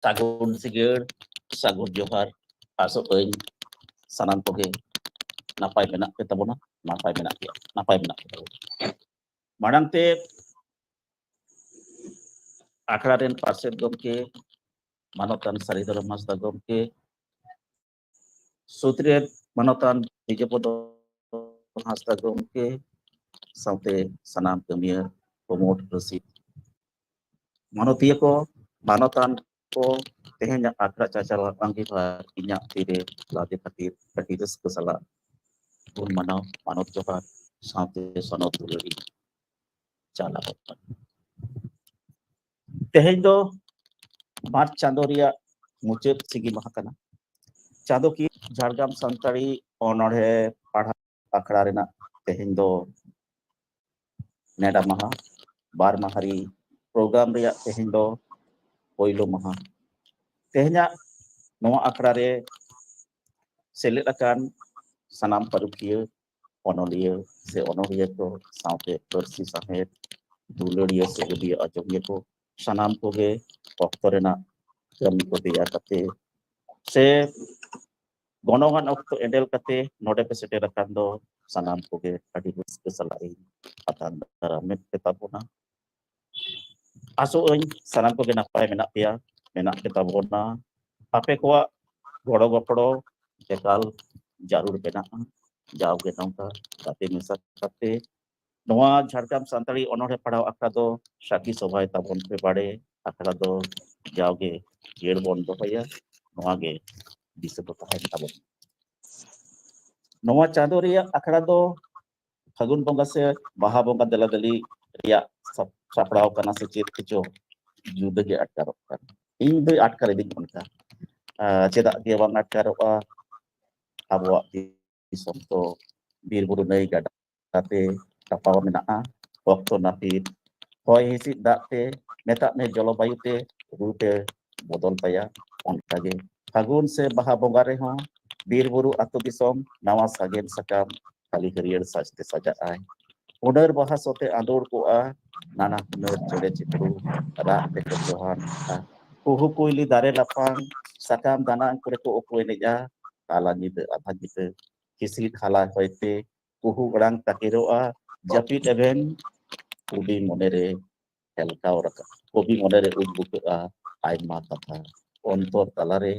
Sagun Sigur, Sagun Johar, Asok Euy, Sanan Koge, Napai Menak kita bona, Napai Menak ya, Napai Menak kita. Marang te akra ren Parsed gomke, Manotan Saridhara Hasda gomke, Sutred Manotan Wijayapodo Hasda gomke, saute sanam kamiya pemot Resi. Manotia ko, Manotan ko tehnya akra cacal angki inyak tire lati katir katides kesala pun manot Johar saute sonot duluri cala hotan. Tehnya do March chando riya mucet sigi maha kana. Chando ki Jhargam Santari onore padha akra rena tehnya do neda maha bar mahari program riya tehnya do poilo maha. Tehnya noa akra re seled akan sanam parukiya onolia se onolia ko saute persi sahet duluriya se dia ajogya ko sanam koge okto rena kami ko dia kate se gonongan okto endel kate node pe seter akan do sanam koge adi kesalai atan daramet ketabona aso euy sanam koge napai menak pia menak ketabona ape ko goro gopro ekal jarur menak jauh ke nongka kate misa kate noa Jhargam Santari onore padaw akra do Saki Sobhai tabon pe bade akra do jauge yer bon do paya noa ge disebut tahan tabon. Noa chando riya akra do Fagun bonga se Baha bonga dela deli riya sapraw kana se chet kicho jude ge atkarok kan. Ing do atkar eding onka. Cedak ge bang atkaroa abuak disom to bir buru nai gada kate kapal menaa waktu napit hoy hisit dak te metak ne jolobayu te rute bodol paya onkage Fagun se Baha bonga rehon bir buru atu disom nawa sagen sakam kali harier sajte sajai Unar baha sote andur koa nana hunar cere cipru ra te kejohan kuhu kuili dare lapang sakam dana kure ko okoi neja kala nyide atha nyide kisit hala hoite kuhu orang takiroa japit even ubi monere helkau raka ubi monere udbuka aima tata ontor talare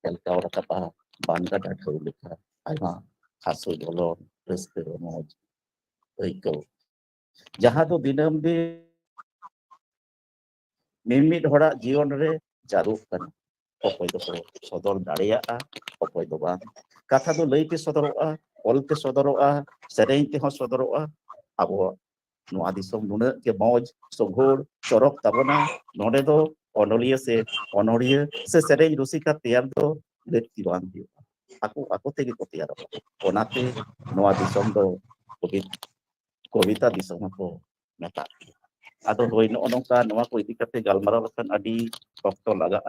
helkau raka pa bangga dakau leka aima hasu dolon reske moj eiko jaha do dinam di mimit hora jion re jaruk kan okoy do sodor dareya okoy do bang katha do leite sodoroa olte sodoroa sereng te ho sodoroa abo noa disom nuna ke moj soghor chorok tabona node do onolia se sereng rusika tiar do lekti bang dio aku tegi ko tiar onate noa disom do kobita disom ko meta atau hoy no nongka noa ko idi kate galmarao kan adi okto laga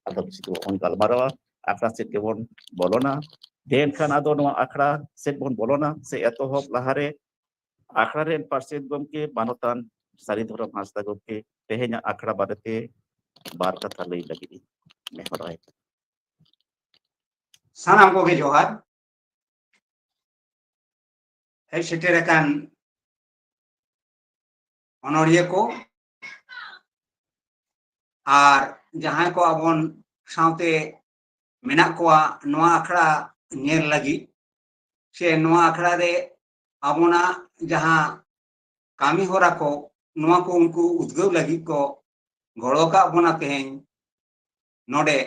atau situ on galmarao akra set kebon bolona den kan ado noa akra set bon bolona se etohop lahare akra ren Parsed gomke Manotan Saridhara Hasda gomke tehenya akra badate bar katha lay lagi mehorai sanam koge johar hei seterakan onoria ko R jahan ko abon saute menak koa noa akhra nyel lagi se noa akhra re abona jahan kami hora ko noa ko unku udgau lagi ko goro ka abona teheng node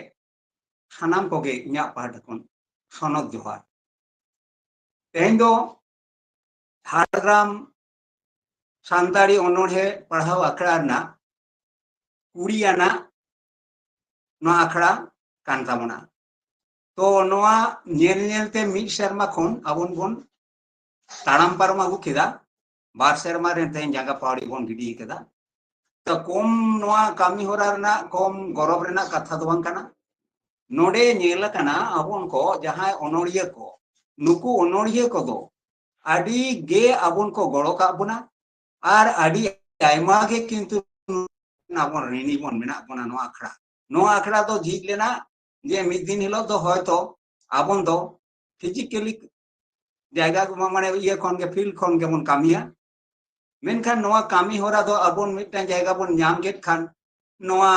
sanam koge inya pahada kon sonot johar teheng do Jhargam Santari onore padhaw akhra na Kuriana noa akhra kan tabona to noa nyel nyelte mid serma khon abon bon taram param agu keda bar serma ren teheng jaga paudi bon gidi keda to kom noa kami hora rena kom gorob rena katha do bang kana node nyela kana abon ko jahay onoria ko nuku onoria ko do adi ge abon ko goro ka abona ar adi aima ge kintu abon rini bon menak bona noa akhra नोआ आखड़ा तो झीज लेना जे मिद दिन हिलो तो हयतो आबन दो physically जायगा को माने ये खन के फील्ड खन के बन कामिया मेनखान नोआ कामी होरा दो आबन मिटन जायगा बन नाम गेट खान नोआ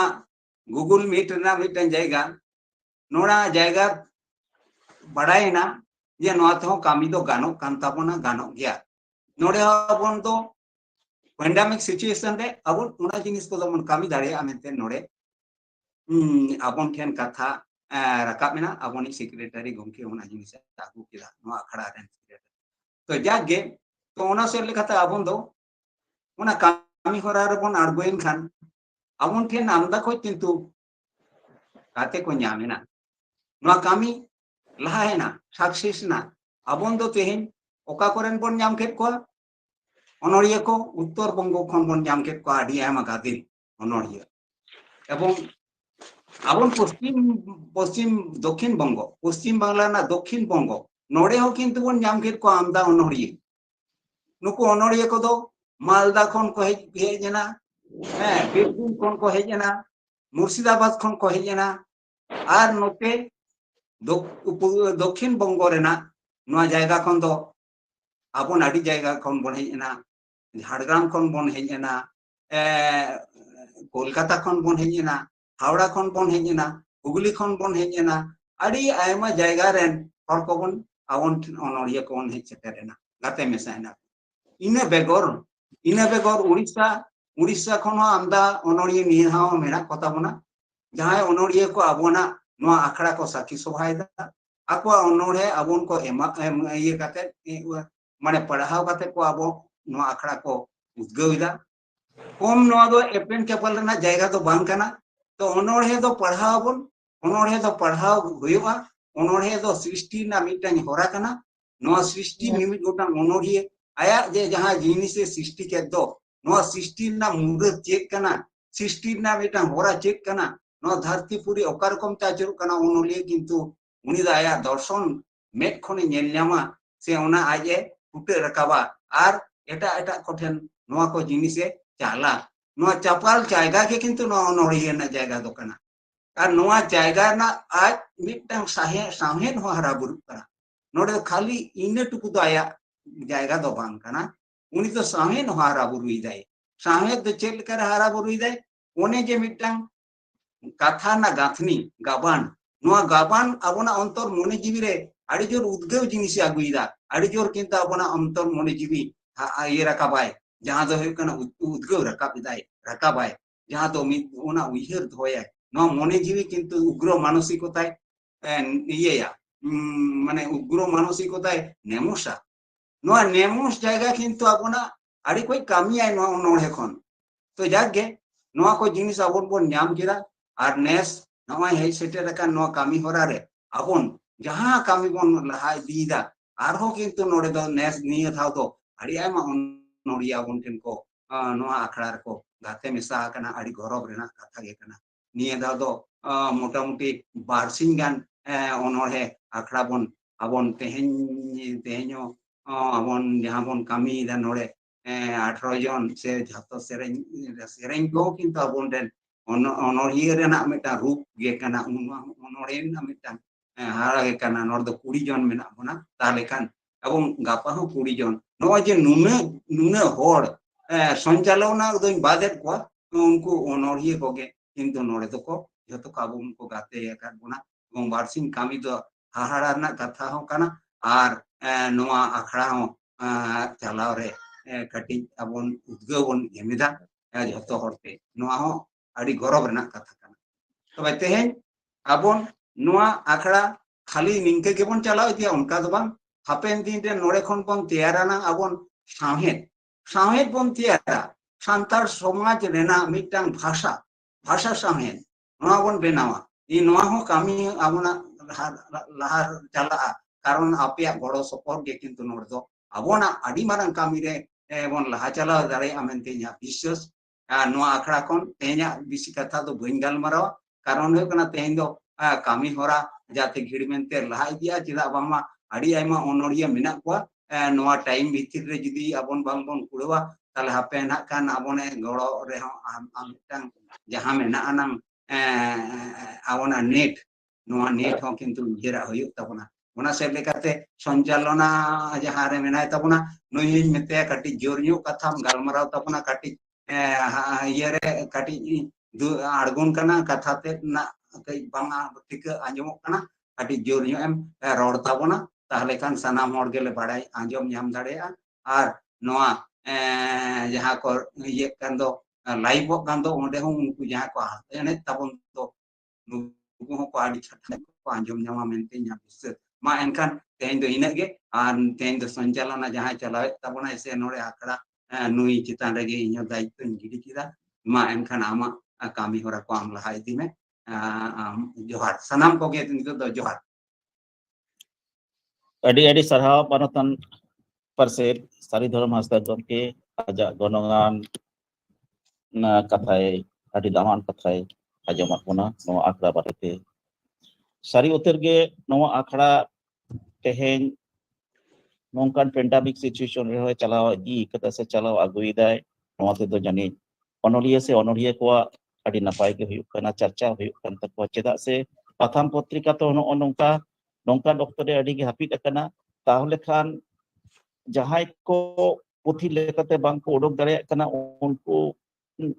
गूगल मीट ना मिटन जायगा नोड़ा जायगा बड़ायना जे नोआ तो कामी दो गानो कान ताबोना गानो गया नोड़े आबन दो पैंडेमिक सिचुएशन रे आबन उना जिनिस को दमन कामी दाड़े मेनते नोड़े आबन ठेन कथा रकाबना आबनी सेक्रेटरी गमके उना जिनिस आगु केदा नोआ अखड़ा रेन तो जागे तो उना से लेखाते आबन दो उना कामी होरा रे बन आड़गोइन खान आबन ठेन आमदा को किंतु काते को न्यामेना नोआ कामी लहायना सक्सेस ना आबन दो तेहेन ओका कोरेन बन न्याम केत को अनोड़िया को उत्तर बंगो खन बन न्याम केत को आडी आयमा गादिन अनोड़िया एवं आबन पश्चिम दक्षिण बंग पश्चिम बांग्ला ना दक्षिण बंग नोड़े हो किंतु बन न्याम केत को आमदा अनोड़िया नुको अनोड़िया को दो मालदा खन को हेजना बीरभूम खन को हेजना मुर्शिदाबाद खन को हेजना आर नोते दक्षिण बंग रेना नोआ जायगा खन दो आबन आडी जायगा खन बन हेजना झाड़ग्राम खन बन हेजना कोलकाता खन बन हेजना हावड़ा खन बन हेजना हुगली खन बन हेजना आडी आयमा जायगा रेन हर को बन आबन अनोड़िया को बन हेज सेटेरेना गाते मेसायना इने बेगर उड़ीसा खन आमदा अनोड़िया निहा मेना कथा बना जहां अनोड़िया को आबोना नोआ आखड़ा को साखी सभायदा आको अनोड़े आबन को ये काते माने पढ़ाव काते को आबो नोआ आखड़ा को उद्गौदा कम नोआ दो एपेन केपल रेना जायगा तो बांग काना तो अनोड़े दो पढ़ावबन अनोड़े दो पढ़ाव हुयुआ अनोड़े दो सृष्टि ना मिटन होरा काना नोआ सृष्टि मिमिट गोटां अनोड़िया आया जे जहां जिनिस सृष्टि के दो नोआ सृष्टि ना मुंडे चेक काना सृष्टि ना मिटन होरा चेक काना नोआ धरती पुरी ओका रकम चाचुर काना अनोलिया किंतु उनी दा आया दर्शन मेट खने नेल न्यामा से ओना आजे फुटे रकाबा आर एटा एटा कोठेन नोआ को जिनिसे चाला नोआ चापाल जायगा के किंतु नोआ अनोड़िया ना जायगा दो काना आर नोआ जायगा ना आज मिटन साहेन हो हरा बुरु करा नोडे खाली इने टुकु दो आया जायगा दो बांग काना उनी तो साहेन हो हरा बुरुई दाय साहेन तो चेल कर हरा बुरुई दाय ओने जे मिटन कथा ना गाथनी गाबान नोआ गाबान आबोना अंतर मने जीवी रे आड़ी जोर उद्गव जिनिस आगुइदा आड़ी जोर किंतु आबोना अंतर मने जीवी ये रकाबाय जहां दो हुकना उद्गव रकाबिदाय रकाबाय जहां दो ओना उइहर धोया नोआ मने जीवी किंतु उग्र मानसिकताय इयेया माने उग्र मानसिकताय नेमुसा नोआ नेमुस जायगा किंतु आबोना आड़ी कोई कामी आय नोआ अनोड़े खन तो जागे नोआ को जिनिस आबोन बन न्याम केदा आर नेस नोआ हे सेटेर का नोआ कामी होरा रे आबोन जहां कामी बन लहा दीदा आरो किंतु नोड़े दो नेस निया थाव दो आड़ी आयमा अनोड़िया बन टेन को नोआ आखड़ा रे को गाते मेसा कना आड़ी गौरव रेना कथा गे कना निया दाव दो मोटामुटी बारसिंग गान अनोड़े आखड़ा बन आबोन तेहेño आबोन जहां बन कामी दा नोड़े 18 जन से झतो सेरेñ को किंतु आबोन रेन अनोड़िया रेना मिटा रूप गे कना अनोड़े ना मिटा हारा गे कना नोड़ दो 20 जन मेना बना ताले खान एवं गापा हो 20 जन नोआ जे नुने होड़ संचालना दोइन बादेत को उनको अनोड़िया को गे किंतु नोड़े तो को जतो काबू उनको गाते कर बना एवं बारसिंग कामी दो हाहाड़ा ना कथा हो कना आर नोआ आखड़ा हो चलाव रे कटी अबन उद्गवन एमिदा जतो हरते नोआ हो आड़ी गौरव रेना कथा कना तबे तेहेन आबन नोआ आखड़ा खाली निंके गेबन चलाव दिया उनका दो बांग हापेन दिन रे नोड़े खन बन तैयाराना आबन साहेद बन तैयारा सांतार समाज रेना मिटांग भाषा साहेद नोआ बन बेनावा इ नोआ हो कामी आबना लहा चला कारण आपे गड़ो सपोर्ट गे किंतु नोड़ दो आबोना आड़ी मारंग कामी रे बन लहा चला दाड़े आमेनते nya विश्वास नोआ आखड़ा खन ते냐 बिसी कथा दो बइन गालमारावा कारण हो कना तेहेन दो कामी होरा जाते घिड़ मेनते लहा इदिया चिदा बामा आड़ी आयमा अनोड़िया मेना कोआ नोआ टाइम भितर रे जुदी आबन बांग बन कुड़वा ताले हापे ना कान आबने गड़ो रे हो मिटांग जहां मेना आनांग abona net noa net hon kintu ujera huyuk tabona ona se lekate sonjalona jahan re menai tabona noi mete kati jor nyu katham galmarau tabona kati yere kati argun kana kathate na kai banga tika anjomok kana kati jor nyu em rod tabona tahle kan sanam hor gele badai anjom nyam dareya ar noa jahan ko ye kan do live kan do onde hon unku jahan ko ene tabon do nuku hon ko adi chata ko anjom nyama mente nya bis ma enkan tein do ina ge an tein do sanjalana jahan chalawet tabona ese nore akra nui chitan rege inyo daitto gidi kida ma enkan ama kami hora ko am lahai dime johar sanam ko ge tin do johar adi sarhaw Manotan Parset Sari Dharma Hasda gomke ajak gonongan na kathai adi daman kathai ajomat bona noa akra barete sari utar ge noa akra teheng nongkan pandemic situation re chalaw di kata se chalaw aguidai noa te do jani onolia se onolia ko adi napai ge huyuk kana charcha huyuk kan takwa chedak se patham potrika to no nongka nongkan okto re adi ge hapit akana tahle khan jahai ko puthi lekate bang ko odok dareyak kana unku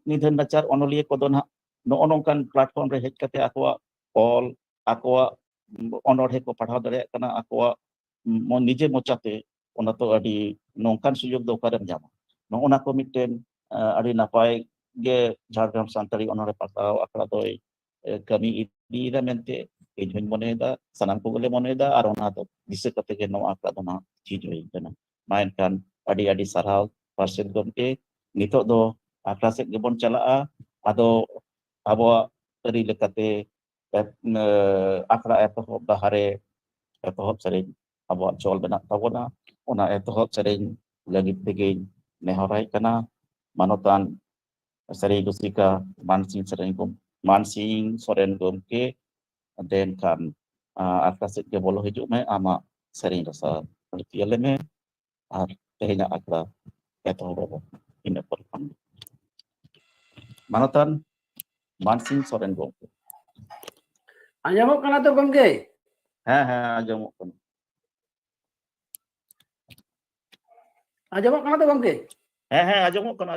nidhan nachar onolia ko do na no nongkan platform re hej kate akwa ol akwa onodhe ko padhaw dareyak kana akwa nije mocate ona to adi nongkan sujog do okarem nyama no ona ko mitten adi napai ge Jharkhand Santali onore pataw akra doi kami idi da mente ejun moneda sanam ko gole moneda ar ona to dise kate ge no akra do na chij hoi kana mainkan adi sarhaw Parset gomke nitok do akra sek gebon chalaa ado abawak ari lekate akra etohop bahare etohop sering abawak chol benak tabona ona etohop sering lagi tegin nehorai kana Manotan Sari Gusika Mansing Soren gomke den kan akra sek ge bolo hijuk me ama sering rasa piale me ar tehnya akra etohop ina perpan Manotan Mansing Soren gomke Anjamok kana to gomke ajamok kana Anjamok kana to gomke ajamok kana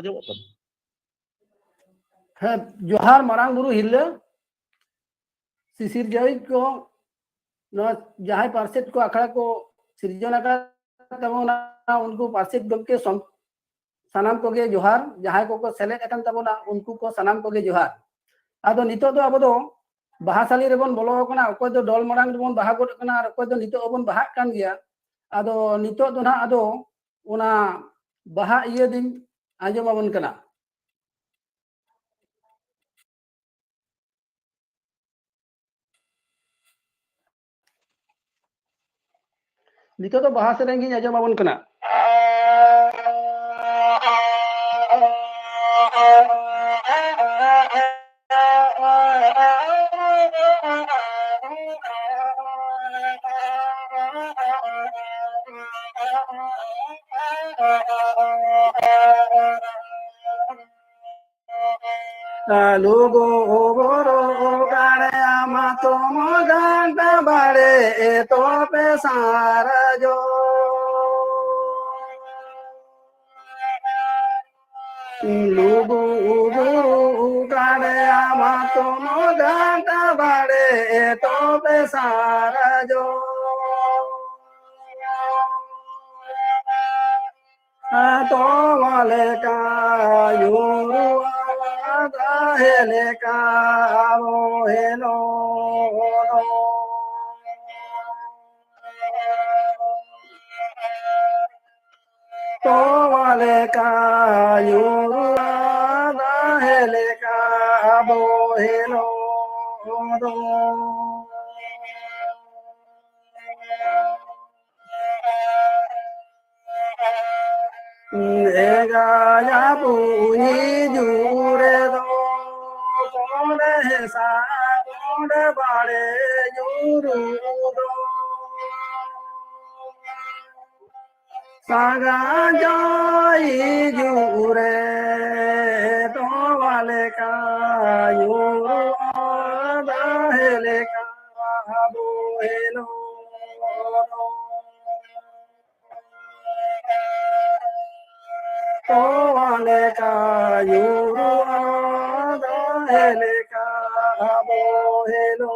जोहार मारांग बुरु हिल्ला सिसिर जय को न जहां पार्षद को अखड़ा को सृजन का तबोना उनको पार्षद गमके सनाम को गे जोहार जहां को सेलेक्ट अकन तबोना उनको को सनाम को गे जोहार आदो नितो दो अब दो बाहासाली रेबन बोलो कना अको दो डोल मारांग रेबन बाहा गोट कना अको दो नितो अबन बाहा कान गया आदो नितो दो ना आदो उना बाहा इये दिन आजम अबन कना नितो तो बाहा सेरेंगी आजम अबन कना लोगो गोरो गाड़े आमा तो मोगांटा बाड़े तो पे सारा जो लोगो गोरो गाड़े आमा तो मोगांटा बाड़े तो पे सारा जो तो वाले का Yoru hele ka ro helo to wale ka yuru da hele ka bo helo do ega ya pu ni jure do sa kone bare yuru do saga jai jure to wale ka yuru bohelo Toaleka yuruada heleka bohelo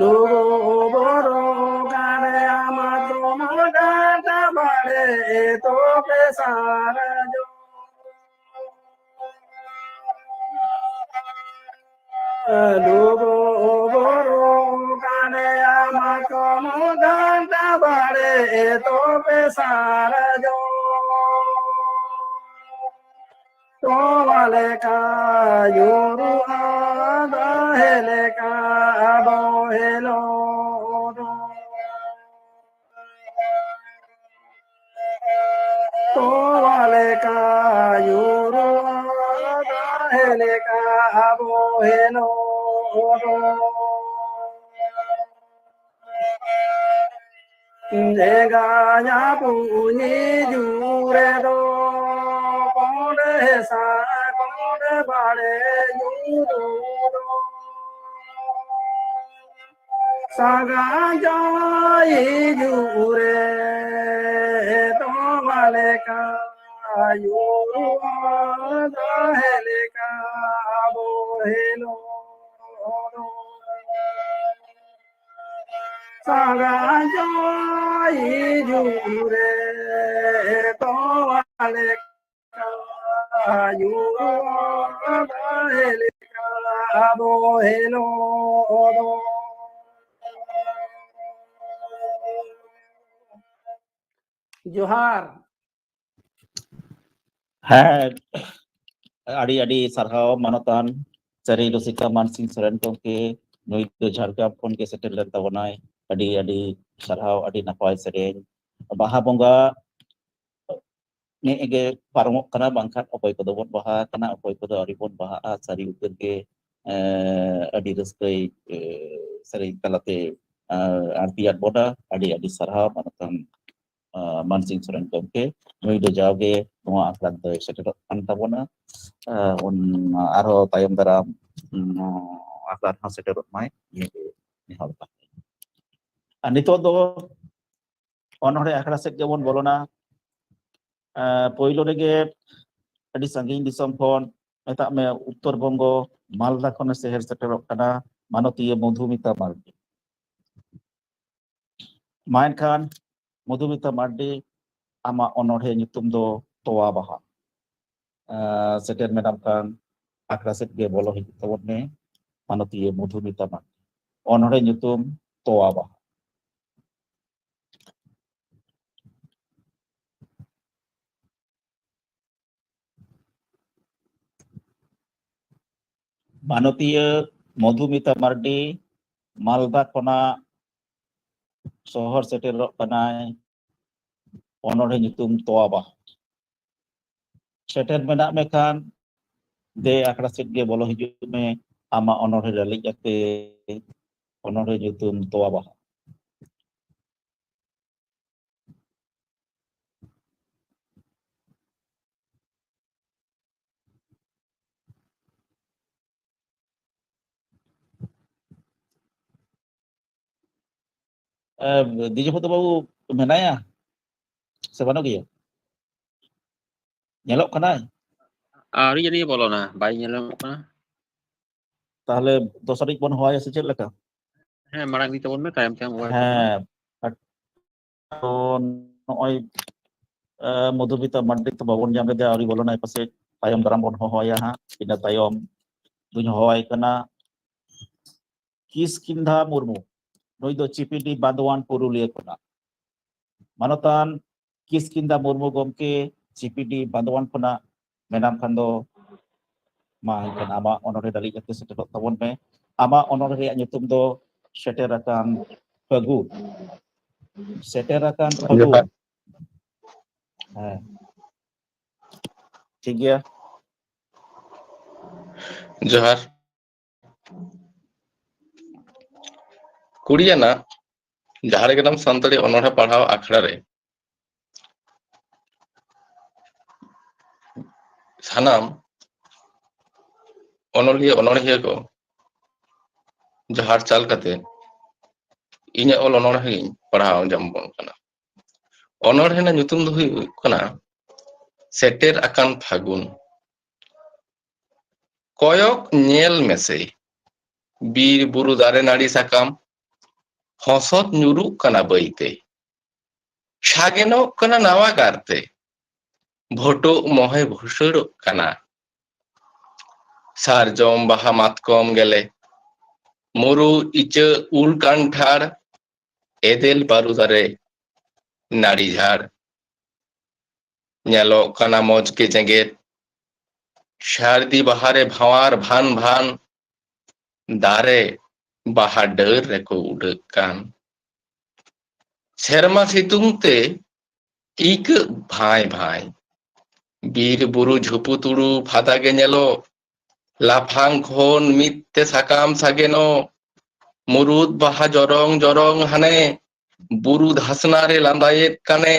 Lugo boro gane amato magata bare to pesara jo Lugo boro gane amato magata bare to pesara jo Toaleka yuru ada heleka bohelo Toaleka yuru ada heleka bohelo Jeganya punyi jure do Kode sa kode bale juru do Saga jai jure to maleka yuru ada heleka bohelo Saga jai jure to maleka yuru ada heleka bohelo Johar. Hai, adi sarhau manotan Sari Rusika Mansing Soren Gomke nui do Jharkhand pon ke setel len tabonai adi sarhau adi napai sereng baha bongga ne ege parmok kana bangkat opoi kodo bon baha kana opoi kodo aripon baha sari ukur ke adi reskai sari kalate artiat boda adi sarhau manotan Mansing Soren Gomke nui do jauge noa aklan to setel antabona un aro tayom daram aklan ha setel mai ni hal pa nito do onore akra sek jemon bolona poilo rege adi sanging disom khon metak me Uttor Bongo Malda khone seher seterok kana manotiya Madhumita Mardi main khan Madhumita Mardi ama onore nyutum do Toa Baha seter medam khan akra sek ge bolo hijit tabot ne manotiya Madhumita Mardi onore nyutum Toa Baha Manotiya Madhumita Mardi Malda khona sohor seterok kanai onore nyutum Toa Baha seter menak me khan de akra sek ge bolo hijit me ama onore dalik ate onore nyutum Toa Baha Dija foto babu menaya sebano kia nyelok kanai Ari jadi bolo na, bay nyelong na. tahle dosarik bon hoya se chet leka Marang dito bon me tayam tayam wa. heh noy Madhumita Mardi to babon jam de ari bolona pase tayom daram bon hoya ha ina tayom duny hoy kana Kiskindha Murmu noi do CPD Bandowan Purulia kona manotan Kiskindha Murmu gomke CPD Bandowan kona menam kando ma kan ama onore dali ate setelok tabon me ama onore reak nyutum do seterakan Pagu seterakan Pagu ᱴᱷᱤक ᱜᱮᱭᱟ ᱡᱚᱦᱟᱨ ᱠᱩᱲᱤᱭᱟᱱᱟᱜ ᱡᱷᱟᱲᱜᱨᱟᱢ ᱥᱟᱱᱛᱟᱲᱤ ᱚᱱᱚᱬᱦᱮ ᱯᱟᱲᱦᱟᱣ ᱟᱠᱷᱲᱟ ᱨᱮ ᱥᱟᱱᱟᱢ ᱚᱱᱚᱞᱤᱭᱟᱹ ᱚᱱᱚᱬᱦᱤᱭᱟᱹ ᱠᱚ ᱡᱚᱦᱟᱨ ᱪᱟᱞ ᱠᱟᱛᱮ ᱤᱧᱟᱹᱜ ᱚᱞ ᱚᱱᱚᱬᱦᱮᱧ ᱯᱟᱲᱦᱟᱣ ᱟᱸᱡᱚᱢᱚᱜ ᱠᱟᱱᱟ ᱚᱱᱚᱬᱦᱮ ᱨᱮᱱᱟᱜ ᱧᱩᱛᱩᱢ ᱫᱚ ᱦᱩᱭᱩᱜ ᱠᱟᱱᱟ ᱥᱮᱴᱮᱨ ᱟᱠᱟᱱ ᱯᱷᱟᱹᱜᱩᱱ ᱠᱚᱭᱚᱜ ᱧᱮᱞ ᱢᱮᱥᱮ ᱵᱤᱨ ᱵᱩᱨᱩ ᱫᱟᱨᱮ ᱱᱟᱹᱲᱤ ᱥᱟᱠᱟᱢ ᱦᱚᱥᱚᱫ ᱧᱩᱨᱩᱜ ᱠᱟᱱᱟ ᱵᱟᱹᱭᱛᱮ ᱥᱟᱜᱮᱱᱚᱜ ᱠᱟᱱᱟ ᱱᱟᱣᱟ ᱠᱟᱨᱛᱮ ᱵᱷᱚᱴᱚᱜ ᱢᱚᱦᱮ ᱵᱷᱩᱥᱟᱹᱲᱚᱜ ᱠᱟᱱᱟ ᱥᱟᱨᱡᱚᱢ ᱵᱟᱦᱟ ᱢᱟᱛᱠᱚᱢ ᱜᱮᱞᱮ ᱢᱩᱨᱩᱫ ᱤᱪᱟᱹᱜ ᱩᱞ ᱠᱟᱱᱴᱷᱟᱲ ᱮᱫᱮᱞ ᱵᱟᱹᱨᱩ ᱫᱟᱨᱮ ᱱᱟᱹᱲᱤ ᱡᱷᱟᱲ ᱧᱮᱞᱚᱜ ᱠᱟᱱᱟ ᱢᱚᱡᱽ ᱜᱮ ᱡᱮᱜᱮᱫ ᱥᱟᱨᱫᱤ ᱵᱟᱦᱟᱨᱮ ᱵᱷᱟᱶᱟᱨ ᱵᱷᱟᱱ ᱵᱷᱟᱱ ᱫᱟᱨᱮ ᱵᱟᱦᱟ ᱰᱟᱹᱨ ᱨᱮᱠᱚ ᱩᱰᱟᱹᱜ ᱠᱟᱱ ᱥᱮᱨᱢᱟ ᱥᱤᱛᱩᱝ ᱛᱮ ᱤᱠᱟᱹᱜ ᱵᱷᱟᱭ ᱵᱷᱟᱭ ᱵᱤᱨ ᱵᱩᱨᱩ ঝুপুতুড়ু ফাদা গে ñᱮᱞᱚᱜ লাফাং খন মিথ্যে সাকাম সাগেনᱚᱜ মুরুদ বাহা জরং জরং হানে বুরু ধাসনা রে লাঁদায়েত কানে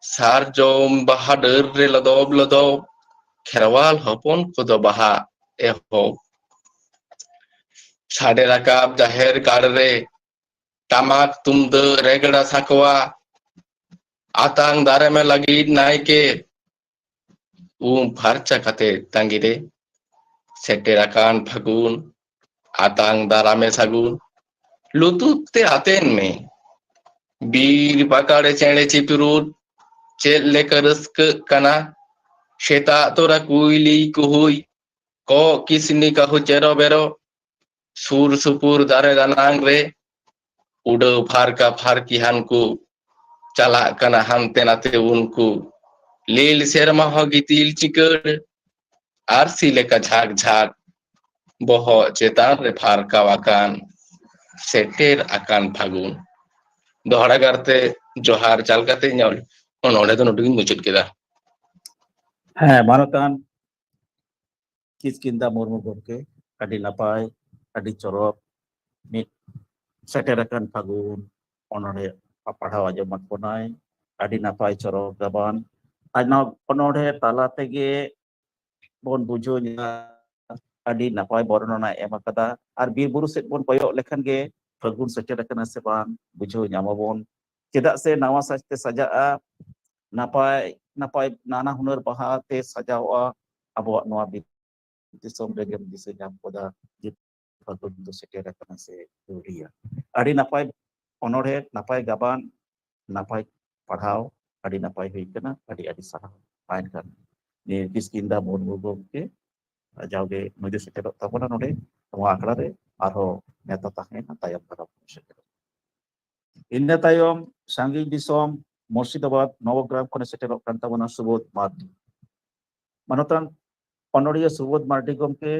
সারজম বাহা ডাᱹর রে লদব লদব খেরওয়াল হপন কদো বাহা এহব সাডে রাকাব জাহের গাড় রে টামাক তুমদা রেগড়া সাকওয়া আতাং দারেমে লাগি নাইকে ফার্চা কাতে তাঙ্গিরে সেটের আকান ফাগুন আতাং দারামে সাগুন লুতুতে আতেন মে বীর পাকাড়ে চেড়ে চিতুরুদ চেল লেকা রস্ক কানা সেতা তোরা কুইলি কুহুই ক কিসনি কাহু চেরো বেরো সুর সুপুর দারে দানাং রে উডাᱹᱣ ফারকা ফারকি হানকু চালাক কানা হানতে নাতে উনকু লীল ᱥᱮᱨᱢᱟ ᱦᱚᱸ ᱜᱤᱛᱤᱞ ᱪᱤᱠᱟᱹᱲ ᱟᱨᱥᱤ ᱞᱮᱠᱟ ঝাঁক ঝাঁক ᱵᱚᱦᱚᱜ ᱪᱮᱛᱟᱱ ᱨᱮ ᱯᱷᱟᱨᱠᱟᱣ ᱟᱠᱟᱱ ᱥᱮᱴᱮᱨ ᱟᱠᱟᱱ ᱯᱷᱟᱹᱜᱩᱱ ᱫᱚᱦᱲᱟ ᱜᱟᱨᱛᱮ ᱡᱚᱦᱟᱨ ᱪᱟᱞ ᱠᱟᱛᱮ ᱤᱧ ᱱᱚᱰᱮ ᱫᱚ ᱱᱚᱰᱮ ᱜᱤᱧ ᱢᱩᱪᱟᱹᱫ ᱠᱮᱫᱟ ᱦᱮᱸ ᱢᱟᱱᱚᱛᱟᱱ ᱠᱤᱥᱠᱤᱱᱫᱟ ᱢᱩᱨᱢᱩ ᱜᱚᱢᱠᱮ ᱟᱹᱰᱤ ᱱᱟᱯᱟᱭ ᱟᱹᱰᱤ ᱪᱚᱨᱚᱠ ᱢᱤᱫ ᱥᱮᱴᱮᱨ ᱟᱠᱟᱱ ᱯᱷᱟᱹᱜᱩᱱ ᱚᱱᱚᱬᱦᱮ ᱯᱟᱲᱦᱟᱣ ᱟᱸᱡᱚᱢᱟᱫ ᱵᱚᱱᱟᱭ ᱟᱹᱰᱤ ᱱᱟᱯᱟᱭ ᱪᱚᱨᱚᱠ ᱜᱟᱵᱟᱱ ᱟᱨ ᱱᱚᱣᱟ ᱚᱱᱚᱬᱦᱮ ᱛᱟᱞᱟ ᱛᱮᱜᱮ ᱵᱚᱱ ᱵᱩᱡᱷᱟᱹᱣ ᱧᱟᱢᱟ ᱟᱹᱰᱤ ᱱᱟᱯᱟᱭ ᱵᱚᱨᱱᱚᱱᱟᱭ ᱮᱢ ᱟᱠᱟᱫᱟ ᱟᱨ ᱵᱤᱨ ᱵᱩᱨᱩ ᱥᱮᱫ ᱵᱚᱱ ᱠᱚᱭᱚᱜ ᱞᱮᱠᱷᱟᱱ ᱜᱮ ᱯᱷᱟᱹᱜᱩᱱ ᱥᱮᱴᱮᱨ ᱟᱠᱟᱱᱟ ᱥᱮ ᱵᱟᱝ ᱵᱩᱡᱷᱟᱹᱣ ᱧᱟᱢᱟᱵᱚᱱ ᱪᱮᱫᱟᱜ ᱥᱮ ᱱᱟᱣᱟ ᱥᱟᱡᱽᱛᱮ ᱥᱟᱡᱟᱜᱼᱟ ᱱᱟᱯᱟᱭ ᱱᱟᱯᱟᱭ ᱱᱟᱱᱟ ᱦᱩᱱᱟᱹᱨ ᱵᱟᱦᱟᱛᱮ ᱥᱟᱡᱟᱣᱚᱜᱼᱟ ᱟᱵᱚᱣᱟᱜ ᱱᱚᱣᱟ ᱫᱤᱥᱚᱢ ᱨᱮᱜᱮᱢ ᱫᱤᱥᱟᱹ ᱧᱟᱢ ᱠᱟᱫᱟ ᱡᱮ ᱯᱷᱟᱹᱜᱩᱱ ᱫᱚ ᱥᱮᱴᱮᱨ ᱟᱠᱟᱱᱟ ᱥᱮ ᱟᱹᱣᱨᱤᱭᱟ ᱟᱹᱰᱤ ᱱᱟᱯᱟᱭ ᱚᱱᱚᱬᱦᱮ ᱱᱟᱯᱟᱭ ᱜᱟᱵᱟᱱ ᱱᱟᱯᱟᱭ ᱯᱟᱲᱦᱟᱣ ᱟᱹᱰᱤ ᱱᱟᱯᱟᱭ ᱦᱩᱭ ᱠᱟᱱᱟ ᱟᱹᱰᱤ ᱟᱹᱰᱤ ᱥᱟᱨᱦᱟᱣ ᱛᱟᱦᱮᱱ ᱱᱤᱭᱟᱹ ᱠᱤᱥᱠᱤᱱᱫᱟ ᱢᱩᱨᱢᱩ ᱜᱚᱢᱠᱮ ᱡᱟᱣᱜᱮ ᱱᱩᱭ ᱫᱚ ᱥᱮᱴᱮᱨᱚᱜ ᱛᱟᱵᱚᱱᱟ ᱱᱚᱰᱮ ᱱᱚᱣᱟ ᱟᱠᱷᱲᱟ ᱨᱮ ᱟᱨᱦᱚᱸ ᱱᱮᱣᱛᱟ ᱛᱟᱦᱮᱱᱟ ᱛᱟᱭᱚᱢ ᱫᱟᱨᱟᱢ ᱥᱮᱴᱮᱨᱚᱜ ᱤᱱᱟᱹ ᱛᱟᱭᱚᱢ ᱥᱟᱺᱜᱤᱧ ᱫᱤᱥᱚᱢ ᱢᱩᱨᱥᱤᱫᱟᱵᱟᱫ ᱱᱚᱵᱚᱜᱨᱟᱢ ᱠᱷᱚᱱᱮ ᱥᱮᱴᱮᱨᱚᱜ ᱠᱟᱱ ᱛᱟᱵᱚᱱᱟ ᱥᱩᱵᱳধ ᱢᱟᱨᱰᱤ ᱢᱟᱱᱚᱛᱟᱱ ᱚᱱᱚᱬᱦᱤᱭᱟᱹ ᱥᱩᱵᱳধ ᱢᱟᱨᱰᱤ ᱜᱚᱢᱠᱮ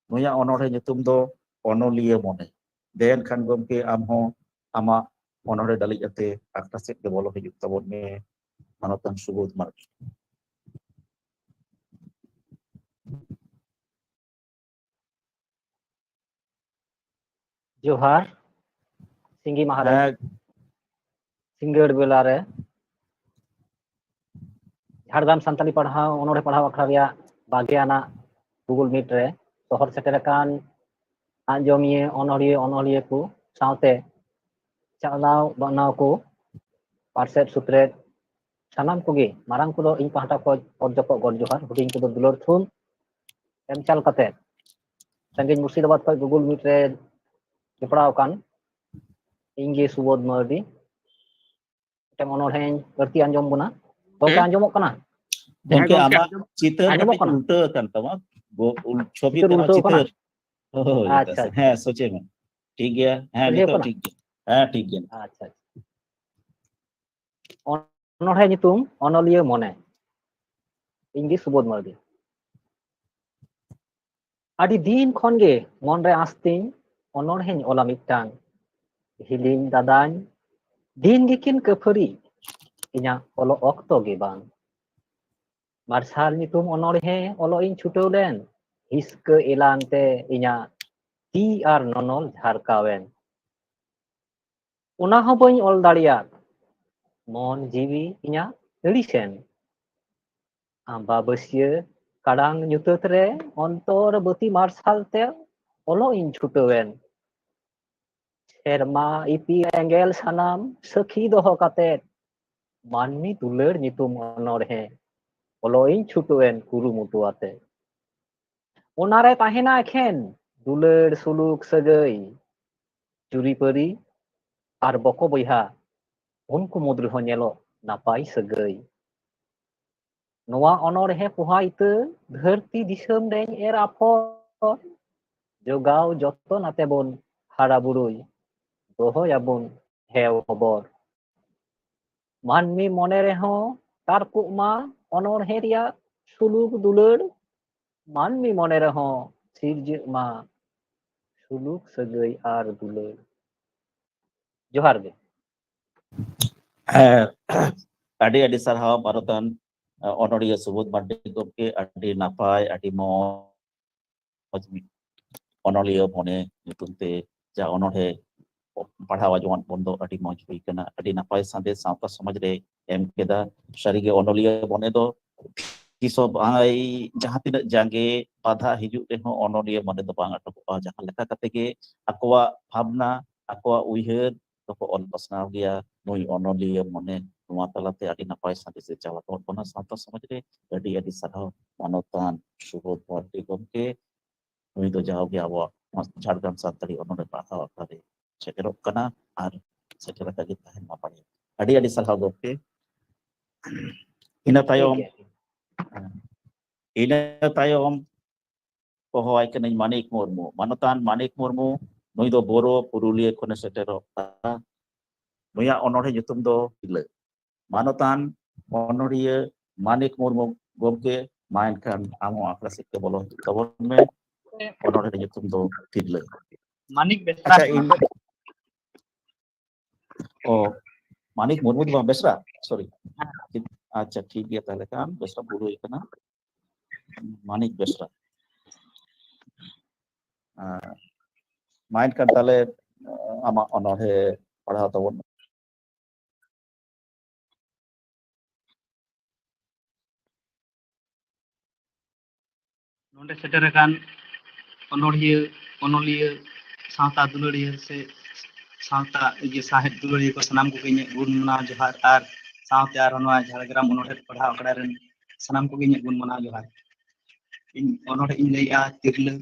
ᱱᱩᱭᱟᱜ ᱚᱱᱚᱬᱦᱮ ᱧᱩᱛᱩᱢ ᱫᱚ ᱚᱱᱚᱞᱤᱭᱟᱹ ᱢᱚᱱᱮ ᱫᱮᱱ ᱠᱷᱟᱱ ᱜᱚᱢᱠᱮ ᱟᱢᱦᱚᱸ ᱟᱢᱟᱜ ᱚᱱᱚᱬᱦᱮ ᱫᱟᱹᱞᱤᱡ ᱟᱛᱮ ᱟᱠᱷᱲᱟ ᱥᱮᱫ ᱜᱮ ᱵᱚᱞᱚ ᱦᱤᱡᱩᱜ ᱛᱟᱵᱚᱱ ᱢᱮ ᱢᱟᱱᱚᱛᱟᱱ ᱥᱩᱵᱳধ ᱢᱟᱨᱰᱤ जोहार सिंगी महारे ᱦᱮᱸ सिंगड़ बेला रे झाड़ग्राम सानताली पढ़ाव अनोड़े पढ़ाव अखड़ा रिया बागेआना गूगल मीट रे शहर सेटेरकान आंजोमिये अनोड़िये को सावते चालाव बनाव को पार्सेट सुत्रेट सानाम कोगे मारांग को इन पाहटा को अजपो गड जोहार हुडिंग को दुलर थुल एम चाल कते संगीन मुर्शिदाबाद को गूगल मीट रे जपड़ाव कान इंगे सुबोध मार्डी टेम अनोड़हें बर्ती आंजोम बुना गोके आंजोमोग कना गमके गमके आमा चितर आंजोमोग कटिज कना उल्टा कान तमा छवि चितर तेमा उल्टो कना चितर हो अच्छा हाँ सोचे में ठीक गया हाँ सोचे नितो कना ठीक गया हाँ ठीक गया अच्छा अनोड़हे नितुम अनलिया मने इंगे सुबोध मार्डी आदि दिन खनगे मन रे आस्तिन अनोड़हें ओला मिटांग हिलिंग दादान दिन गिकिन कफरी इना ओलो ऑक्टो गे बांग ᱢᱟᱨᱥᱟᱞ ᱧᱩᱛᱩᱢ ᱚᱱᱚᱬᱦᱮ ᱚᱞᱚᱜ ᱤᱧ ᱪᱷᱩᱴᱟᱹᱣ ᱞᱮᱱ, ᱦᱤᱥᱠᱟᱹ ᱮᱞᱟᱱ ᱛᱮ ᱤᱧᱟᱹᱜ ᱛᱤ ᱟᱨ ᱱᱚᱱᱚᱞ ᱡᱷᱟᱨᱠᱟᱣᱮᱱ᱾ ᱚᱱᱟ ᱦᱚᱸ ᱵᱟᱹᱧ ᱚᱞ ᱫᱟᱲᱮᱭᱟᱜ, ᱢᱚᱱ ᱡᱤᱣᱤ ᱤᱧᱟᱹᱜ ᱟᱹᱲᱤᱥᱮᱱ᱾ ᱟᱢᱵᱟᱵᱟᱹᱥᱭᱟᱹ ᱠᱟᱲᱟᱝ ᱧᱩᱛᱟᱹᱛ ᱨᱮ ᱚᱱᱛᱚᱨ ᱵᱟᱹᱛᱤ ᱢᱟᱨᱥᱟᱞ ᱛᱮ ᱚᱞᱚᱜ ᱤᱧ ᱪᱷᱩᱴᱟᱹᱣᱮᱱ᱾ ᱥᱮᱨᱢᱟ ᱤᱯᱤᱞ ᱮᱸᱜᱮᱞ ᱥᱟᱱᱟᱢ ᱥᱟᱹᱠᱷᱤ ᱫᱚᱦᱚ ᱠᱟᱛᱮᱫ ᱢᱟᱹᱱᱢᱤ ᱫᱩᱞᱟᱹᱲ ᱧᱩᱛᱩᱢ ᱚᱱᱚᱬᱦᱮ ᱚᱞᱚᱜ ᱤᱧ ᱪᱷᱩᱴᱟᱹᱣᱮᱱ ᱠᱩᱨᱩᱢᱩᱴᱩ ᱟᱛᱮ᱾ ᱚᱱᱟᱨᱮ ᱛᱟᱦᱮᱱᱟ ᱮᱠᱷᱮᱱ ᱫᱩᱞᱟᱹᱲ ᱥᱩᱞᱩᱠ ᱥᱟᱹᱜᱟᱹᱭ, ᱡᱩᱨᱤᱯᱟᱹᱨᱤ ᱟᱨ ᱵᱚᱠᱚ ᱵᱚᱭᱦᱟ ᱩᱱᱠᱩ ᱢᱩᱫᱽ ᱨᱮᱦᱚᱸ ᱧᱮᱞᱚᱜ ᱱᱟᱯᱟᱭ ᱥᱟᱹᱜᱟᱹᱭ᱾ ᱱᱚᱣᱟ ᱚᱱᱚᱬᱦᱮ ᱯᱚᱦᱟ ᱤᱛᱟᱹ ᱫᱷᱟᱹᱨᱛᱤ ᱫᱤᱥᱚᱢ ᱨᱮᱧ ᱮᱨ ᱟᱯᱷᱚᱨ, ᱡᱚᱜᱟᱣ ᱡᱚᱛᱚᱱ ᱟᱛᱮ ᱵᱚᱱ ᱦᱟᱨᱟ ᱵᱩᱨᱩᱭ, ᱫᱚᱦᱚᱭᱟᱵᱚᱱ ᱦᱮᱣ ᱦᱚᱵᱚᱨ᱾ ᱢᱟᱹᱱᱢᱤ ᱢᱚᱱᱮ ᱨᱮᱦᱚᱸ ᱛᱟᱨᱠᱚᱜ ᱢᱟ ᱚᱱᱚᱬᱦᱮ ᱨᱮᱭᱟᱜ ᱥᱩᱞᱩᱠ ᱫᱩᱞᱟᱹᱲ, ᱢᱟᱹᱱᱢᱤ ᱢᱚᱱᱮ ᱨᱮᱦᱚᱸ ᱥᱤᱨᱡᱟᱹᱜ ᱢᱟ ᱥᱩᱞᱩᱠ ᱥᱟᱹᱜᱟᱹᱭ ᱟᱨ ᱫᱩᱞᱟᱹᱲ᱾ ᱡᱚᱦᱟᱨ ᱜᱮ᱾ ᱟᱹᱰᱤ ᱟᱹᱰᱤ ᱥᱟᱨᱦᱟᱣ ᱢᱟᱱᱚᱛᱟᱱ ᱚᱱᱚᱬᱦᱤᱭᱟᱹ ᱥᱩᱵᱳধ ᱢᱟᱨᱰᱤ ᱜᱚᱢᱠᱮ, ᱟᱹᱰᱤ ᱱᱟᱯᱟᱭ ᱟᱹᱰᱤ ᱢᱚᱡᱽ ᱚᱱᱚᱞᱤᱭᱟᱹ ᱢᱚᱱᱮ ᱧᱩᱛᱩᱢ ᱛᱮ ᱡᱟ ᱚᱱᱚᱬᱦᱮ ᱯᱟᱲᱦᱟᱣ ᱟᱸᱡᱚᱢᱟᱫ ᱵᱚᱱ ᱫᱚ ᱟᱹᱰᱤ ᱢᱚᱡᱽ ᱦᱩᱭ ᱠᱟᱱᱟ, ᱟᱹᱰᱤ ᱱᱟᱯᱟᱭ ᱥᱟᱸᱫᱮᱥ ᱥᱟᱶᱛᱟ ᱥᱚᱢᱟᱡᱽ ᱨᱮ ᱮᱢ ᱠᱮᱫᱟ᱾ ᱥᱟᱹᱨᱤᱜᱮ ᱚᱱᱚᱞᱤᱭᱟᱹ ᱢᱚᱱᱮ ᱫᱚ ᱛᱤᱥᱦᱚᱸ ᱵᱟᱭ, ᱡᱟᱦᱟᱸ ᱛᱤᱱᱟᱹᱜ ᱡᱟᱸᱜᱮ ᱵᱟᱫᱷᱟ ᱦᱤᱡᱩᱜ ᱨᱮᱦᱚᱸ ᱚᱱᱚᱞᱤᱭᱟᱹ ᱢᱚᱱᱮ ᱫᱚ ᱵᱟᱝ ᱟᱴᱚᱠᱚᱜᱼᱟ᱾ ᱡᱟᱦᱟᱸ ᱞᱮᱠᱟ ᱠᱟᱛᱮ ᱜᱮ ᱟᱠᱚᱣᱟᱜ ᱵᱷᱟᱵᱽᱱᱟ, ᱟᱠᱚᱣᱟᱜ ᱩᱭᱦᱟᱹᱨ ᱫᱚᱠᱚ ᱚᱞ ᱯᱟᱥᱱᱟᱣ ᱜᱮᱭᱟ᱾ ᱱᱩᱭ ᱚᱱᱚᱞᱤᱭᱟᱹ ᱢᱚᱱᱮ ᱱᱚᱣᱟ ᱛᱟᱞᱟᱛᱮ ᱟᱹᱰᱤ ᱱᱟᱯᱟᱭ ᱥᱟᱸᱫᱮᱥᱮ ᱪᱟᱞ ᱟᱠᱚ ᱠᱟᱱᱟ ᱥᱟᱶᱛᱟ ᱥᱚᱢᱟᱡᱽ ᱨᱮ᱾ ᱟᱹᱰᱤ ᱟᱹᱰᱤ ᱥᱟᱨᱦᱟᱣ ᱢᱟᱱᱚᱛᱟᱱ ᱥᱩᱵᱳধ ᱢᱟᱨᱰᱤ ᱜᱚᱢᱠᱮ, ᱱᱩᱭ ᱫᱚ ᱡᱟᱣᱜᱮ ᱟᱵᱚᱣᱟᱜ ᱡᱷᱟᱲᱜᱨᱟᱢ ᱥᱟᱱᱛᱟᱲᱤ ᱚᱱᱚᱬᱦᱮ ᱯᱟᱲᱦᱟᱣ ᱟᱠᱷᱲᱟ ᱨᱮ ᱥᱮᱴᱮᱨᱚᱜ ᱠᱟᱱᱟ ᱟᱨ ᱥᱮᱴᱮᱨ ᱟᱠᱟᱫ ᱜᱮ ᱛᱟᱦᱮᱱ ᱢᱟ ᱵᱟᱲᱮ᱾ ᱟᱹᱰᱤ ᱟᱹᱰᱤ ᱥᱟᱨᱦᱟᱣ ᱜᱚᱢᱠᱮ᱾ ᱤᱱᱟᱹ ᱴᱷᱤᱠ ᱛᱟᱭᱚᱢ ᱜᱮᱭᱟ᱾ ᱦᱚᱦᱚᱣᱟᱭ ᱠᱟᱹᱱᱟᱹᱧ ᱢᱟᱱᱤᱠ ᱢᱩᱨᱢᱩ, ᱢᱟᱱᱚᱛᱟᱱ ᱢᱟᱱᱤᱠ ᱢᱩᱨᱢᱩ, ᱱᱩᱭ ᱫᱚ ᱵᱳᱨᱳ ᱯᱩᱨᱩᱞᱤᱭᱟᱹ ᱠᱷᱚᱱᱮ ᱥᱮᱴᱮᱨᱚᱜ ᱠᱟᱱᱟ᱾ ᱱᱩᱭᱟᱜ ᱚᱱᱚᱬᱦᱮ ᱧᱩᱛᱩᱢ ᱫᱚ ᱛᱤᱨᱞᱟᱹ᱾ ᱢᱟᱱᱚᱛᱟᱱ ᱚᱱᱚᱬᱦᱤᱭᱟᱹ ᱢᱟᱱᱤᱠ ᱢᱩᱨᱢᱩ ᱜᱚᱢᱠᱮ, ᱢᱟ ᱮᱱᱠᱷᱟᱱ ᱟᱢ ᱦᱚᱸ ᱟᱠᱷᱲᱟ ᱥᱮᱫ ᱛᱮ ᱵᱚᱞᱚ ᱦᱤᱡᱩᱜ ᱛᱟᱵᱚᱱ ᱢᱮ᱾ ᱚᱱᱚᱬᱦᱮ ᱧᱩᱛᱩᱢ ᱫᱚ ᱛᱤᱨᱞᱟᱹ᱾ ᱢᱟᱱᱤᱠ ᱵᱮᱥᱨᱟ ᱟᱪᱪᱷᱟ, ᱚ ᱢᱟᱱᱤᱠ ᱢᱩᱨᱢᱩ ᱫᱚ ᱵᱟᱝ, ᱵᱮᱥᱨᱟ, ᱥᱚᱨᱤ᱾ ᱟᱪᱪᱷᱟ ᱴᱷᱤᱠ ᱜᱮᱭᱟ, ᱛᱟᱦᱞᱮ ᱠᱷᱟᱱ ᱵᱮᱥᱨᱟ ᱵᱷᱩᱞ ᱦᱩᱭ ᱠᱟᱱᱟ, ᱢᱟᱱᱤᱠ ᱵᱮᱥᱨᱟ᱾ ᱢᱟ ᱮᱱᱠᱷᱟᱱ ᱛᱟᱦᱞᱮ ᱟᱢᱟᱜ ᱚᱱᱚᱬᱦᱮ ᱯᱟᱲᱦᱟᱣ ᱛᱟᱵᱚᱱ ᱢᱮ᱾ ᱱᱚᱰᱮ ᱥᱮᱴᱮर ᱟᱠᱟᱱ ᱚᱱᱚᱞᱤᱭᱟᱹ ᱥᱟᱶᱛᱟ ᱫᱩᱞᱟᱹᱲᱤᱭᱟᱹ ᱥᱮ ᱥᱟᱶᱛᱟ ᱥᱟᱶᱦᱮᱫ ᱫᱩᱞᱟᱹᱲᱤᱭᱟᱹ ᱠᱚ ᱥᱟᱱᱟᱢ ᱠᱚᱜᱮ ᱤᱧᱟᱹᱜ ᱜᱩᱱ ᱢᱟᱱᱟᱣ ᱡᱚᱦᱟᱨ, ᱟᱨ ᱥᱟᱶᱛᱮ ᱟᱨᱦᱚᱸ ᱱᱚᱣᱟ ᱡᱷᱟᱲᱜᱨᱟᱢ ᱚᱱᱚᱬᱦᱮ ᱯᱟᱲᱦᱟᱣ ᱟᱠᱷᱲᱟ ᱨᱮᱱ ᱥᱟᱱᱟᱢ ᱠᱚᱜᱮ ᱤᱧᱟᱹᱜ ᱜᱩᱱ ᱢᱟᱱᱟᱣ ᱡᱚᱦᱟᱨ᱾ ᱤᱧ ᱚᱱᱚᱬᱦᱮ ᱤᱧ ᱞᱟᱹᱭᱮᱜᱼᱟ ᱛᱤᱨᱞᱟᱹ᱾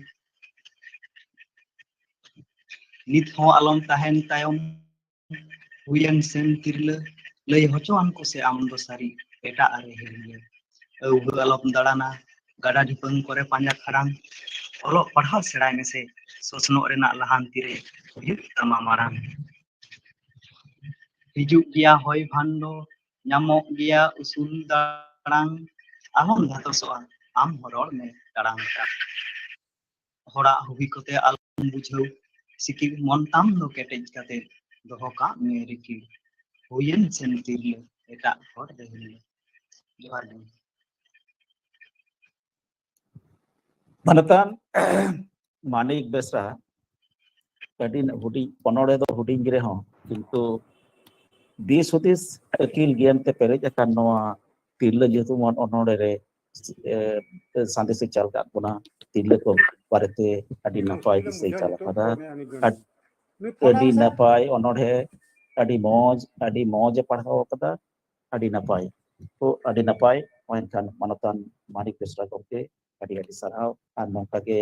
ᱱᱤᱛ ᱦᱚᱸ ᱟᱞᱚᱢ ᱛᱟᱦᱮᱱ ᱛᱟᱭᱚᱢ, ᱦᱩᱭᱮᱱ ᱥᱮᱱ ᱛᱤᱨᱞᱟᱹ, ᱞᱟᱹᱭ ᱦᱚᱪᱚᱣᱟᱱ ᱠᱚᱥᱮ ᱟᱢ ᱫᱚ ᱥᱟᱹᱨᱤ ᱮᱴᱟᱜ ᱨᱮ ᱦᱤᱨᱭᱟᱹ᱾ ᱟᱹᱣᱦᱟᱹ ᱟᱞᱚᱢ ᱫᱟᱬᱟᱱᱟ ᱜᱟᱰᱟ ᱰᱷᱤᱯᱟᱹᱝ ᱠᱚᱨᱮ ᱯᱟᱸᱡᱟ ᱠᱷᱟᱲᱟᱝ, ᱚᱞᱚᱜ ᱯᱟᱲᱦᱟᱣ ᱥᱮᱬᱟᱭ ᱢᱮᱥᱮ ᱥᱚᱥᱱᱚᱜ ᱨᱮᱱᱟᱜ ᱞᱟᱦᱟᱱᱛᱤ ᱨᱮ ᱦᱩᱭᱩᱜ ᱛᱟᱢᱟ ᱢᱟᱨᱟᱝ᱾ ᱦᱤᱡᱩᱜ ᱜᱮᱭᱟ ᱦᱚᱭ ᱵᱷᱟᱱᱰᱚ, ᱧᱟᱢᱚᱜ ᱜᱮᱭᱟ ᱩᱥᱩᱞ ᱫᱟᱲᱟᱝ, ᱟᱞᱚᱢ ᱫᱷᱟᱫᱚᱥᱚᱜᱼᱟ ᱟᱢ ᱦᱚᱸ ᱨᱚᱲ ᱢᱮ ᱴᱟᱲᱟᱝ ᱴᱟᱲᱟᱝ᱾ ᱦᱚᱲᱟᱜ ᱦᱩᱵᱤ ᱠᱚᱛᱮ ᱟᱞᱚᱢ ᱵᱩᱡᱷᱟᱹᱣ ᱥᱤᱠᱤᱲ, ᱢᱚᱱ ᱛᱟᱢ ᱫᱚ ᱠᱮᱴᱮᱡ ᱠᱟᱛᱮ ᱫᱚᱦᱚ ᱠᱟᱜ ᱢᱮ ᱨᱤᱠᱤᱲ᱾ ᱦᱩᱭᱮᱱ ᱥᱮᱱ ᱛᱤᱨᱞᱟᱹ, ᱮᱴᱟᱜ ᱦᱚᱲ ᱨᱮ ᱦᱤᱨᱭᱟᱹ᱾ ᱡᱚᱦᱟᱨ ᱜᱮ᱾ ᱢᱟᱱᱚᱛᱟᱱ ᱢᱟᱱᱤᱠ ᱵᱮᱥᱨᱟ, ᱟᱹᱰᱤ ᱦᱩᱰᱤᱧ ᱚᱱᱚᱬᱦᱮ ᱫᱚ ᱦᱩᱰᱤᱧ ᱜᱮ ᱨᱮᱦᱚᱸ ᱠᱤᱱᱛᱩ ᱫᱤᱥ ᱦᱩᱫᱤᱥ ᱟᱹᱠᱤᱞ ᱜᱮᱭᱟᱱ ᱛᱮ ᱯᱮᱨᱮᱡ ᱟᱠᱟᱱ ᱱᱚᱣᱟ ᱛᱤᱨᱞᱟᱹ ᱧᱩᱛᱩᱢᱟᱱ ᱚᱱᱚᱬᱦᱮ ᱨᱮ ᱥᱟᱸᱫᱮᱥᱮ ᱪᱟᱞ ᱠᱟᱜ ᱵᱚᱱᱟ᱾ ᱛᱤᱨᱞᱟᱹ ᱠᱚ ᱵᱟᱨᱮᱛᱮ ᱟᱹᱰᱤ ᱱᱟᱯᱟᱭ ᱫᱤᱥᱟᱹᱭ ᱪᱟᱞ ᱟᱠᱟᱫᱟ᱾ ᱟᱹᱰᱤ ᱱᱟᱯᱟᱭ ᱚᱱᱚᱬᱦᱮ, ᱟᱹᱰᱤ ᱢᱚᱡᱽ ᱮ ᱯᱟᱲᱦᱟᱣ ᱟᱠᱟᱫᱟ, ᱟᱹᱰᱤ ᱱᱟᱯᱟᱭ᱾ ᱛᱚ ᱟᱹᱰᱤ ᱱᱟᱯᱟᱭ, ᱮᱱᱠᱷᱟᱱ ᱢᱟᱱᱚᱛᱟᱱ ᱢᱟᱱᱤᱠ ᱵᱮᱥᱨᱟ ᱜᱚᱢᱠᱮ ᱟᱹᱰᱤ ᱟᱹᱰᱤ ᱥᱟᱨᱦᱟᱣ, ᱟᱨ ᱱᱚᱝᱠᱟ ᱜᱮ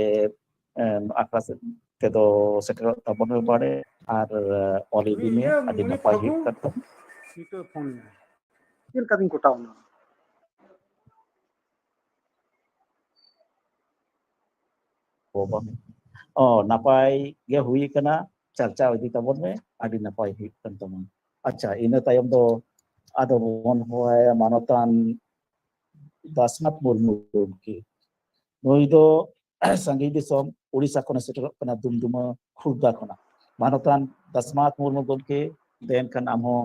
ᱟᱠᱷᱲᱟ ᱥᱮᱫ ᱛᱮᱫᱚ ᱥᱮᱴᱮᱨᱚᱜ ᱛᱟᱵᱚᱱ ᱢᱮ ᱵᱟᱲᱮ, ᱟᱨ ᱚᱞ ᱤᱫᱤ ᱢᱮ, ᱟᱹᱰᱤ ᱱᱟᱯᱟᱭ ᱦᱩᱭᱩᱜ ᱠᱟᱱ ᱛᱟᱢᱟ᱾ ᱪᱮᱫ ᱞᱮᱠᱟ ᱵᱤᱱ ᱠᱚᱴᱟᱣ ᱮᱱᱟ? ᱱᱟᱯᱟᱭ ᱜᱮ ᱦᱩᱭ ᱠᱟᱱᱟ, ᱪᱟᱨᱪᱟᱣ ᱤᱫᱤ ᱛᱟᱵᱚᱱ ᱢᱮ, ᱟᱹᱰᱤ ᱱᱟᱯᱟᱭ ᱦᱩᱭᱩᱜ ᱠᱟᱱ ᱛᱟᱢᱟ᱾ ᱟᱪᱪᱷᱟ, ᱤᱱᱟᱹ ᱛᱟᱭᱚᱢ ᱫᱚ ᱟᱫᱚ ᱵᱚᱱ ᱦᱚᱦᱚᱣᱟᱭᱟ ᱢᱟᱱᱚᱛᱟᱱ ᱫᱟᱥᱱᱟᱛ ᱢᱩᱨᱢᱩ ᱜᱚᱢᱠᱮ᱾ ᱱᱩᱭ ᱫᱚ ᱥᱟᱺᱜᱤᱧ ᱫᱤᱥᱚᱢ ᱩᱲᱤᱥᱥᱟ ᱠᱷᱚᱱᱮ ᱥᱮᱴᱮᱨᱚᱜ ᱠᱟᱱᱟ, ᱫᱩᱢᱫᱩᱢᱟᱹ ᱠᱷᱩᱨᱫᱟ ᱠᱷᱚᱱᱟᱜ᱾ ᱢᱟᱱᱚᱛᱟᱱ ᱫᱟᱥᱱᱟᱛ ᱢᱩᱨᱢᱩ ᱜᱚᱢᱠᱮ, ᱮᱱᱠᱷᱟᱱ ᱟᱢᱦᱚᱸ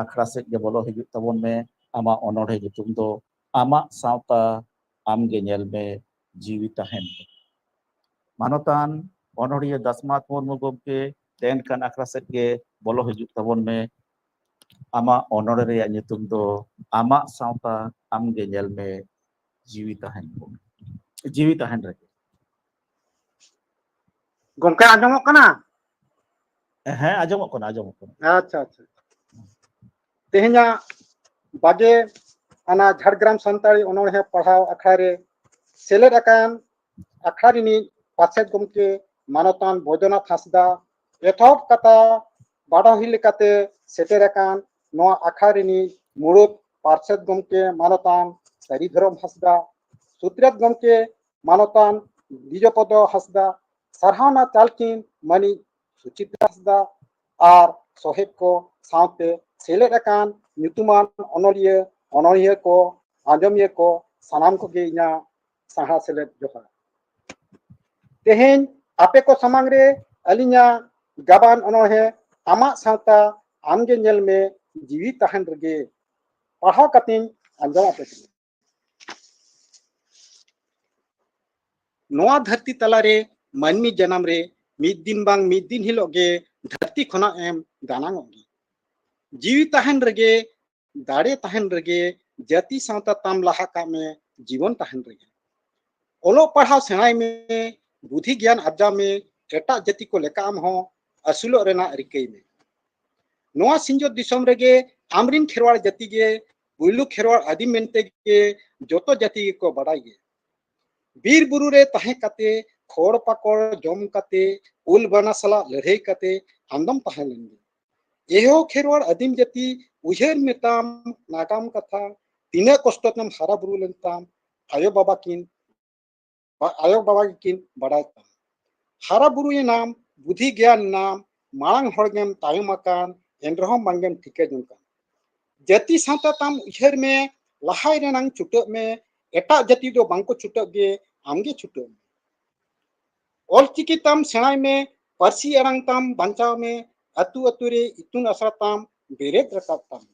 ᱟᱠᱷᱲᱟ ᱥᱮᱫ ᱜᱮ ᱵᱚᱞᱚ ᱦᱤᱡᱩᱜ ᱛᱟᱵᱚᱱ ᱢᱮ᱾ ᱟᱢᱟᱜ ᱚᱱᱚᱬᱦᱮ ᱧᱩᱛᱩᱢ ᱫᱚ amak sauta amge nyel me jiwi tahen. Manotan onoriya Dasmat Murmu gomke ten kan akra set ge bolo hijuk tabon me ama onore reya nyutum do amak sauta amge nyel me jiwi tahen. Jiwi tahen rege. Gomke anjomok kana? Heh, ajomok kona. Acha acha. Tehnya bage ana Jhargram Santali onolhe pahau akhare seled akan akharini Paset gomke Manotan Bodhanath Hasda ethop kata badahi lekate seterakan noa akharini murut Paset gomke Manotan Saridharam Hasda Sutrat gomke Manotan Dijopodo Hasda Sarhana Chalkin Mani Suchitra Hasda ar soheb ko saute seled akan nyutuman onoliya ko anjomiya ko sanam ko ge inya saha seled johar. Teheny ape ko samang re alinya gaban onolhe amak sauta amge nyel me jiwi tahan rege pahau katin anjom ape. Noa dharti talare manmi janam re mid din bang mid din hilog ge dharti khona em ganang gi. Jiwi tahan rege dare tahan rege jati sauta tam laha ka me जीवन tahan rege. Olo pahau senai me बुद्धि ज्ञान अर्जा में एटा जाति को लेका आम हो असुलो रेना रिकई में नोआ सिंजो दिसम रेगे आमरिन खेरवाड़ जाति गे बुइलु खेरवाड़ आदि मेनते गे जोतो जाति को बड़ाई गे बीर बुरु रे तहे कते खोड़ पाकोड़ जम कते उल बना सला लड़ाई कते आंदम तहे लेंगे एहो खेरवाड़ आदिम जाति उहेर मेताम नागाम कथा तीना कष्टतम हारा बुरु लेंताम आयो बाबा किन बड़ाई हारा बुरु नाम बुद्धि ज्ञान नाम मांग हड़गेम तायम आकान एनरहम बांगेम ठिके जुनकान जाति साता ताम उहेर में लहाई रेनांग छुटक में एटा जाति दो बांको छुटक गे आमगे छुटक में ऑल चिकी ताम सेनाई में पारसी अरंग ताम बांचाव में अतु अतु रे इतुन असरा ताम बेरेद रकाब ताम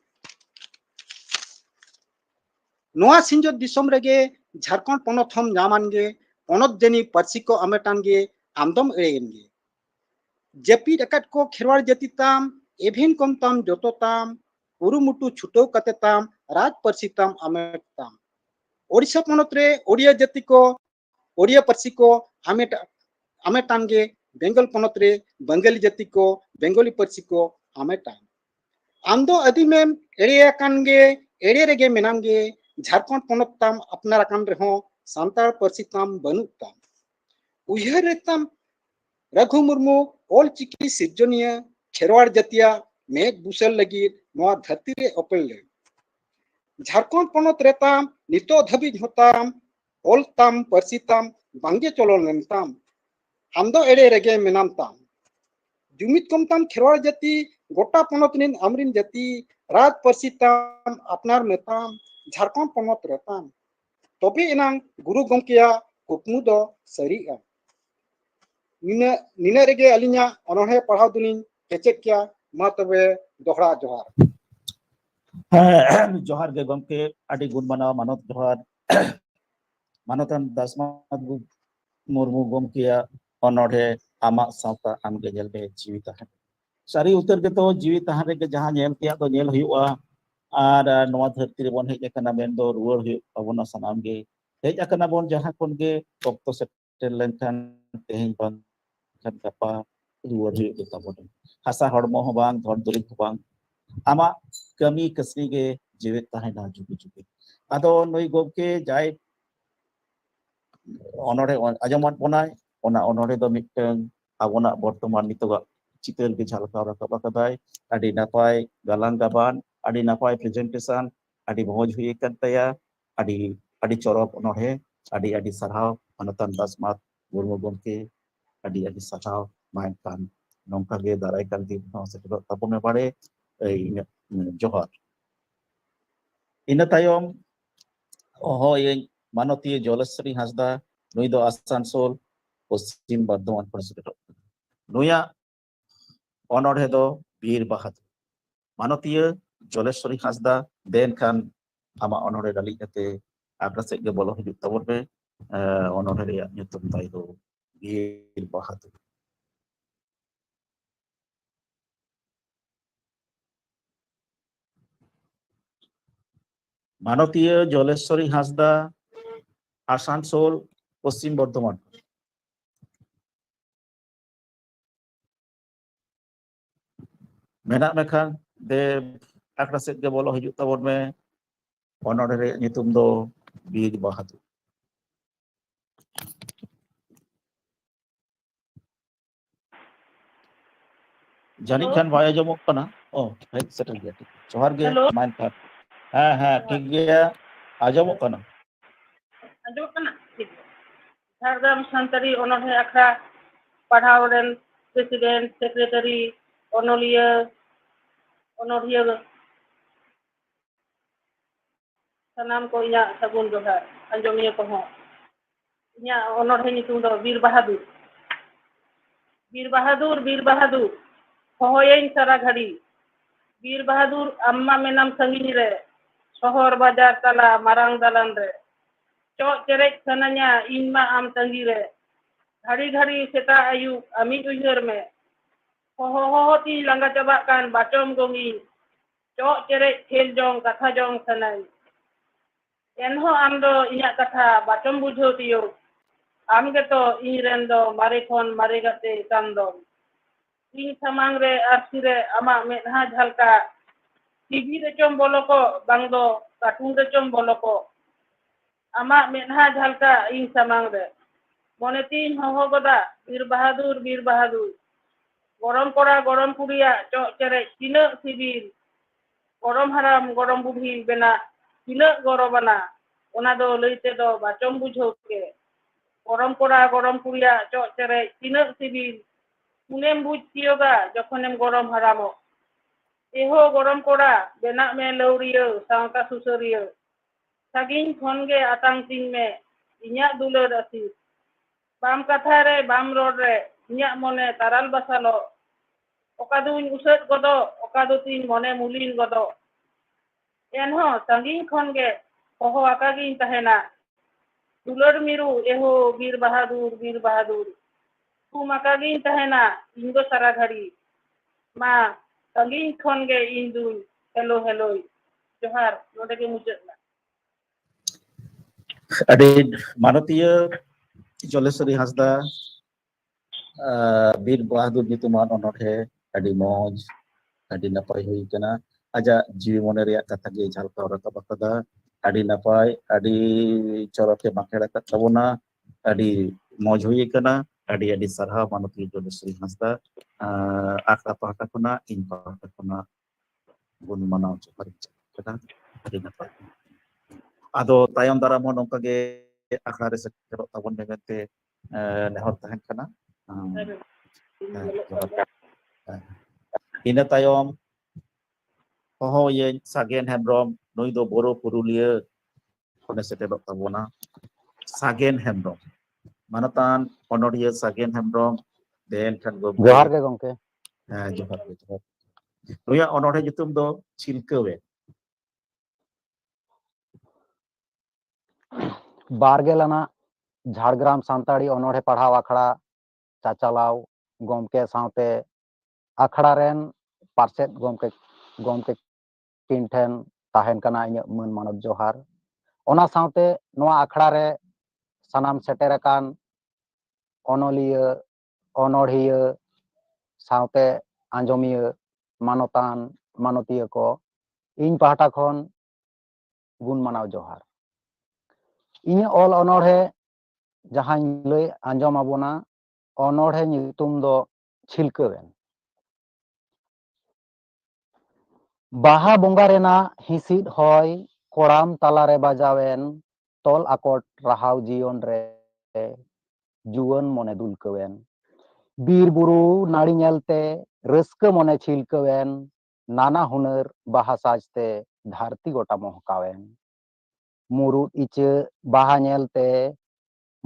नोआ सिंजो दिसम रेगे झारखंड पोनोत हम नामान गे पोनोत जनी पारसी को अमेटान गे आमदम एरेगे जपी रकट को खेरवाड़ जाति ताम एभिन कम ताम जोतो ताम उरुमुटु छुटो कते ताम राज पारसी ताम अमेट ताम ओडिशा पोनोत रे ओडिया जाति को ओडिया पारसी को अमेटान गे बेंगल पोनोत रे बंगाली जाति को बेंगली पारसी को अमेटान आमदो अदिमेम एरियाकान गे एरिया रेगे मेनाम गे झारखंड पोनोत ताम अपनार कान रे हो सांताल पारसी ताम बनु ताम उयहर ताम रघु मुर्मू ऑल चिकी सिर्जनिया खेरवाड़ जातिया मेघ बुसल लगी नोआ धरती रे ओपल ले झारखंड पोनोत रे ताम नितो धबी होताम ऑल ताम पारसी ताम बांगे चलो लेनताम आमदो एड़े रेगे मेनाम ताम जुमित कम ताम खेरवाड़ जाति गोटा पोनोत निन अमरिन जाति राज पारसी ताम अपनार मेताम झारखंड पोनोत रे ताम तबे इनांग गुरु गमकेया कुकमु दो सरीआ निना रेगे अलिया अनोहे पढ़ाव दुलिन केचेक क्या मा तबे दोहरा जोहार जोहार गे गमके आदि गुण माना मानत जोहार मानतन दासमात मुर्मू गमकेया अनोहे आमा सावता आमगे जेल बे जीवी ताहन सारी उतर के तो जीवी ताहन रे जहां नेल किया तो नेल हुआ और नवा धरती रे बन hedge akana men do ruwar hu abona sanam ge hedge akana bon जहां kon ge okto setel lenkan tehin bang kan kapa ruwar hu kita bon hasa hormo ho bang dhor durik ho bang ama kami kasri ge जीवित tahena jugi jugi ado noi gobke jai onore ajamat bonai ona onore do miteng abona bortoman nitoga चितर के झलकाव रखा कदाय आदि नापाय गालांग गाबान आदि नापाय presentation आदि भोज हुई तया आदि आदि चरक अनहे आदि आदि सरहाव मानतन दासमात मुर्मू गमके आदि आदि सरहाव मानकान नोंका गे दाराय कान दिन हो सेटो तापने बारे जोहार इन तायम हो ये मानतीय जलश्री हासदा नुई दो आसानसोल पश्चिम बर्धमान प्रसिद्ध नुया अनोढ़े दो वीर बहादुर मानतीय जलेश्वरी हासदा देन खान आमा अनोढ़े डाली कते ᱟᱠᱷᱲᱟ ᱥᱮᱫ ᱜᱮ ᱵᱚᱞᱚ ᱦᱤᱡᱩᱜ ᱛᱟᱵᱚᱱ ᱯᱮ ᱚᱱᱚᱬᱦᱮ ᱨᱮᱭᱟᱜ ᱧᱩᱛᱩᱢ ᱛᱟᱭ ᱫᱚ ᱵᱤᱨ ᱵᱟᱦᱟᱫᱩᱨ মানতীয় জলেশ্বরী হাঁসদা আসানসোল পশ্চিম বর্ধমান ᱢᱮᱱᱟᱜ ᱢᱮᱠᱷᱟᱱ ᱫᱮᱵ ᱟᱠᱷᱲᱟ ᱥᱮᱫ ᱜᱮ ᱵᱚᱞᱚ ᱦᱤᱡᱩᱜ ᱛᱟᱵᱚᱱ ᱢᱮ ᱚᱱᱚᱬᱦᱮ ᱨᱮᱭᱟᱜ ᱧᱩᱛᱩᱢ ᱫᱚ ᱵᱤᱨ ᱵᱟᱦᱟᱫᱩᱨ ᱡᱟᱹᱱᱤᱡ ᱠᱷᱟᱱ ᱵᱟᱭ ᱟᱸᱡᱚᱢᱚᱜ ᱠᱟᱱᱟ ᱦᱮᱡ ᱥᱮᱴᱮᱨ ᱜᱮᱭᱟ ᱴᱷᱤᱠ ᱡᱚᱦᱟᱨ ᱜᱮ Hello. ᱢᱟᱭᱱ ᱠᱟᱨᱰ ᱦᱮᱸ ᱴᱷᱤक ᱜᱮᱭᱟ ᱟᱸᱡᱚᱢᱚᱜ ᱠᱟᱱᱟ ᱟᱸᱡᱚᱢᱚᱜ ᱠᱟᱱᱟ ᱴᱷᱤᱠ ᱡᱷᱟᱲᱜᱨᱟᱢ ᱥᱟᱱᱛᱟᱲᱤ ᱚᱱᱚᱬᱦᱮ ᱟᱠᱷᱲᱟ ᱯᱟᱲᱦᱟᱣ ᱨᱮᱱ ᱯᱨᱮᱥᱤᱰᱮন্ট ᱥᱮᱠᱨᱮᱴᱟরি ᱚᱱᱚᱞᱤᱭᱟᱹ ᱚᱱᱚᱬᱦᱤᱭᱟᱹ ᱥᱟᱱᱟᱢ ᱠᱚ ᱤᱧᱟᱹᱜ ᱥᱟᱹᱜᱩᱱ ᱡᱚᱦᱟᱨ ᱟᱸᱡᱚᱢᱤᱭᱟᱹ ᱠᱚᱦᱚᱸ ᱤᱧᱟᱹᱜ ᱚᱱᱚᱬᱦᱮ ᱧᱩᱛᱩᱢ ᱫᱚ ᱵᱤᱨ ᱵᱟᱦᱟᱫᱩᱨ ᱵᱤᱨ ᱵᱟᱦᱟᱫᱩᱨ ᱵᱤᱨ ᱵᱟᱦᱟᱫᱩᱨ ᱦᱚᱦᱚᱭᱟᱹᱧ ᱥᱟᱨᱟ ᱜᱷᱟᱹᱲᱤ ᱵᱤᱨ ᱵᱟᱦᱟᱫᱩᱨ ᱟᱢ ᱢᱟ ᱢᱮᱱᱟᱢ ᱥᱟᱺᱜᱤᱧ ᱨᱮ ᱥᱚᱦᱚᱨ ᱵᱟᱡᱟᱨ ᱛᱟᱞᱟ ᱢᱟᱨᱟᱝ ᱫᱟᱞᱟᱱ ᱨᱮ ᱪᱚᱜ ᱪᱮᱨᱮᱡ ᱥᱟᱱᱟᱧᱟ ᱤᱧ ᱢᱟ ᱟᱢ ᱛᱟᱺᱜᱤ ᱨᱮ ᱜᱷᱟᱹᱲᱤ ᱜᱷᱟᱹᱲᱤ ᱥᱮᱛᱟᱜ ᱟᱹᱭᱩᱵ ᱟᱢᱤᱡ ᱩᱭᱦᱟᱹᱨ ᱢᱮ ᱦᱚᱦᱚ ᱛᱤᱧ ᱞᱟᱸᱜᱟ ᱪᱟᱵᱟᱜ ᱠᱟᱱ ᱵᱟᱪᱚᱢ ᱜᱚᱝᱤᱧ ᱪᱚᱜ ᱪᱮᱨᱮᱡ ᱠᱷᱮᱞ ᱡᱚᱝ ᱠᱟᱛᱷᱟ ᱡᱚᱝ ᱥᱟᱱᱟᱧ ᱮᱱᱦᱚᱸ ᱟᱢ ᱫᱚ ᱤᱧᱟᱹᱜ ᱠᱟᱛᱷᱟ ᱵᱟᱪᱚᱢ ᱵᱩᱡᱷᱟᱹᱣ ᱛᱤᱭᱳᱜ ᱟᱢ ᱜᱮᱛᱚ ᱤᱧ ᱨᱮᱱ ᱫᱚ ᱢᱟᱨᱮ ᱠᱷᱚᱱ ᱢᱟᱨᱮ ᱜᱟᱛᱮ ᱠᱟᱱ ᱫᱚᱢ ᱤᱧ ᱥᱟᱢᱟᱝ ᱨᱮ ᱟᱨᱥᱤ ᱨᱮ ᱟᱢᱟᱜ ᱢᱮᱫᱦᱟ ᱡᱷᱟᱞᱠᱟ ᱴᱤᱵᱷᱤ ᱨᱮᱪᱚᱢ ᱵᱚᱞᱚ ᱠᱚᱜ ᱵᱟᱝ ᱫᱚ ᱠᱟর্টুন ᱨᱮᱪᱚᱢ ᱵᱚᱞᱚ ᱠᱚᱜ ᱟᱢᱟᱜ ᱢᱮᱫᱦᱟ ᱡᱷᱟᱞᱠᱟ ᱤᱧ ᱥᱟᱢᱟᱝ ᱨᱮ ᱢᱚᱱᱮ ᱛᱤᱧ ᱦᱚᱦᱚ ᱜᱚᱫᱟ ᱵᱤᱨ ᱵᱟᱦᱟᱫᱩᱨ গরম কড়া গরম কুড়িয়া চক চেরেচ তিনাᱹᱜ সিবিল গরম হারাম গরম বুড়হি বেনা তিনাᱹᱜ গরবানা ona do lay tedo bacom bujhau ke গরম কড়া গরম কুড়িয়া চক চেরেচ তিনাᱹᱜ সিবিল শুনেম বুঝ তিয়োগা যখনেম গরম হারামো এহো গরম কড়া বেনাᱜ মে লৌড়িয়া সাঁওতা সুসরিয়া সাগিᱧ ᱠᱷᱚᱱ ᱜᱮ ᱟᱛᱟᱝ ᱛᱤᱧ ᱢᱮ ᱤᱧᱟᱹᱜ ᱫᱩᱞᱟᱹᱲ ᱟᱥᱤᱥ ᱵᱟᱢ ᱠᱟᱛᱷᱟ ᱨᱮ ᱵᱟᱢ ᱨᱚᱲ ᱨᱮ ᱤᱧᱟᱹᱜ ᱢᱚᱱᱮ ᱛᱟᱨᱟᱞ ᱵᱟᱥᱟᱞᱚᱜ ᱚᱠᱟ ᱫᱩᱧ ᱩᱥᱟᱹᱫ ᱜᱚᱫᱚᱜ ᱚᱠᱟ ᱫᱚ ᱛᱤᱧ ᱢᱚᱱᱮ ᱢᱩᱞᱤᱱ ᱜᱚᱫᱚᱜ ᱮᱱᱦᱚᱸ ᱥᱟᱺᱜᱤᱧ ᱠᱷᱚᱱ ᱜᱮ ᱦᱚᱦᱚ ᱟᱠᱟᱜᱤᱧ ᱛᱟᱦᱮᱱᱟ ᱫᱩᱞᱟᱹᱲ ᱢᱤᱨᱩ ᱮᱦᱳ ᱵᱤᱨ ᱵᱟᱦᱟᱫᱩᱨ ᱛᱷᱩᱢ ᱟᱠᱟᱜᱤᱧ ᱛᱟᱦᱮᱱᱟ ᱤᱧ ᱫᱚ ᱥᱟᱨᱟ ᱜᱷᱟᱹᱲᱤ ᱢᱟ ᱥᱟᱺᱜᱤᱧ ᱠᱷᱚᱱ ᱜᱮ ᱤᱧ ᱫᱩᱧ ᱦᱮᱞᱳᱭ ᱡᱚᱦᱟᱨ ᱱᱚᱰᱮ ᱜᱮ ᱢᱩᱪᱟᱹᱫ ᱱᱟ ᱟᱹᱰᱤ ᱢᱟᱱᱚᱛᱤᱭᱟᱹ ᱡᱚᱞᱮᱥᱥᱚᱨী ᱦᱟᱸᱥᱫᱟ ᱵᱤᱨ ᱵᱟᱦᱟᱫᱩᱨ ᱧᱩᱛᱩᱢᱟᱱ ᱚᱱᱚᱬᱦᱮ ᱟᱹᱰᱤ ᱢᱚᱡᱽ ᱟᱹᱰᱤ ᱱᱟᱯᱟᱭ ᱦᱩᱭ ᱠᱟᱱᱟ ᱟᱡᱟᱜ ᱡᱤᱣᱤ ᱢᱚᱱᱮ ᱨᱮᱭᱟᱜ ᱠᱟᱛᱷᱟ ᱜᱮ ᱡᱷᱟᱞᱠᱟᱣ ᱨᱟᱠᱟᱵ ᱟᱠᱟᱫᱟ ᱟᱹᱰᱤ ᱱᱟᱯᱟᱭ ᱟᱹᱰᱤ ᱪᱚᱨᱚᱠᱮ ᱵᱟᱸᱠᱷᱮᱲ ᱟᱠᱟᱫ ᱛᱟᱵᱚᱱᱟ ᱟᱹᱰᱤ ᱢᱚᱡᱽ ᱦᱩᱭ ᱠᱟᱱᱟ ᱟᱹᱰᱤ ᱥᱟᱨᱦᱟᱣ ᱢᱟᱱᱚᱛᱤᱭᱟᱹ ᱡᱚᱞᱮᱥᱥᱚᱨী ᱦᱟᱸᱥᱫᱟ ᱟᱠᱷᱲᱟ ᱯᱟᱦᱴᱟ ᱠᱷᱚᱱᱟᱜ ᱤᱧ ᱯᱟᱦᱴᱟ ᱠᱷᱚᱱᱟᱜ ᱜᱩᱱ ᱢᱟᱱᱟᱣ ᱡᱚᱦᱟᱨᱤᱧ ᱪᱟᱞ ᱠᱟᱱᱟ ᱟᱹᱰᱤ ᱱᱟᱯᱟᱭ ᱟᱫᱚ ᱛᱟᱭᱚᱢ ᱫᱟᱨᱟᱢ ᱦᱚᱸ ᱱᱚᱝᱠᱟ ᱜᱮ ᱟᱠᱷᱲᱟ ᱨᱮ ᱥᱮᱴᱮᱨᱚᱜ ᱛᱟᱵᱚᱱ ᱢᱮ ᱢᱮᱱᱛᱮ ᱱᱮᱦᱚᱨ ᱛᱟᱦᱮᱱ ᱠᱟᱱᱟ ᱤᱱᱟᱹ ᱛᱟᱭᱚᱢ ᱦᱚᱦᱚᱭᱟᱹᱧ ᱥᱟᱜᱮᱱ ᱦᱮᱢᱵᱨᱚᱢ ᱱᱩᱭ ᱫᱚ ᱵᱚᱨᱚ ᱯᱩᱨᱩᱞᱤᱭᱟᱹ ᱠᱷᱚᱱᱮ ᱥᱮᱴᱮᱨᱚᱜ ᱛᱟᱵᱚᱱᱟ ᱥᱟᱜᱮᱱ ᱦᱮᱢᱵᱨᱚᱢ ᱢᱟᱱᱚᱛᱟᱱ ᱚᱱᱚᱬᱦᱤᱭᱟᱹ ᱥᱟᱜᱮᱱ ᱦᱮᱢᱵᱨᱚᱢ ᱫᱮᱱ ᱠᱷᱟᱱ ᱜᱚᱢᱠᱮ ᱡᱚᱦᱟᱨ ᱜᱮ ᱜᱚᱝᱠᱮ ᱡᱚᱦᱟᱨ ᱜᱮ ᱱᱩᱭᱟᱜ ᱚᱱᱚᱬᱦᱮ ᱧᱩᱛᱩᱢ ᱫᱚ ᱪᱷᱤᱞᱠᱟᱹᱣᱮ ᱵᱟᱨᱜᱮᱞ ᱟᱱᱟᱜ ঝাড়গ্রাম ᱥᱟᱱᱛᱟᱲᱤ ᱚᱱᱚᱬᱦᱮ ᱯᱟᱲᱦᱟᱣ ᱟᱠᱷᱲᱟ ᱪᱟᱪᱟᱞᱟᱣ ᱜᱚᱢᱠᱮ ᱥᱟᱶᱛᱮ ᱟᱠᱷᱲᱟ ᱨᱮᱱ ᱯᱟᱨᱥᱮᱫ ᱜᱚᱢᱠᱮ ᱠᱤᱱ ᱴᱷᱮᱱ ᱛᱟᱦᱮᱱ ᱠᱟᱱᱟ ᱤᱧᱟᱹᱜ ᱢᱟᱹᱱ ᱢᱟᱱᱚᱛ ᱡᱚᱦᱟᱨ ᱚᱱᱟ ᱥᱟᱶᱛᱮ ᱱᱚᱣᱟ ᱟᱠᱷᱲᱟ ᱨᱮ ᱥᱟᱱᱟᱢ ᱥᱮᱴᱮᱨ ᱟᱠᱟᱱ ᱚᱱᱚᱞᱤᱭᱟᱹ ᱚᱱᱚᱬᱦᱤᱭᱟᱹ ᱥᱟᱶᱛᱮ ᱟᱸᱡᱚᱢᱤᱭᱟᱹ ᱢᱟᱱᱚᱛᱟᱱ ᱢᱟᱱᱚᱛᱤᱭᱟᱹ ᱠᱚ ᱤᱧ ᱯᱟᱦᱴᱟ ᱠᱷᱚᱱ ᱜᱩᱱ ᱢᱟᱱᱟᱣ ᱡᱚᱦᱟᱨ ᱤᱧᱟᱹᱜ ᱚᱞ ᱚᱱᱚᱬᱦᱮ ᱡᱟᱦᱟᱸᱧ ᱞᱟᱹᱭ ᱟᱸᱡᱚᱢ ᱟᱵᱚᱱᱟ ᱚᱱᱚᱬᱦᱮ ᱧᱩᱛᱩᱢ ᱫᱚ ᱪᱷᱤᱞᱠᱟᱹᱣᱮᱱ ᱵᱟᱦᱟ ᱵᱚᱸᱜᱟ ᱨᱮᱱᱟᱜ ᱦᱤᱸᱥᱤᱫ ᱦᱚᱭ ᱠᱚᱲᱟᱢ ᱛᱟᱞᱟᱨᱮ ᱵᱟᱡᱟᱣᱮᱱ ᱛᱚᱞ ᱟᱠᱚᱴ ᱨᱟᱦᱟᱣ ᱡᱤᱭᱚᱱ ᱨᱮ ᱡᱩᱣᱟᱹᱱ ᱢᱚᱱᱮ ᱫᱩᱞᱠᱟᱹᱣᱮᱱ ᱵᱤᱨ ᱵᱩᱨᱩ ᱱᱟᱹᱲᱤ ᱧᱮᱞᱛᱮ ᱨᱟᱹᱥᱠᱟᱹ ᱢᱚᱱᱮ ᱪᱷᱤᱞᱠᱟᱹᱣᱮᱱ ᱱᱟᱱᱟ ᱦᱩᱱᱟᱹᱨ ᱵᱟᱦᱟ ᱥᱟᱡᱽᱛᱮ ᱫᱷᱟᱹᱨᱛᱤ ᱜᱚᱴᱟ ᱢᱚᱦᱠᱟᱣᱮᱱ ᱢᱩᱨᱩᱫ ᱤᱪᱟᱹᱜ ᱵᱟᱦᱟ ᱧᱮᱞᱛᱮ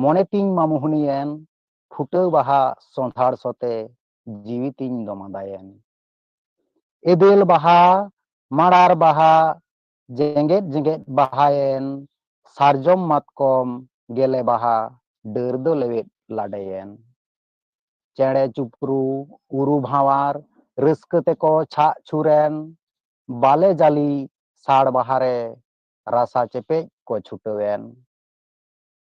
ᱢᱚᱱᱮ ᱛᱤᱧ ᱢᱟᱢᱩᱦᱱᱤᱭᱮᱱ ᱯᱷᱩᱴᱟᱹᱣ ᱵᱟᱦᱟ ᱥᱚᱸᱫᱷᱟᱲ ᱥᱚᱛᱮ ᱡᱤᱣᱤ ᱛᱤᱧ ᱫᱚᱢᱟᱫᱟᱭᱮᱱ ᱮᱫᱮᱞ ᱵᱟᱦᱟ ᱢᱟᱲᱟᱨ ᱵᱟᱦᱟ ᱡᱮᱸᱜᱮᱫ ᱵᱟᱦᱟᱭᱮᱱ sarjom matkom gele baha deur do lewet ladeyen cere cupru uru bhawar reuskeu teko chak churen bale jali sar bahare rasa cepej ko chutewen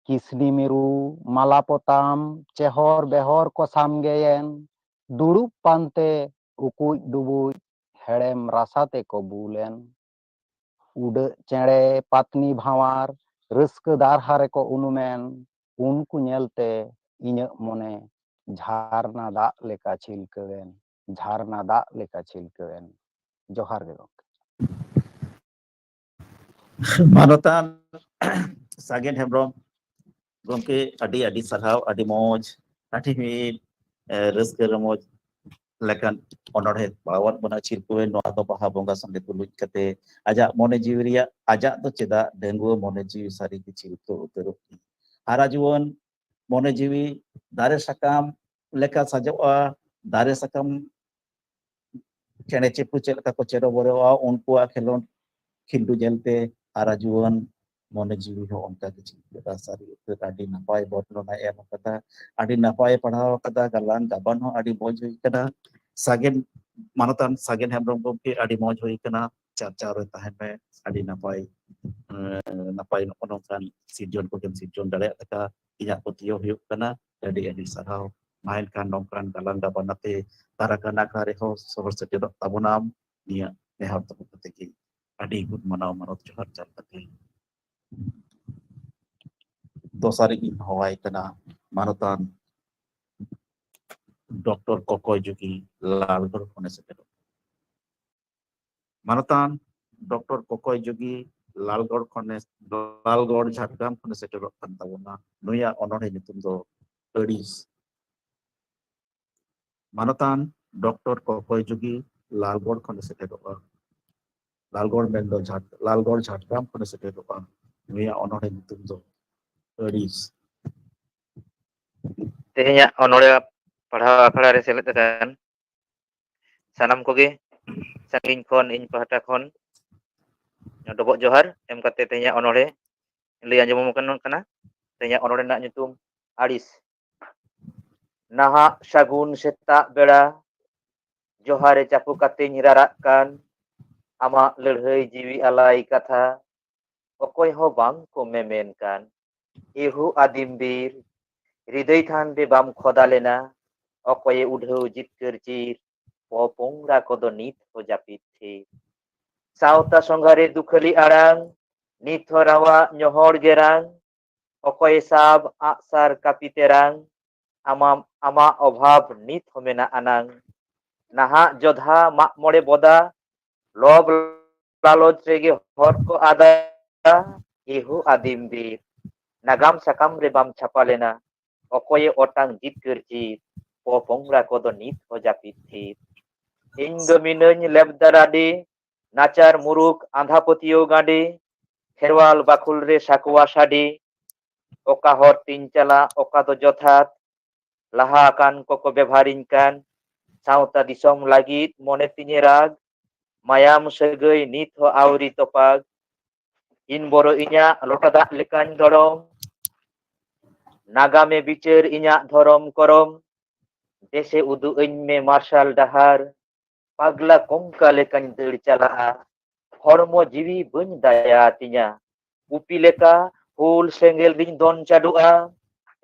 kisni miru malapotam cehor behor ko samgeyen durup pante ukuj dubuj herem rasa teko bulen ude cere patni bhawar reuskeu darha reko unumen unku nyelte inyak mone झरना दाग लेका छिलकेwen झरना दाग लेका छिलकेwen जोहार गे गंके Manotan Sagen Hembrom gomke adi sarhaw adi moj adi mid reuskeu romoj lekan onore bawat bona chirkuwe no do baha bonga sange tuluj kate ajak mone jiwi riya ajak do cedak denggo mone jiwi sari ki chirku uteru hara juwon mone jiwi dare sakam leka sajoa dare sakam chene cipu chet leka ko chero borewa unkuwa khelon khindu jelte hara juwon mone jiwi ho onka ki chirku sari uter adi napai botno em kata adi napai padhaw kata galang gaban ho adi moj hui kana Sagen Manotan Sagen Hembrom gomke adi moj hui kana charcha re tahen me adi napai napai nongkan sirjon ko kem sirjon dale kata inya potio hiuk kana adi sarhaw mainkan nongkan galang gaban nate tarakana kare ho sohor setedok tabunam nia nehar to teki adi good manaw manot johar chal kate dosari in hawai kana Manotan Dr. Kokoy Juki Lalgor khone setedok Manotan Dr. Kokoy Jugi Lalgor Jhargram khone setedok kan tabona nuya onore nyutum do Adis Manotan Dr. Kokoy Jugi Lalgor khone setedok Lalgor Jhargram khone setedok nuya onore nyutum do Adis Tehnya onore pahraw akhara re seled akan sanam koge saking khon ᱤᱧ ᱯᱟᱦᱴᱟ ᱠᱷᱚᱱ ᱰᱚᱵᱚᱜ ᱡᱚᱦᱟᱨ ᱮᱢ ᱠᱟᱛᱮ ᱛᱮᱦᱮᱧᱟᱜ ᱚᱱᱚᱬᱦᱮ ᱞᱟᱹᱭ ᱟᱸᱡᱚᱢ ᱠᱟᱱᱟ ᱛᱮᱦᱮᱧᱟᱜ ᱚᱱᱚᱬᱦᱮ ᱨᱮᱱᱟᱜ ᱧᱩᱛᱩᱢ ᱟᱹᱲᱤᱥ ᱱᱟᱦᱟᱜ ᱥᱟᱹᱜᱩᱱ ᱥᱮᱛᱟᱜ ᱵᱮᱲᱟ ᱡᱚᱦᱟᱨᱮ ᱪᱟᱯᱚ ᱠᱟᱛᱮᱧ ᱨᱟᱨᱟᱜ ᱠᱟᱱ ᱟᱢᱟᱜ ᱞᱟᱹᱲᱦᱟᱹᱭ ᱡᱤᱣᱤ ᱟᱞᱟᱭ ᱠᱟᱛᱷᱟ ᱚᱠᱚᱭ ᱦᱚᱸ ᱵᱟᱝ ᱠᱚ ᱢᱮᱢᱮᱱ ᱠᱟᱱ ᱮᱦᱩ ᱟᱹᱫᱤᱢ ᱵᱤᱨ হৃদয় থান রে বাম খদা লেনা অকয়ে উঢেও জিতকের চির পপংরা কদ নিত ও জাপিত থির সাওতা সংঘারে দুখলি আড়াং নিত রাওয়া ñohor গেরাং অকয়ে সাব আকসার কাপিতেরাং আমা অভাব নিত হমেনা আনাং নাহা যোধা মাক মরে বদা লব লালচ রেগে হর কো আদা এহু আদিম বীর নাগাম সাকাম রে বাম ছাপা লেনা অকয়ে অটাং জিতকের চির পপংরা কদ নিত ও জাপিত থির ইñ দো মিনኝ লেবদারাডি নাচার মুরুক আঁধাপতিও গাঁডি খেরওয়াল বাকুল রে Sakuya সাডি oka hor tin chala oka do jothat laha akan koko bebaring kan sauta disom lagit mone tinye rag mayam segei nit ho auri topag in boro inya lotadak lekany dorom nagame bicer inya dhorom korom dese udu me marshal dahar pagla kongka lekany deur chalaa hormo jiwi beuny daya tinya upi leka hul senggel ding don cadua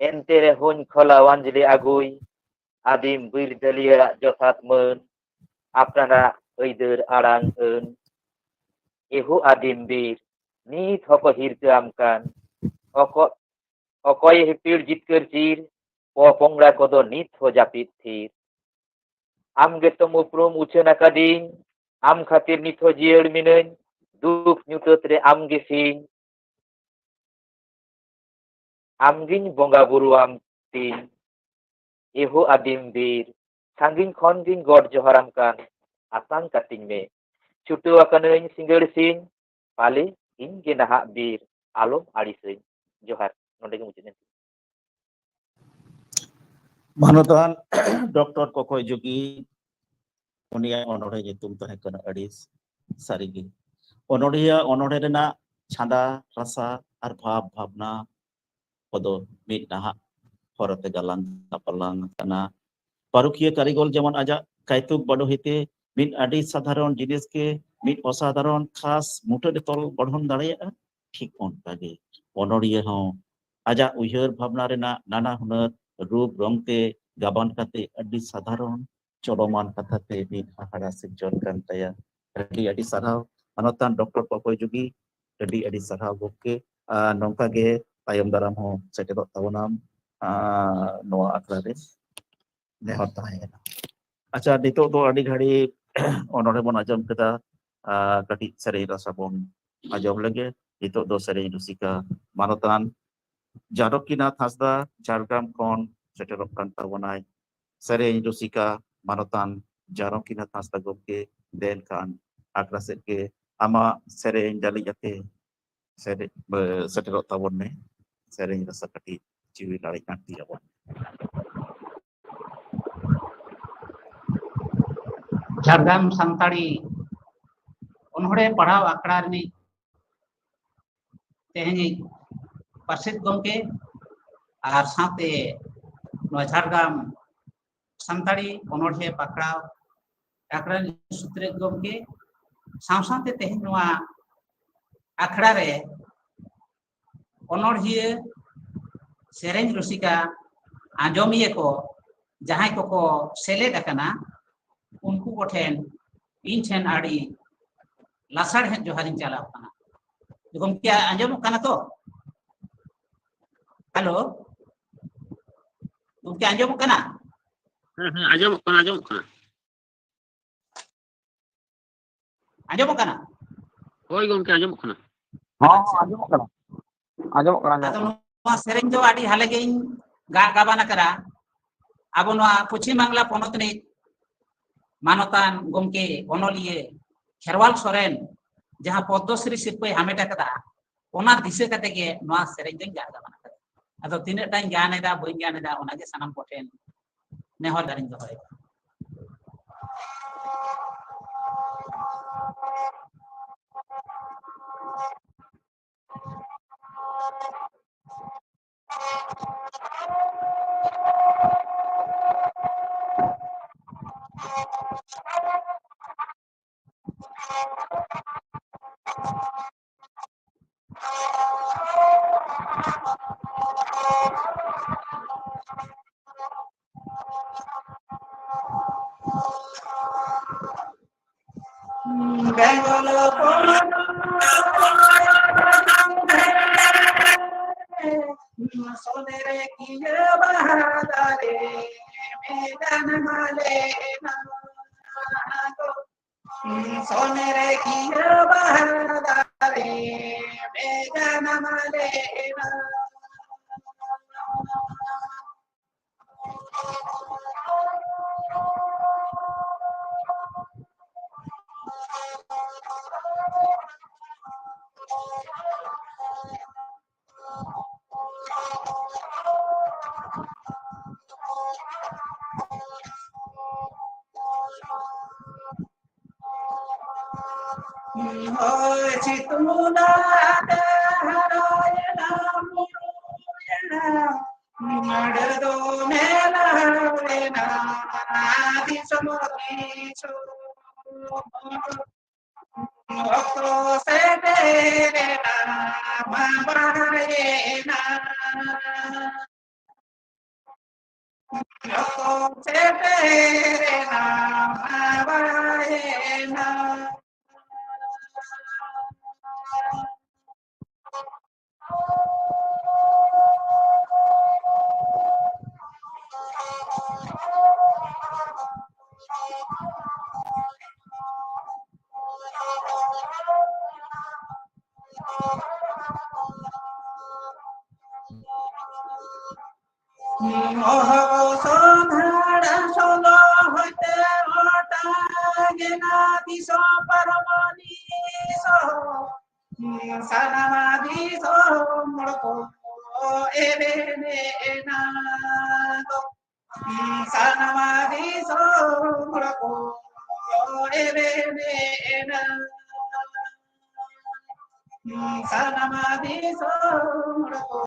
ente rehun khola wanjli agui adim bir dalia jothat meun apnara euder arang eun ehu adim bir nit hoko hirke amkan okoy hipir jitker jir popongra kodo nit ho japit thir am getom uprum uceun akading am khatir nit ho jieur mineuñ duk nyuteut re am gesing amgin bonga buru am tin ehu adim bir sanging khon gin god joharam kan asang kating me chutu akaneuñ singeul sin pale ᱤᱧ ᱜᱮ ᱱᱟᱦᱟᱜ ᱵᱤᱨ ᱟᱞᱚᱢ ᱟᱹᱲᱤᱥᱟᱹᱧ ᱡᱚᱦᱟᱨ ᱱᱚᱰᱮ ᱜᱮ ᱢᱩᱪᱟᱹᱫ ᱮᱱ Manotan Dr. Kokoy Jugi unia onore nyutum tahe kana Adis sarigi onore rena chanda rasa ar bhavna kodo mid nahak horate galang tapalang kana parukia karigol যেমন ajak kaituk bado hite mid adi sadharon jinis ke mid osadaron khas muto de tol bodhon dareya ঠিক ontage onoriya ho ajak uyhar bhavna rena nana hunar rup rongte gaban kate adi sadharon choloman kathate mid hahara sirjon kan taya adi sarhaw manotan Dr. Popoy Jugi adi sarhaw gokke nongka ge tayom daram ho seterok tabonam noa akra re nehor tahena. Acha nitok do adi ghadi onore bon ajam keda kati serei rasa bon ajam lage nitok do serei rusika manotan Jarokinath Hasda Jhargram kon seterok kan tabonai serei rusika manotan Jarokinath Hasda gokke den kan akra setke ama serei jali jate serei seterok tabon ne serei rasa kati jiwi lari kanti abon. Jhargram Santali onhore padhaw akra ni tehni Parsit gomke ar saute no Jhargram Santali onhore pakraw akra ni sutre gomke saute tehni noa akra re onhorhiya sereng rusika anjomiye ko jahay ko seled akana unku koten इन ठेन आड़ी लासाड़ है जोहारिन चला अपना जो क्या अंजम करना तो hello तुम क्या अंजम करना Ajam kana. अंजम करना Hoy gomke ajam kana. हाँ आजमोग कना आजमोग कना तो नोआ सेरेंज जो आड़ी हाले के इन गा गाबाना करा अब नोआ पश्चिम बांग्ला पोनत ने मानवतान गमके ओनलिए खेरवाल सोरेन जहां पद्मश्री सिरपे हामेटा कदा ओना दिशे कते के नोआ सेरेंज गा गाबाना करा अदो तिने टाइम गानेदा बई गानेदा ओना के सनम कोटेन नेहर दारिन दोय बेंगल सोनेरे की बहादुरी मैदान माले सोनेरे की बहादुरी मैदान माले Hoy chituna harayana muruyana maddo mela harayana adi samodicho okto seterena mabarena okto seterena mabarena Oh, sonhara solo hoite ota gena diso paramani so sanamadi so morko ebene enado sanamadi so morko ebene enado sanama disong ko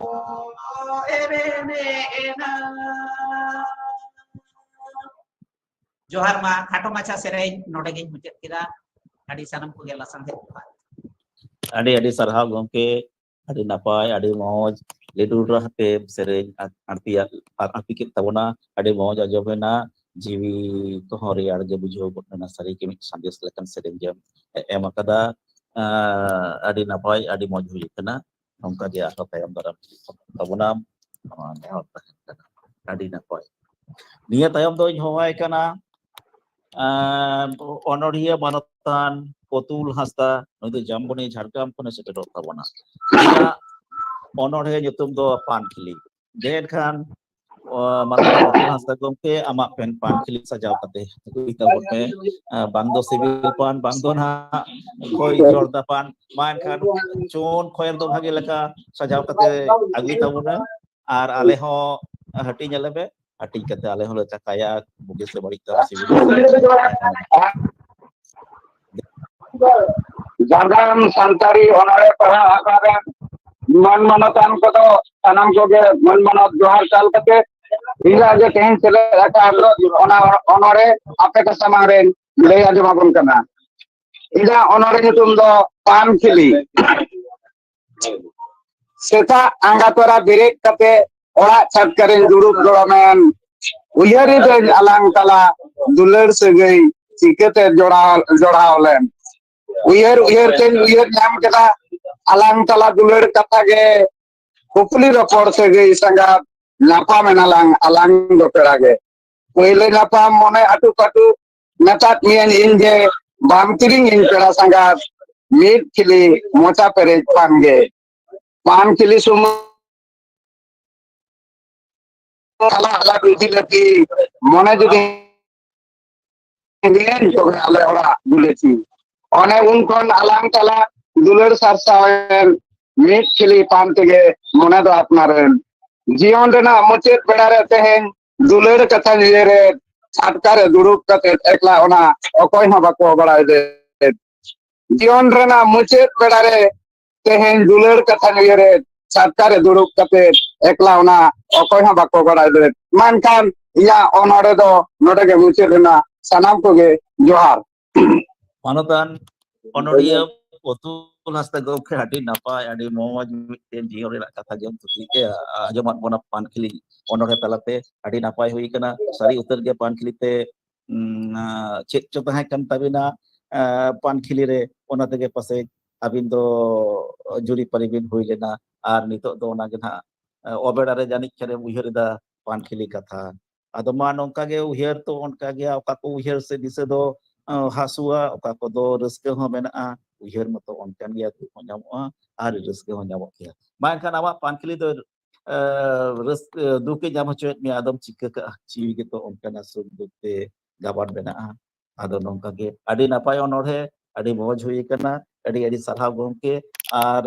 ebene ena. Johar ma khato macha sereng node ge mucet kira adi sanam ko gela sanghe adi sarhaw gomke adi napai adi moj ledul rahte sereng arti kit tabona adi moj ajobena jiwi ko hori ar ge bujho gotna sari ke mik sandes lekan sereng jam em akada adi napai adi moj hui kana nongka ge arta tayam daram tabona adi napai niya tayam do hoai kana অনড়িয়া মানতান পতুল Hasda নয়তো Zamboni Jhargram খনে সেটেরok tabona ᱤᱧᱟᱹᱜ অনড়হে nyutum do Pankhili den khan মানতান পতুল Hasda gomke amak pen Pankhili sajaw kate agui tabon me bang do sibil pan bang do na koi jorda pan main khan chon khoyer do bhage leka sajaw kate agui tabona ar ale ho hati nyalebe hati kate ale ho cakaya bugis le barik tam sibil Jhargram santari onore para akare man manatan kodo sanam koge man manat johar chal kate ila je tehin sele akar ona onore ape ka samaren lay ajamabon kana ila onore nyutum do Pankhili seta angatora direk kate ora chat karen durup doromen uyari de alang tala dular segai cikete jorao len uyar nyam kata alang tala dular kata ge kupuli ropor segai sangat napam alang do perage pहिले napam mone atu patu netat mien inje bam tiring in pera sangat mit kili mocha pere pange Pankhili sumo ala bidi lagi mone jodi ngien to ale ora buleti one unkon alang tala dular sarsawen mit kili pan tege mone do apnaren jion rena muchet bedare tehen dular katha niyere atkare durup kate ekla ona okoy ha bako baray de jion rena muchet bedare tehen dular katha niyere atkare durup kate ekla ona okoy ha bako baray de mankan ya onore do node ge muchet rena sanam koge johar manatan onoriya potul hasta gomke adi napai adi moj miten jiore la katha jam tuti ajomat bona Pankhili onore talate adi napai hui kana sari utar ge Pankhili te chet cho tahan kan tabina Pankhili re ona tege pase abin do juri paribin hui lena ar nitok do ona ge na obeda re janik kere uihar da Pankhili katha ado ma nongka ge uihar to onka ge oka ko uihar se dise do hasua oka ko do raska ho mena'a uihar mato onkan ge tu nyamoa ar raska ho nyamok ge mankan awak Pankhili do duke nyam hocoet mi adom chika ka ciwi gitu onkan asum dukte gaban mena'a ado nongka ge adi napai onorhe adi moj hui kana adi sarhaw gomke ar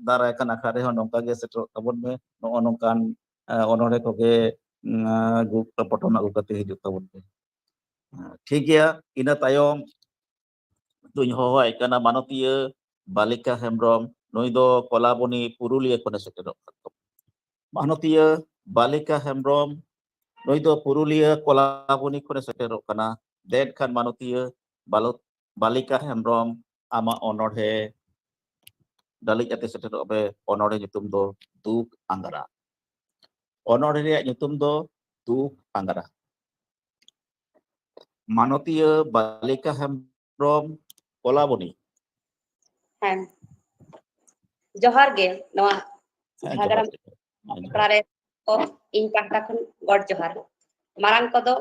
darai kan akhare ho nongka ge setrok tabon me no nongkan onore koge guk potona agu kate hijuk tabon me ठीक गया ina tayom tuñ hohoi kana manotiya Balika Hembrom nui do Kolaboni Purulia kone seterok manotiya Balika Hembrom nui do Purulia Kolaboni kone seterok kana den kan manotiya Balika Hembrom ama onorhe dalik ate seterok be onore nyutum do Duk Anggara onore reyak nyutum do Duk Anggara Manotiya Balika Hembrom Kolaboni Johar ge noa Jhargram prare ko in pahta khon god johar marang kodo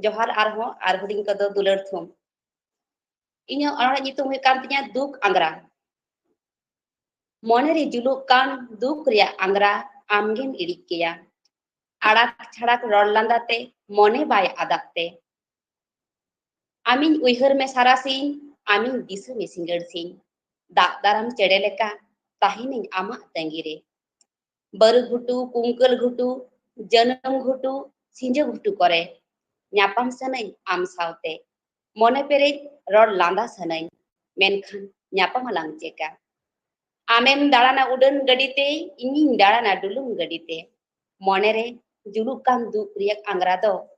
johar arho ar huding kodo dular thum inya onore nyitum hui kan tinya Duk Anggara mone re juluk kan duk reya angra amgem irik keya arak chharak ror landate mone bai adapte amin uihar me sarasin amin disa me singar sin dak daram chede leka tahining ama tangire baru ghutu kungkal ghutu janam ghutu sinja ghutu kore nyapam sanai am saute mone pere ror landa sanai menkhan nyapa malang ceka. Amem dalana udan gadite, ini dalana dulung gadite. Monere julukan du riak angrado,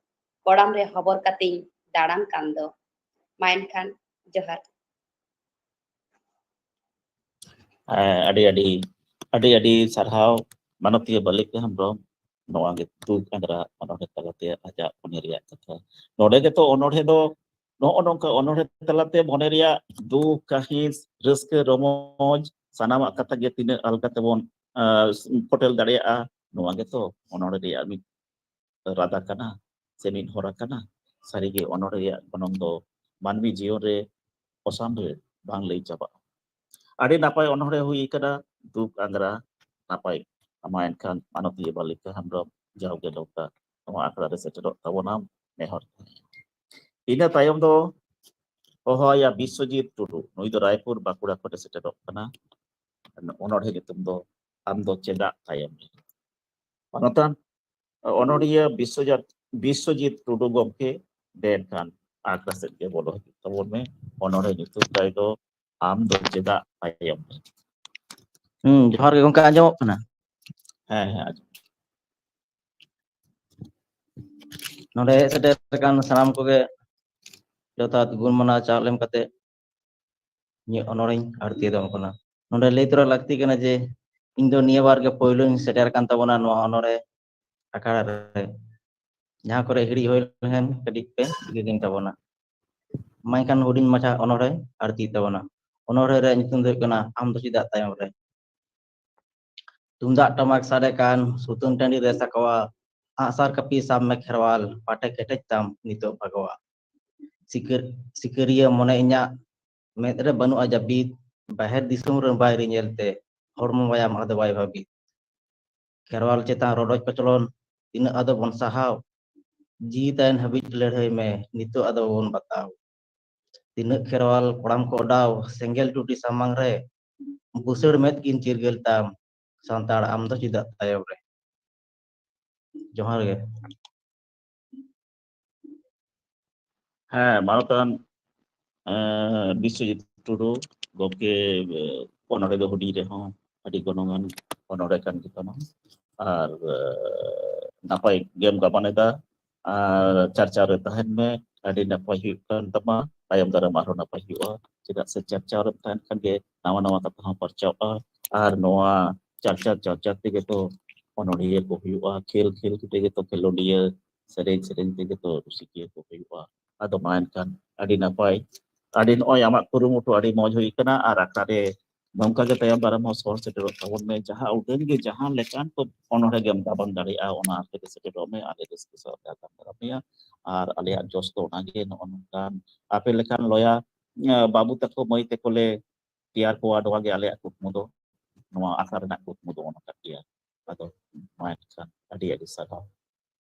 kodam re hobor kating daran kando. Main kan johar. Adik-adik sarhau manotia balik ke hambrom noang itu andra onohe talate aja poneria kata node geto onohe do no onongka onohe talate moneria du kahis reske romoj sanama kata ge tine alga tebon hotel daria noang geto onohe dia mi rada kana semin hora kana sarige onohe dia konong do manwi jiore osambe bang lei jaba ade napai onohe hui kada duk angra napai amainkan manotia balik ke hambrom jauh ke doka sama akra secerok tawonam nehor ina tayom do Ohaya Biswajit Tudu nui do Raipur Bakura kota secerok kana onor he gitum do am do cedak tayom manotan onoria Biswajit Tudu gomke den kan akra setke bolo tawon me onor he gitum tay do am do cedak tayom Johar ge gongke anjomok kana heh node sederkan sanam koge jotat gun mana chalem kate ni onoring arti dom kana node leitura lakti kana je indo niya bar ge poilo sederkan tabona no onore akara re jaha kore hiri hoil hen kadik pe gigin tabona mainkan hudin macha onore arti tabona onore re nyutum do kana am do sidak tayom re tumdak tamak sadekan sutun tandi resa kawa asar kapi samme kherwal pate ketek tam nito bagawa sikeria mone inya medre banu aja bit baher disum ren bayri nyelte hormo wayam ado way babi kherwal cetan rodoj pecolon tina ado bon sahaw ji tan habit lerhai me nito ado bon bataw tina kherwal koram ko daw senggel tuti samang re busur met kin cirgel tam santar am do tidak tayo re johar ge manotan Biswajit Tudu gomke onore do hudi re hon adi gonongan onore kan kita mah ar napai game gapaneta carca re tahan me adi napai hiukan tama tayam dalam arho napai hiua tidak secarca re tahan kan ge nawa-nawa kata percau ar noa carca tige to onore ko hiua khel tige to kelodia sering tige to rusiki ko hiua ado mainkan adi napai adi noy amak kurumutu adi moj hui kana ar akade nongka ge tayam dalam hosor seterok tawon me jaha udan ge jahan lekan to onore gem tabang dari ona arte seterok me ade diskusi datang terapia ar alia josto nage no onkan ape lekan loya babu tako moi tekole tiar ko ado ge alia kut mudo no akar nak kut mudo ona dia atau mainkan adi sada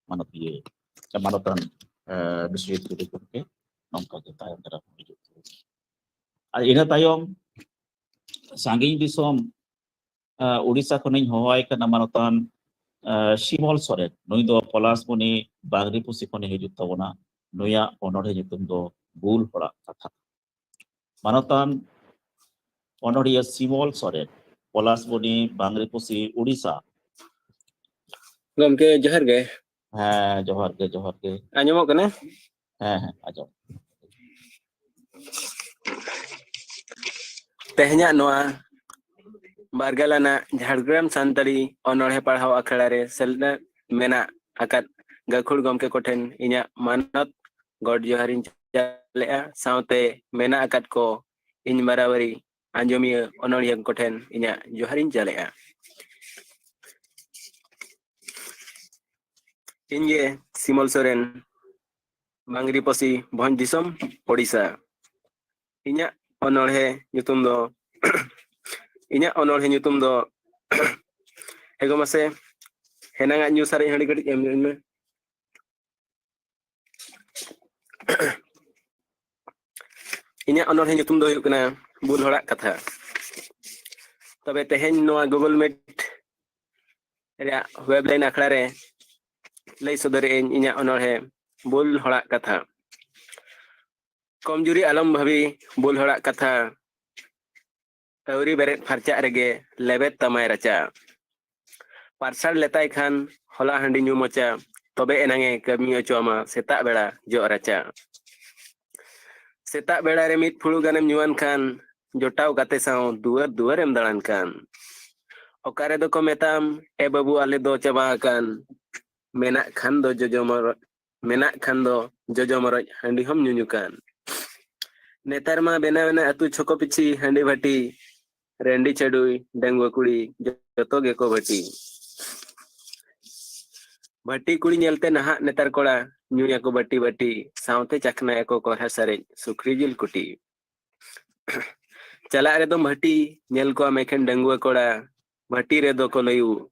manotie manotan Biswajit Tudu ke nongka ge tayam dalam hidup ina tayom sangging disom Odisha khoneng hoai kana manotan Shimol Soren nui do Polasmoni Bagri Pusi khone hijut tabona nuya onore nyutum do Bul hora katha manotan onoria Shimol Soren Polasmoni Bagri Pusi Odisha gomke johar ge johar ge anjomok kana ajom tehnya noa Bargalana Jhargram Santali onore parhau akhlare selna mena akat gakhul gomke koten inya manat god joharin jalea saute mena akat ko in marawari anjomia onorian koten inya joharin jalea inge Simol Soren Bangri Posi Bhon Disom Odisha inya onore nyutum do inya onore nyutum do egomase henanga nyu sare handi gadi em inya onore nyutum do huyuk kana bul horak katha tobe teheny noa Google Meet ria webline akhla re lay sodore inya onore bul horak katha komjuri alam bhabi bul horak katha Auri beret farca rege lebet tamai raca. Parsal letai khan hola handi nyu mocha tobe enange kami ocho ama setak bela jo raca. Setak bela re mit phulu ganem nyuan khan jotau kate saw duar em dalan kan. Okare do ko metam e babu ale do chaba kan. Menak khan do jojo moroj handi hom nyunyukan. Netar ma bena atu choko pichi handi bhati rendi chadui dangwa kuri joto geko bhati. Bhati kuri nyelte naha netar kola nyuya ko bati saute chakna eko korha sare sukri jil kuti. Chalak redo bhati nyel ko meken dangwa kola bhati redo ko layu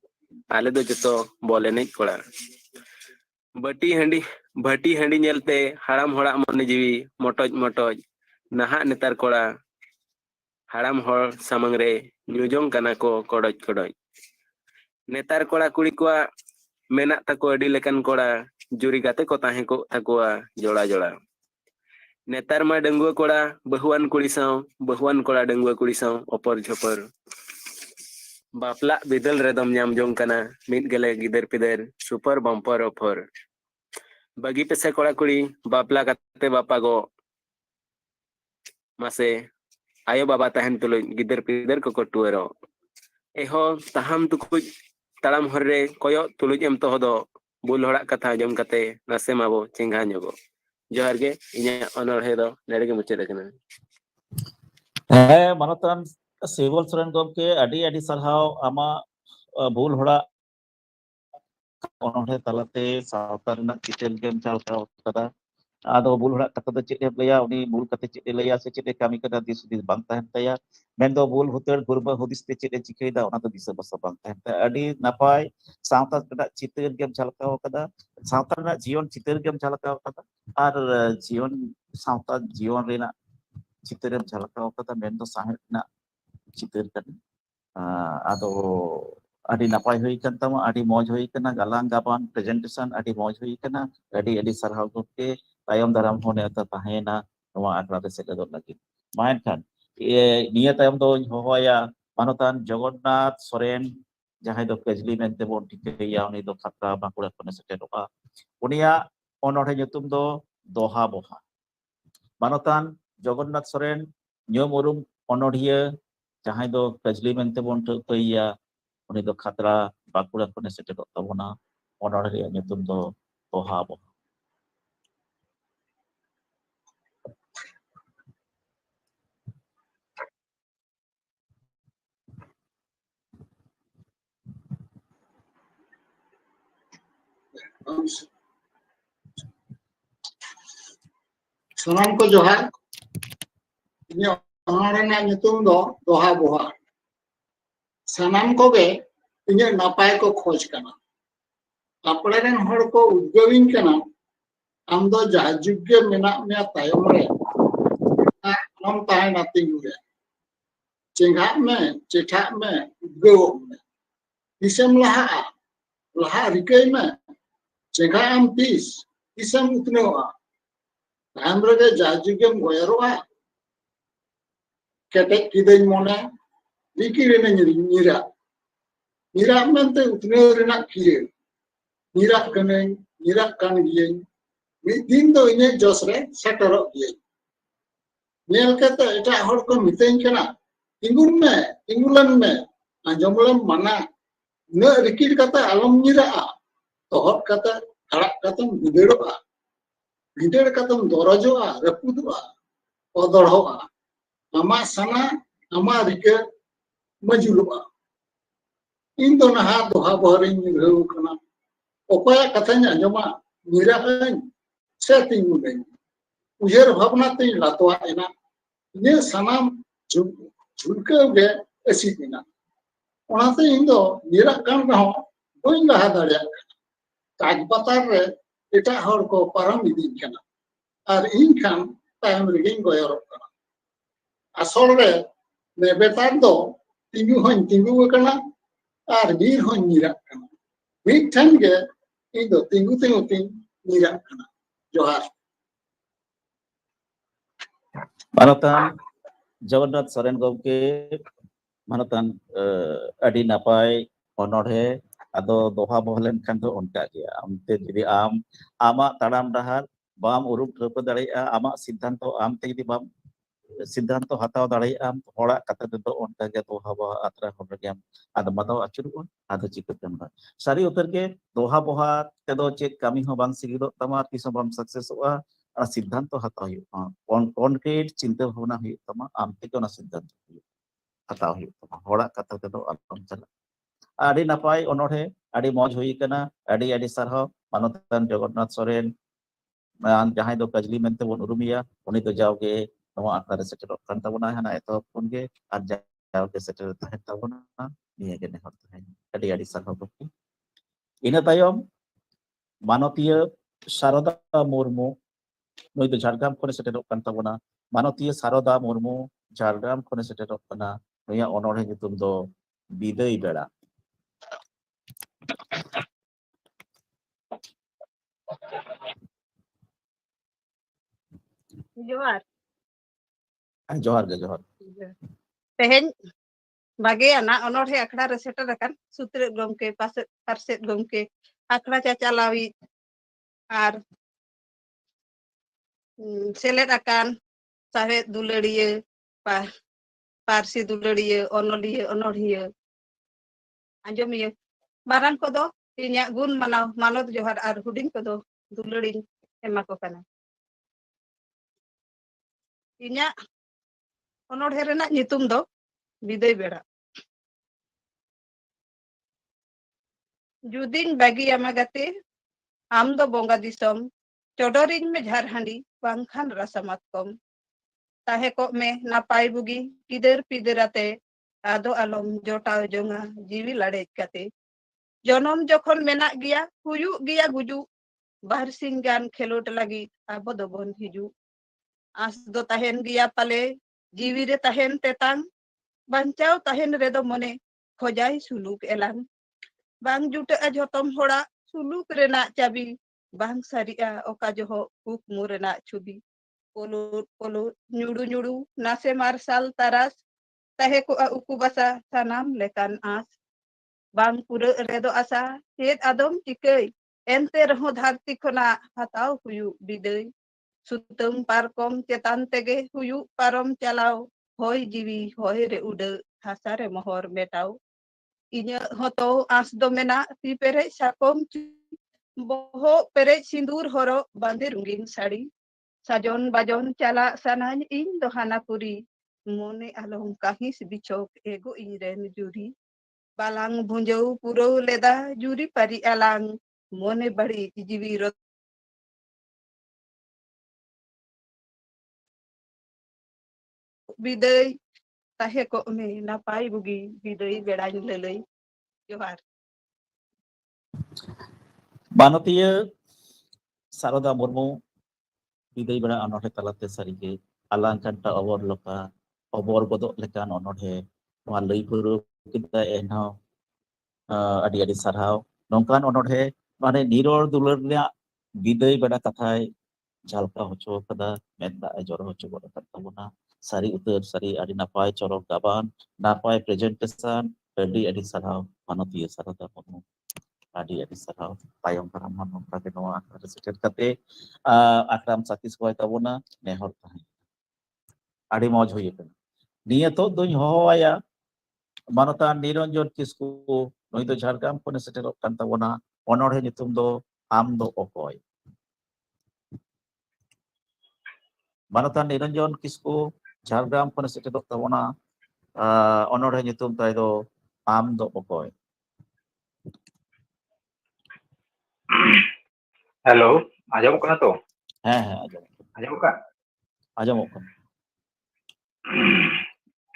ale do joto bolenej kola. Bhati handi nyelte haram horak mone jiwi motoj naha netar kola haram hor samang re nyujong kana ko kodoj. Netar kola kuri ko menak tako adi lekan kola juri gate ko tahe ko takua jola. Netar ma dangua kola bahuan kola dangua kuri saw opor jopor. Baplak bidal redom nyam jong kana mit gele gider pider super bumper opor. Bagi pese kola kuri bapla kate bapa go mase ayo baba tahen tuloy gider pider ko tuero. Eho taham tukuj talam horre koyo tuluj em tohodo bul horak katha jom kate nase mabo cengha nyogo. Johar ge inya onolhe do nere ge mucet akana. Manotan Sibol Soren gomke adi sarhau ama bul horak onolhe talate sawta renak kitel game chalkau kada. Ado bul horak kata do chet laya uni bul kate chet laya se chet kami kada dis bang tahen taya. Mendo bul huter gurba hudis te chet cikai da ona to bisa basa bang tahen taya. Adi napai sawta renak citir game chalkau kada. Sawta renak jion citir game chalkau kada. Ar jion sawta jion renak citir game chalkau kada mendo sahit na citir kan. Ado adi napai hui kan tama adi moj hui kana galang gaban presentation adi moj hui kana adi sarhau gomke tayom daram hone ata tahena noa akra te sekedot lagi. Main kan niya tayom do hoya Manotan Jagannath Soren jahay do kejli mente bon tikaya uni do khatra Bankura kone sekedoa. Unia onore nyutum do Doha Boha. Manotan Jagannath Soren nyom urum onodhiya jahay do kejli mente bon tikaya uni do khatra Bankura kone sekedot tabona onore nyutum do Doha Boha. Salam ko johar. Ini orang nyutum do Doha Boha. Sanam ko ge ini napai ko khoj kana. Apalaren hor ko udgawin kana. Am do jahajugge menak mea tayom re. Am tahen ating re. Cengha me, cethak me, udgaw me. Isem laha rikai me. Cengha am isem utnewa. Hambrege jahajugem goyaroa. Ketek kideng mone. Dikirene nyira. Nyira mente utnewa renak kire. Nyira kaneng, nyira kan giyeng. Mid din do ine josre seterok giyeng. Nyel kata etak hor ko miteng kana. Tingulan me. Anjomlam mana. Ne rikir kata alam nyira. Tohot kata harak kata gideroa. Gider kata dorojoa, repudua. Odorhoa. Ama sana, ama rike majulua. Indo naha Doha Boha ring nyirau kana. Opaya katanya anjoma nyiraan setting mudeng. Ujar bhavna te latwa ena. Ini sanam julka ge esidina. Onate indo nyira kan raho boing laha daria. Kaj patar re eta hor ko param idin kana. Ar inkan tayam riging goyorok kana. Asol re nebetar do tinggu kana. Ar bir hon nyira kana. Mid tan ge indo tinggu nyira kana. Johar. Manotan Jagannath Soren gomke Manatan adi napai onore ado doha boh lenkhan do onka ge amte judi amak taram dahar bam urup thaupa daᱲᱮᱭᱟᱜᱼᱟ amak siddhanto amte judi bam siddhanto hataw daᱲᱮᱭᱟᱜᱼᱟ horak kata tedo onka ge doha boha atra hor ge ado madaw achurun ado chikatem ba sari utar ge doha boha tedo chet kami ho bang sigidok tama tiso bam successoa ar siddhanto hataw huyuᱜᱼᱟ concrete chinta bhavana huyuᱜ tama amte ge ona siddhanto hataw huyuᱜ tama horak kata tedo alom chala adi napai onore adi moj hui kana adi sarhaw manotan Jagannath Soren jahay do kajli mente bon urumiya uni do jawge noa akara seterok kan tabona hana eto pun ge ar jawge seter tahen tabona niya ge nehor tahen adi sarhaw bokki ina tayom manotiya Saroda Murmu nui do Jhargram khone seterok kan tabona manotiya Saroda Murmu Jhargram khone seterok kana nuya onore nyutum do Bidai Bera Johar. Johar ge Johar Tehen bagi anak onor he akra reseter kan sutre gomke parset gomke akra cacalawi ar selet akan sahet dulariya parsi dulariya onolhiya anjomiya marang kodo inya gun manot johar ar huding kodo dularing ema ko kana inya onor he renak nyutum do Bidai Bera juding bagi amagate am do bonga disom codoring me Jharhandi bangkhan rasa matkom tahe kok me napai bugi kider piderate ado alom jotaw jonga jiwi lade kate jonom jokhon menak giya huyuk giya guju barsing gan khelot lagi abo do bon hiju as do tahen giya pale jiwi re tahen tetang bancau tahen redo mone khojai suluk elang bang juta jotom hora suluk renak cabi bang saria oka joho kukmu renak chubi polut nyudu nase marsal taras tahe ko uku basa sanam lekan as bang pura redo asa het adom tikai ente reho dharti khona hataw huyu bidai sutem parkom cetan tege huyu parom chalaw hoy jiwi hoy re uda hasare mohor metaw inya hoto as do mena ti pere sakom boho pere sindur horo bande runging sari sajon bajon chala sanany ing do hanapuri mone along kahis bichok ego iren juri balang bunjau purau leda juri pari alang mone bari jiwi rot Bidai tahe kok me napai bugi Bidai Berany lelei Johar Manotiya Saroda Murmu Bidai Bera onore talate sarige alang kanta obor loka obor bodok lekan onore noa lei puru kita enho adi sarhaw nongkan onore mane niror dular reyak Bidai Bera kathai jalka hocho kada medda joro hocho bodo tabona sari utar sari adi napai corok gaban napai presentation adi sarhaw manotiya Saroda Murmu adi sarhaw tayong karaman nongka noa akra seter kate akram sakis koy tabona nehor tahen adi moj hui kana niya to duñ hohowaya manotan Niranjon Kisku nui do Jhargram khone seterok kan tabona onore nyutum do am do okoy manotan Niranjon Kisku Jhargram khone seterok tabona onore nyutum tay do am do okoy hello आजमok kana to ᱦᱮᱸ आजमok ka ᱟᱸᱡᱚᱢᱚᱜ ᱠᱟᱱᱟ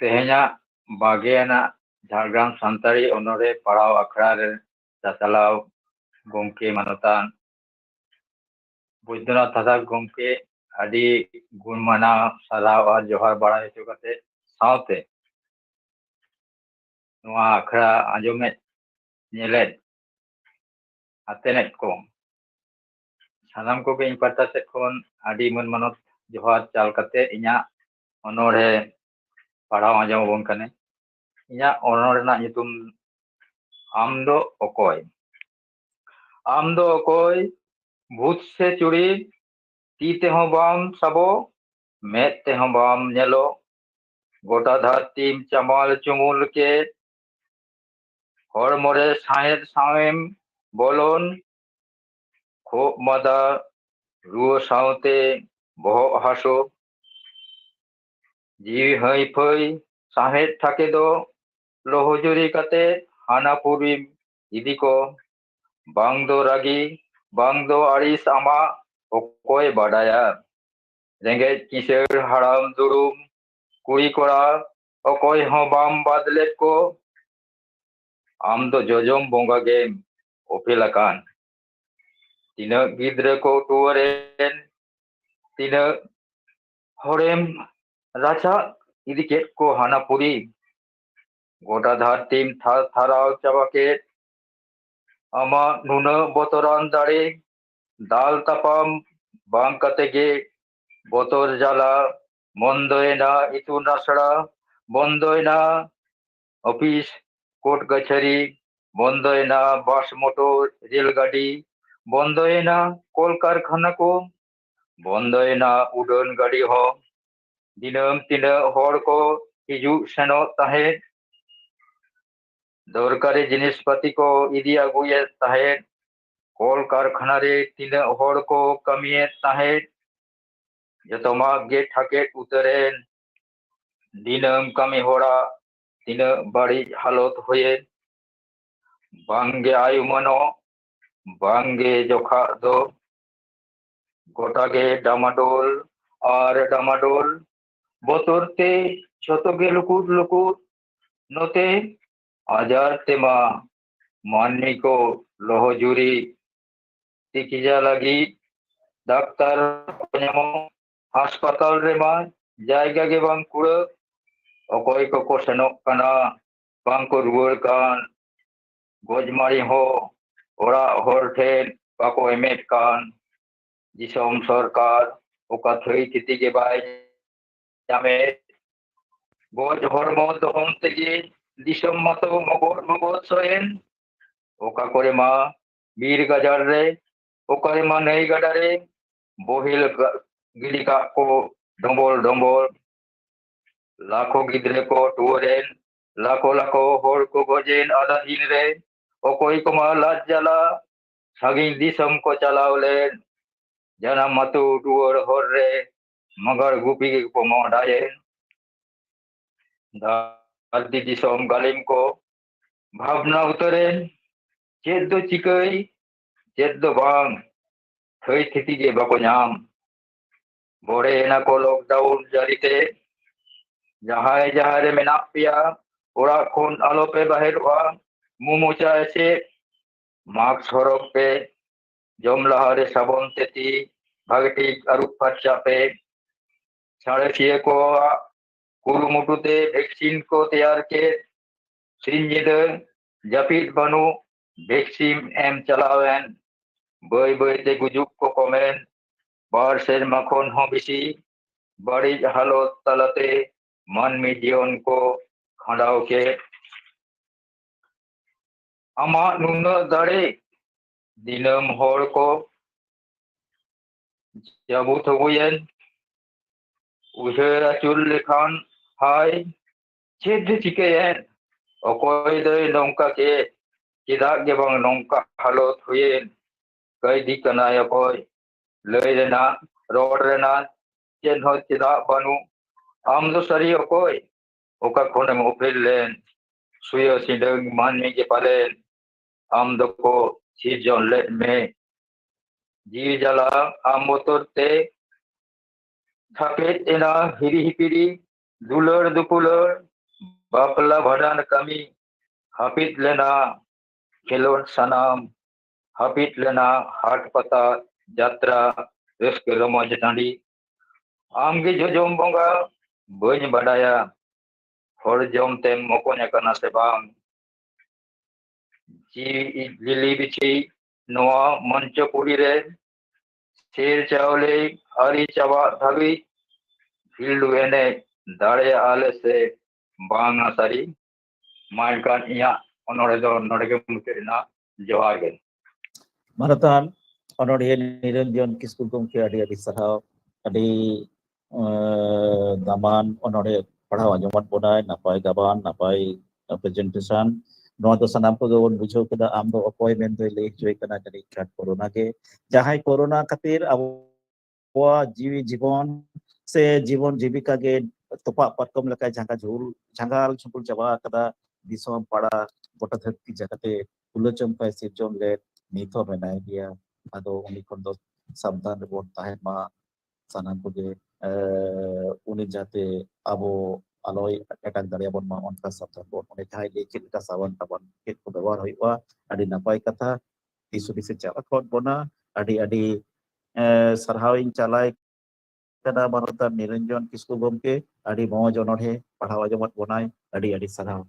ᱛᱮᱦᱮᱧᱟᱜ ᱵᱟᱜᱮᱭᱟᱱᱟᱜ ᱡᱷᱟᱲᱜᱨᱟᱢ ᱥᱟᱱᱛᱟᱲᱤ ᱚᱱᱚᱬᱦᱮ ᱯᱟᱲᱦᱟᱣ ᱟᱠᱷᱲᱟ ᱨᱮ ᱪᱟᱪᱞᱟᱣ ᱜᱚᱢᱠᱮ ᱢᱟᱱᱚᱛᱟᱱ ᱵᱳᱭᱫᱚᱱᱟᱛᱷ ᱦᱟᱸᱥᱫᱟ ᱜᱚᱢᱠᱮ ᱟᱹᱰᱤ ᱜᱩᱱ ᱢᱟᱱᱟᱣ ᱥᱟᱨᱦᱟᱣ ᱟᱨ ᱡᱚᱦᱟᱨ ᱵᱟᱲᱟᱭ ᱦᱚᱪᱚ ᱠᱟᱛᱮ ᱥᱟᱶᱛᱮ ᱱᱚᱣᱟ ᱟᱠᱷᱲᱟ ᱟᱸᱡᱚᱢᱮᱫ ᱧᱮᱞᱮᱫ ᱟᱛᱮᱱᱮᱫ ᱠᱚ ᱥᱟᱱᱟᱢ ᱠᱚᱜᱮ ᱤᱧ ᱯᱟᱦᱴᱟ ᱥᱮᱫ ᱠᱷᱚᱱ ᱟᱹᱰᱤ ᱢᱟᱹᱱ ᱢᱟᱱᱚᱛ ᱡᱚᱦᱟᱨ ᱪᱟᱞ ᱠᱟᱛᱮ ᱤᱧᱟᱹᱜ ᱚᱱᱚᱬᱦᱮ ᱯᱟᱲᱦᱟᱣ ᱟᱸᱡᱚᱢ ᱟᱵᱚᱱ ᱠᱟᱱᱟ inyak onol renak nyutum am do okoy. Am do okoy भूत से चुड़ी ती तेहों बाम सबो में तेहों बाम नेलो गोटा धरतीम चमाल चुमुल के हर मोरे साहेद सावेम बोलोन खो मदा रुओ साउते बोहो हासो जीवी हई फई साहेद थाके दो लोहजुरी कते हानापुरी इदी को बांग दो रागी बांग दो आड़िस आमा ओकोय बाडाया रेंगेज किशोर हाड़ाम दुड़ुम कुड़ी कोड़ा ओकोय हों बाम बादले को आम दो जोजोम बोंगा गेम ओपेलाकान तीना गिद्रे को टुवरेन तीना होरेम राचा इदी केट को हानापुरी गोटा धार टीम थाराव चाबाके आमा नुना बोतरान दाड़े दाल तापाम बांग कतेगे बोतोर जाला बंदोयना इतुन आसड़ा बंदोयना ऑफिस कोर्ट कचहरी बंदोयना बस मोटर रेलगाड़ी बंदोयना कल कारखाना को बंदोयना उड़ान गाड़ी हो दिनम तीना हर को हिजु सेनो ताहे दरकारी जिनिसपाति को इदी आगुए ताहे कल कारखाना रे तीना हर को कमिए ताहे जतमा गे ठाके उतरेन दिनम कमी होड़ा तीना बड़ी हालत हुए बांगे आयुमनो बांगे जोखा दो गोटागे डामाडोल और डामाडोल बोतरते छोटोगे लुकुट लुकुट नोते आजार तेमा माननी को लोहजुरी चिकित्सा लगी डाक्टर हासपाताल रेमा जायगा के बांग कुड़ा ओकोय को सेनोक कना बांग को रुवर कान गोजमारी हो ओरा हर ठेन बाको एमेट कान दिसोम सरकार ओका थई तिति के बाय जामे गोज हरमो दोहम तेगे दिसोम मतो मगोर मगोर सोयन ओका करे मा बीर गजार रे ओका मा नई गडा रे बोहिल गिलिका को डोंबोल डोंबोल लाखों गिद्रे को टूरेन लाखों लाखों हर को गोजेन आधा दिन रे ओकोई को मा लाज जला सागिन दिसम को चलावलेन जना मतु टूर हर रे मगर गुपी को मोडाये दादी दिसम गालिम को भावना उतरेन चेद दो चिकई चेद दो बांग थई थिति के बाको नाम बोरे ना को लॉकडाउन जारी ते जहाय जहारे मेना पिया ओरा खोन आलो पे बाहर वा मुमुचा ऐसे मार्क्स हरक पे जम लहारे साबन तेती भागटी अरुप फर्चा पे साढ़े छह को कुरुमुटुते वैक्सीन को तैयार के सिंजिद जपीट बनु वैक्सीन एम चलावेन बय बय ते गुजुक को कमेन बार से मखन हो बिसी बड़ी हालत तलते मानवी जीवन को खंडाव के आमा नुन दाड़े दिनम हर को जाबुत हुयेन उहेरा चुल लेखान हाय चेद चिकेयन ओकोय दय नौका के चिदा के बंग नौका हालत हुयेन कई दिकना ओकोय लय रेना रोड रेना चेन हो चिदा बनु आम दो सरी ओकोय ओका कोने में उफिल लेन सुयो सिंदंग मानवी के पालेन आम दो को सीजन ले में जी जला आम मोतरते थापेट एना हिरी हिपिरी दुलर दुपुलर बापला भडान कमी हापित लेना खेलोन सनाम हापित लेना हाट पता यात्रा रस्क रमज टांडी आमगे जोजोम बोंगा बन बडाया हर जोम तेम मोकोने कना से बांग जी लिली बिछी नोआ मंचपुरी रे शेर चावले हरी चबा धबी फील्ड वेने दाड़े आले से बांग आसारी ᱢᱟ ᱮᱱᱠᱷᱟᱱ ᱤᱧᱟᱹᱜ ᱚᱱᱚᱲᱦᱮ ᱫᱚ ᱱᱚᱰᱮ ᱜᱮ ᱢᱩᱪᱟᱹᱫ ᱮᱱᱟ ᱡᱚᱦᱟᱨ ᱜᱮ ᱢᱟᱱᱚᱛᱟᱱ ᱚᱱᱚᱲᱦᱤᱭᱟᱹ ᱱᱤᱨᱚᱧᱡᱚᱱ ᱠᱤᱥᱠᱩ ᱜᱚᱢᱠᱮ ᱟᱹᱰᱤ ᱥᱟᱨᱦᱟᱣ ᱟᱹᱰᱤ ᱫᱟᱢᱟᱱ ᱚᱱᱚᱲᱦᱮ ᱯᱟᱲᱦᱟᱣ ᱟᱸᱡᱚᱢᱟᱫ ᱵᱚᱱᱟᱭ ᱱᱟᱯᱟᱭ ᱜᱟᱵᱟᱱ ᱱᱟᱯᱟᱭ ᱯᱨᱮᱡᱮᱱᱴᱮᱥᱚᱱ ᱱᱚᱣᱟ ᱫᱚ ᱥᱟᱱᱟᱢ ᱠᱚᱜᱮ ᱵᱚᱱ ᱵᱩᱡᱷᱟᱹᱣ ᱠᱮᱫᱟ ᱟᱢ ᱫᱚ ᱚᱠᱚᱭ ᱢᱮᱱᱛᱮ ᱞᱟᱹᱭ ᱦᱚᱪᱚᱭ ᱠᱟᱱᱟ ᱡᱟᱹᱱᱤᱡ ᱠᱷᱟᱱ ᱠᱳᱨᱳᱱᱟ ᱜᱮ ᱡᱟᱦᱟᱸᱭ ᱠᱳᱨᱳᱱᱟ ᱠᱷᱟᱹᱛᱤᱨ ᱟᱵᱚᱣᱟᱜ ᱡᱤᱣᱤ ᱡᱤᱵᱚᱱ ᱥᱮ ᱡᱤᱵᱚᱱ ᱡᱤᱵᱤᱠᱟ ᱜᱮ ᱛᱚᱯᱟᱜ ᱯᱟᱨᱠᱚᱢ ᱞᱮᱠᱟ ᱡᱷᱟᱸᱜᱟᱞ ঝুপুল ᱪᱟᱵᱟ ᱟᱠᱟᱫᱟ ᱫᱤᱥᱚᱢ ᱯᱟᱲᱟ ᱜᱚᱴᱟ ᱫᱷᱟᱹᱨᱛᱤ ᱡᱟᱠᱟᱛᱮ ᱠᱩᱞᱟᱹᱪᱚᱢᱠᱟᱭ ᱥᱤᱨᱡᱚᱱ ᱞᱮᱫ ᱱᱤᱛ ᱦᱚᱸ ᱢᱮᱱᱟᱭ ᱜᱮᱭᱟ ᱟᱫᱚ ᱩᱱᱤ ᱠᱷᱚᱱ ᱫᱚ ᱥᱟᱵধান ᱨᱮᱵᱚᱱ ᱛᱟᱦᱮᱱ ᱢᱟ ᱥᱟᱱᱟᱢ ᱠᱚᱜᱮ ᱩᱱᱤ ᱡᱟᱛᱮ ᱟᱵᱚ ᱟᱞᱚᱭ ᱮᱴᱟᱜ ᱫᱟᱲᱮᱭᱟᱵᱚᱱ ᱢᱟ ᱚᱱᱠᱟ ᱥᱟᱵধান ᱵᱚᱱ ᱚᱸᱰᱮ ᱡᱟᱦᱟᱸᱭ ᱞᱟᱹᱭ ᱪᱮᱫ ᱞᱮᱠᱟ ᱥᱟᱵᱟᱱ ᱛᱟᱵᱚᱱ ᱪᱮᱫ ᱠᱚ ᱵᱮᱵᱚᱦᱟᱨ ᱦᱩᱭᱩᱜᱼᱟ ᱟᱹᱰᱤ ᱱᱟᱯᱟᱭ ᱠᱟᱛᱷᱟ ᱫᱤᱥ ᱦᱩᱫᱤᱥᱮ ᱪᱟᱞ ᱟᱠᱚᱫ ᱵᱚᱱᱟ ᱟᱹᱰᱤ ᱥᱟᱨᱦᱟᱣᱤᱧ ᱪᱟᱞᱟᱭ ᱠᱟᱱᱟ ᱢᱟᱱᱚᱛᱟᱱ ᱱᱤᱨᱚᱧᱡᱚᱱ ᱠᱤᱥᱠᱩ ᱜᱚᱢᱠᱮ ᱟᱹᱰᱤ ᱢᱚᱸᱡᱽ ᱚᱱᱚᱲᱦᱮ ᱯᱟᱲᱦᱟᱣ ᱟᱸᱡᱚᱢᱟᱫ ᱵᱚᱱᱟᱭ ᱟᱹᱰᱤ ᱥᱟᱨᱦᱟᱣ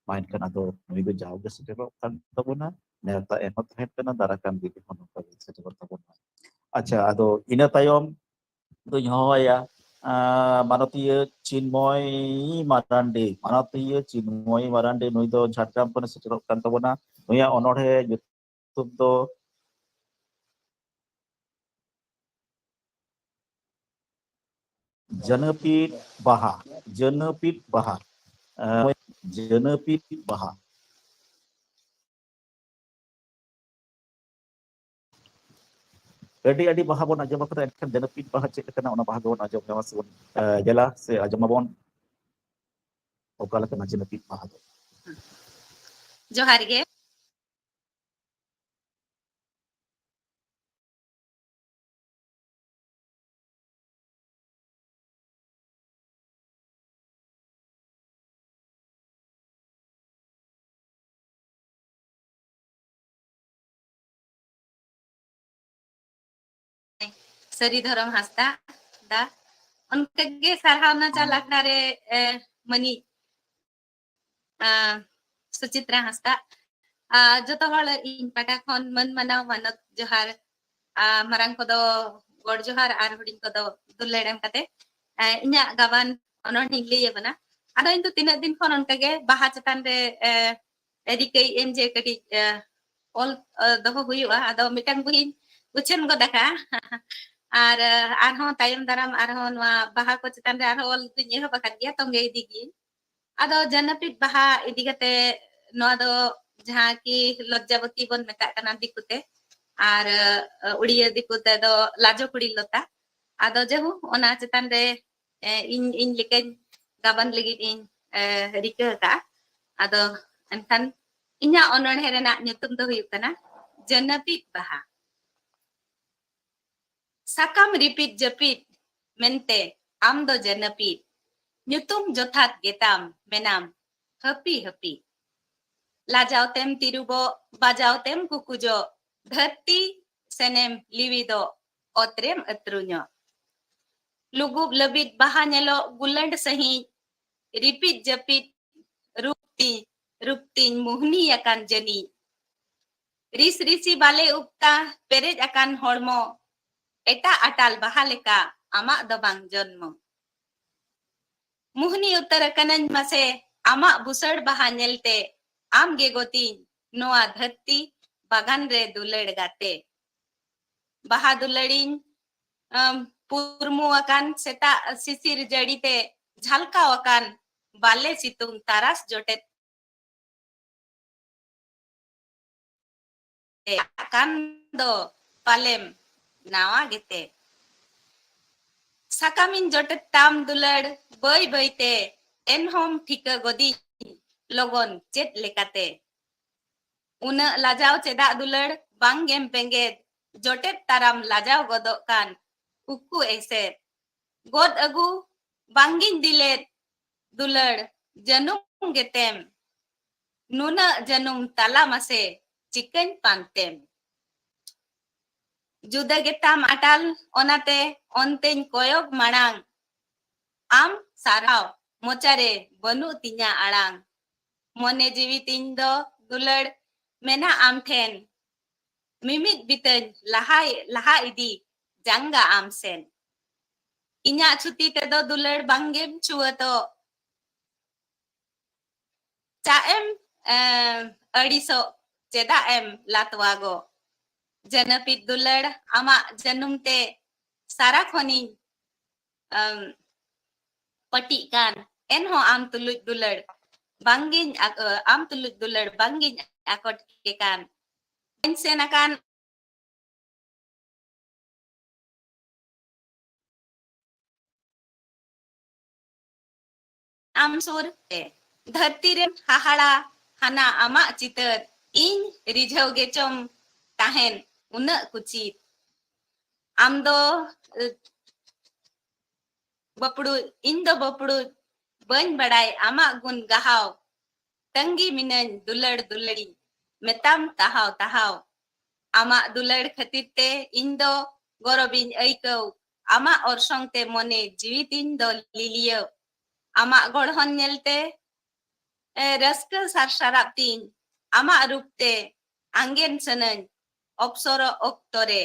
ᱢᱟ ᱮᱱᱠᱷᱟᱱ ᱟᱫᱚ ᱱᱩᱭ ᱫᱚ ᱡᱟᱣᱜᱮ ᱥᱮᱴᱮᱨᱚᱜ ᱠᱟᱱ ᱛᱟᱵᱚᱱᱟ ᱱᱮᱣᱛᱟ ᱮᱢ ᱛᱟᱦᱮᱸ ᱠᱟᱱᱟ ᱫᱟᱨᱟᱠᱟᱱ ᱫᱤᱱ ᱦᱚᱸ ᱱᱚᱝᱠᱟ ᱜᱮ ᱥᱮᱴᱮᱨᱚᱜ ᱛᱟᱵᱚᱱᱟ ᱟᱪᱪᱷᱟ ᱟᱫᱚ ᱤᱱᱟᱹ ᱛᱟᱭᱚᱢ ᱫᱩᱧ ᱦᱚᱦᱚᱣᱟᱭᱟ মানতীয় চিন্ময় মারান্ডি নুই ᱫᱚ ঝাড়গ্রাম ᱠᱷᱚᱱ ᱥᱮᱴᱮᱨᱚᱜ ᱠᱟᱱ ᱛᱟᱵᱚᱱᱟ ᱱᱩᱭᱟᱜ ᱚᱱᱚᱲᱦᱮ ᱧᱩᱛᱩᱢ ᱫᱚ ᱡᱟᱹᱱᱟᱹᱯᱤᱫ ᱵᱟᱦᱟ ᱡᱟᱹᱱᱟᱹᱯᱤᱫ ᱵᱟᱦᱟ ᱡᱟᱹᱱᱟᱹᱯᱤᱫ ᱵᱟᱦᱟ ᱟᱹᱰᱤ ᱵᱟᱦᱟ ᱵᱚᱱ ᱟᱸᱡᱚᱢ ᱟᱠᱟᱫᱟ ᱮᱱᱠᱷᱟᱱ ᱡᱟᱹᱱᱟᱹᱯᱤᱫ ᱵᱟᱦᱟ ᱪᱮᱫ ᱞᱮᱠᱟᱱᱟ ᱚᱱᱟ ᱵᱟᱦᱟ ᱜᱮᱵᱚᱱ ᱟᱸᱡᱚᱢ ᱧᱟᱢᱟ ᱥᱮᱵᱚᱱ ᱧᱮᱞᱟ ᱥᱮ ᱟᱸᱡᱚᱢᱟᱵᱚᱱ ᱚᱠᱟ ᱞᱮᱠᱟᱱᱟ ᱡᱟᱹᱱᱟᱹᱯᱤᱫ ᱵᱟᱦᱟ ᱫᱚ ᱡᱚᱦᱟᱨ ᱜᱮ ᱥᱟᱹᱨᱤ ᱫᱷᱚᱨᱚᱢ ᱦᱟᱸᱥᱫᱟ ᱫᱟ ᱚᱱᱠᱟᱜᱮ ᱥᱟᱨᱦᱟᱣᱱᱟ ᱪᱟᱞ ᱟᱠᱷᱲᱟ ᱨᱮ ᱢᱟᱹᱱᱤ ᱥᱩᱪᱤᱛᱨᱟ ᱦᱟᱸᱥᱫᱟ ᱡᱚᱛᱚ ᱦᱚᱲ ᱤᱧ ᱯᱟᱦᱴᱟ ᱠᱷᱚᱱ ᱢᱟᱹᱱ ᱢᱟᱱᱟᱣ ᱢᱟᱱᱚᱛ ᱡᱚᱦᱟᱨ ᱢᱟᱨᱟᱝ ᱠᱚᱫᱚ ᱜᱚᱰ ᱡᱚᱦᱟᱨ ᱟᱨ ᱦᱩᱰᱤᱧ ᱠᱚᱫᱚ ᱫᱩᱞᱟᱹᱲ ᱮᱢ ᱠᱟᱛᱮ ᱤᱧᱟᱹᱜ ᱜᱟᱵᱟᱱ ᱚᱱᱚᱬᱦᱮᱧ ᱞᱟᱹᱭ ᱟᱵᱚᱱᱟ ᱟᱫᱚ ᱤᱧ ᱫᱚ ᱛᱤᱱᱟᱹᱜ ᱫᱤᱱ ᱠᱷᱚᱱ ᱚᱱᱠᱟᱜᱮ ᱵᱟᱦᱟ ᱪᱮᱛᱟᱱ ᱨᱮ ᱨᱤᱠᱟᱹᱭ ᱮᱢ ᱡᱮ ᱠᱟᱹᱴᱤᱡ ᱚᱞ ᱫᱚᱦᱚ ᱦᱩᱭᱩᱜᱼᱟ ᱟᱫᱚ ᱢᱤᱫᱴᱟᱝ ᱵᱳᱭᱤᱧ ᱩᱪᱷᱟᱹᱱ ᱜᱚᱫ ᱟᱠᱟᱜᱼᱟ ᱟᱨ ᱟᱨᱦᱚᱸ ᱛᱟᱭᱚᱢ ᱫᱟᱨᱟᱢ ᱟᱨᱦᱚᱸ ᱱᱚᱣᱟ ᱵᱟᱦᱟ ᱠᱚ ᱪᱮᱛᱟᱱ ᱨᱮ ᱟᱨᱦᱚᱸ ᱚᱞ ᱫᱩᱧ ᱮᱦᱚᱵ ᱟᱠᱟᱫ ᱜᱮᱭᱟ ᱛᱚᱸᱜᱮ ᱤᱫᱤ ᱜᱤᱭᱟᱹᱧ ᱟᱫᱚ ᱡᱟᱹᱱᱟᱹᱯᱤᱫ ᱵᱟᱦᱟ ᱤᱫᱤ ᱠᱟᱛᱮ ᱱᱚᱣᱟ ᱫᱚ ᱡᱟᱦᱟᱸ ki ᱞᱚᱡᱡᱟᱵᱚᱛী ᱵᱚᱱ ᱢᱮᱛᱟᱜ ᱠᱟᱱᱟ ᱫᱤᱠᱩᱛᱮ ᱟᱨ उड़िया दिकु तेदो लाजो कुड़ी लता आदो जेहु ओना चेतान रे इन लेकेन गाबन लगित इन रिका का आदो एनखान इन्या ओनोणहे Raina nyutum do huyuk kana janapit baha sakam ripit japit mente am do janapit nyutum jothat getam menam happy happy lajau tem tirubo bajau tem kukujo dharti senem liwido otrem atrunya lugub lebit baha nyelo guland sahi ripit japit rupti muhni akan jani ris risi bale upta perej akan hormo eta atal baha leka amak do bang jonmo muhni uttarakan mase amak busad baha nyelte am ge goti noa dharti bagan re dulad gate baha duladin purmu akan seta sisir jadite jhalka akan bale situng taras jotet akan do palem nawa gete sakamin jotet tam dulad boy boyte enhom thika godi logon chet lekate una lajau cedak dulad banggem penget jotet taram lajau godok kan uku eset god agu bangin dilet dulad janum getem nuna janum tala mase chicken pantem juda getam atal onate onten koyok marang am sarau mochare banu tinya arang mone jiwi tin do dulad mena am ten mimit biten laha idi janga am sen inya chuti tedo dulad bangem chuato Caem adiso ceda em latwago. Janapit dular ama janum te sara khoni patikan enho am tulut dular bangin am tulut dular bangin akot kekan senakan am sur धरती रे हाहाड़ा हाना आमा चितर इन reserve गेचम ताहेन उन कुचित आम दो बपड़ू इन दो बपड़ू बन बड़ाई आमा गुन गहाव तंगी मिनन दुलड़ दुलड़ी मेताम ताहाव ताहाव आमा दुलड़ खतिर ते इन दो गौरबिन ऐकव आमा औरसंग ते मने जीवित इन दो लिलियो आमा गढ़हन नेलते रस्क सारसाराब तीन आमा रूपते आंगेन सनन अप्सर ओक्तरे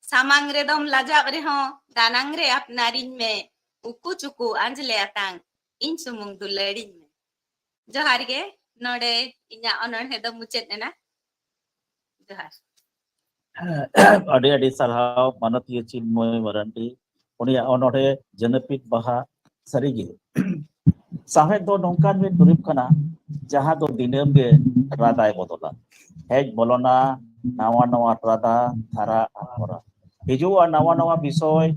सामांग रेदम लाजाब रेहो दानांग रे अपनारिन में उकु चुकु आंजले आतांग इन सुमुंग दुलड़िन में जोहार गे नोडे इन्या अनोढ़े दो मुचेद नेना जोहार ᱟᱹᱰᱤ ᱟᱹᱰᱤ ᱥᱟᱨᱦᱟᱣ ᱢᱟᱱᱚᱛᱤᱭᱟᱹ ᱪᱤᱱᱢᱚᱭ ᱢᱟᱨᱟᱱᱰᱤ ᱩᱱᱤᱭᱟᱜ ᱚᱱᱚᱬᱦᱮ ᱡᱟᱹᱱᱟᱹᱯᱤᱛ ᱵᱟᱦᱟ ᱥᱟᱹᱨᱤᱜᱮ ᱥᱟᱶᱦᱮᱫ ᱫᱚ ᱱᱚᱝᱠᱟᱱ ᱢᱤᱫ ᱫᱩᱨᱤᱵ ᱠᱟᱱᱟ ᱡᱟᱦᱟᱸ ᱫᱚ ᱫᱤᱱᱟᱹᱢ ᱜᱮ ᱨᱟᱫᱟᱭ ᱵᱚᱫᱚᱞᱟ ᱦᱮᱡ ᱵᱚᱞᱚᱱᱟ ᱱᱟᱣᱟ ᱱᱟᱣᱟ ᱨᱟᱫᱟ ᱫᱷᱟᱨᱟ ᱟᱨ ᱦᱚᱨᱟ ᱦᱤᱡᱩᱜᱼᱟ ᱱᱟᱣᱟ ᱱᱟᱣᱟ ᱵᱤᱥᱚᱭ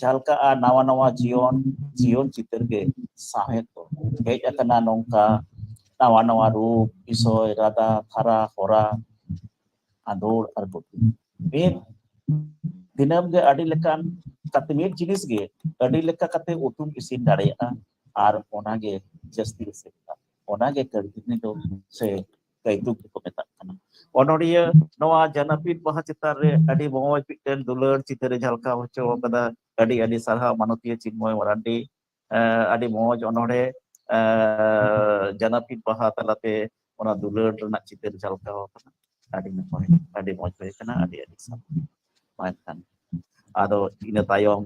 ᱡᱷᱟᱞᱠᱟᱜᱼᱟ ᱱᱟᱣᱟ ᱱᱟᱣᱟ ᱡᱤᱭᱚᱱ ᱪᱤᱛᱟᱹᱨ ᱜᱮ ᱥᱟᱶᱦᱮᱫ ᱫᱚ ᱦᱮᱡ ᱟᱠᱟᱱᱟ ᱱᱚᱝᱠᱟ ᱱᱟᱣᱟ ᱱᱟᱣᱟ ᱨᱩᱯ ᱵᱤᱥᱚᱭ ᱨᱟᱫᱟ ᱫᱷᱟᱨᱟ ᱦᱚᱨᱟ आदोड़ और बुद्धि में दिनम गे अड़ी लेकान कते में जिनिस गे अड़ी लेका कते उतुम इसिन दाड़ेया आर ओना गे जस्ती इसिन ओना गे कड़िनी दो से कैतुक को मेता कना ओनोडिया नोआ जनपित बहा चितार रे अड़ी मोय पिटन दुलर चितर झलका होचो कदा अड़ी अड़ी सरहा मानतीय चिन्मय मरांडी अड़ी मोज ओनोडे जनपित बहा तलाते ओना दुलर रना चितर झलका होकना ᱟᱹᱰᱤ ᱱᱟᱯᱟᱭ ᱟᱹᱰᱤ ᱢᱚᱡᱽ ᱦᱩᱭ ᱠᱟᱱᱟ ᱟᱹᱰᱤ ᱟᱹᱰᱤ ᱥᱟᱨᱦᱟᱣ ᱟᱫᱚ ᱤᱱᱟᱹ ᱛᱟᱭᱚᱢ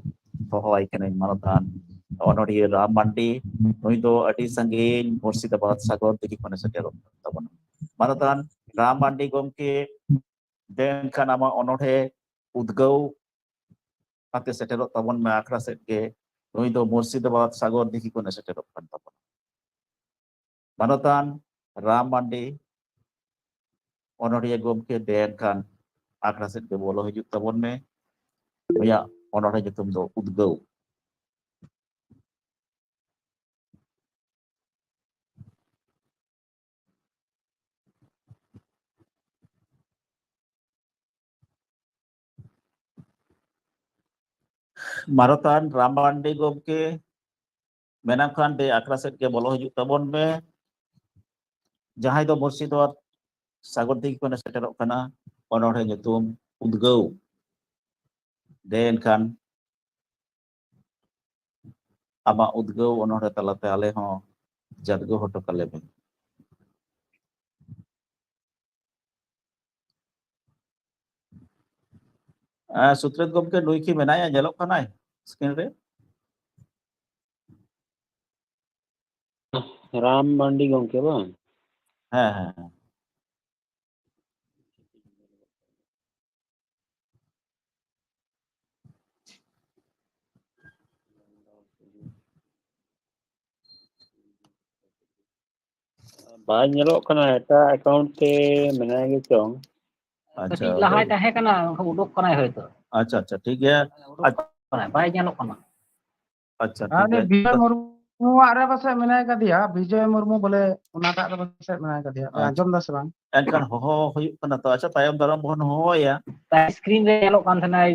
ᱦᱚᱦᱚᱣᱟᱭ ᱠᱟᱹᱱᱟᱹᱧ ᱢᱟᱱᱚᱛᱟᱱ ᱚᱱᱚᱲᱦᱤᱭᱟᱹ ᱨᱟᱢ ᱢᱟᱱᱰᱤ ᱱᱩᱭ ᱫᱚ ᱟᱹᱰᱤ ᱥᱟᱺᱜᱤᱧ ᱢᱩᱨᱥᱤᱫᱟᱵᱟᱫ ᱥᱟᱜᱚᱨ ᱫᱤঘᱤ ᱠᱷᱚᱱᱮ ᱥᱮᱴᱮᱨᱚᱜ ᱛᱟᱵᱚᱱᱟ ᱢᱟᱱᱚᱛᱟᱱ ᱨᱟᱢ ᱢᱟᱱᱰᱤ ᱜᱚᱢᱠᱮ ᱫᱮᱱᱠᱷᱟᱱ ᱟᱢᱟᱜ ᱚᱱᱚᱲᱦᱮ ᱩᱫᱽᱜᱟᱹᱣ ᱠᱟᱛᱮ ᱥᱮᱴᱮᱨᱚᱜ ᱛᱟᱵᱚᱱ ᱢᱮ ᱟᱠᱷᱲᱟ ᱥᱮᱫ ᱜᱮ ᱱᱩᱭ ᱫᱚ ᱢᱩᱨᱥᱤᱫᱟᱵᱟᱫ ᱥᱟᱜᱚᱨ ᱫᱤঘᱤ ᱠᱷᱚᱱᱮ ᱥᱮᱴᱮᱨᱚᱜ ᱠᱟᱱ ᱛᱟᱵᱚᱱᱟ ᱢᱟᱱᱚᱛᱟᱱ ᱨᱟᱢ ᱢᱟᱱᱰᱤ ᱚᱱᱚᱲᱦᱤᱭᱟᱹ ᱜᱚᱢᱠᱮ ᱫᱮᱱᱠᱷᱟᱱ ᱟᱠᱷᱲᱟ ᱥᱮᱫ ᱜᱮ ᱵᱚᱞᱚ ᱦᱤᱡᱩᱜ ᱛᱟᱵᱚᱱ ᱢᱮ ᱩᱱᱤᱭᱟᱜ ᱚᱱᱚᱲᱦᱮ ᱧᱩᱛᱩᱢ ᱫᱚ ᱩᱫᱽᱜᱟᱹᱣ मारतान राम मांडी गमके मेनाखान दे आखड़ा सेट के बोलो हिजुग तबन में जहां दो मुर्शिदाबाद सागर दिघी को सेटेरोग कना ओनोढ़े nyutum उद्गव देन खान आमा उद्गव ओनोढ़े तलाते आले हों जदगो होटो कले में सुत्रेत गमके नुई की मेनाया जेलोग कनाय स्क्रीन रे राम मांडी गमके बा हाँ हाँ हाँ bye ñeloग kana eta account te menay ge chong अच्छा lahay tahe kana udok kana hoyto अच्छा अच्छा ठीक है bay ñelok kana अच्छा ठीक है विजय मुर्मू आरे पासे मेनाय कदिया विजय मुर्मू बोले उनाटा रे पासे मेनाय कदिया आंजम दा से बांग एनकान होहो हुयुग कना तो अच्छा तायम दाराम बहन होया स्क्रीन रे ñelok kan thanai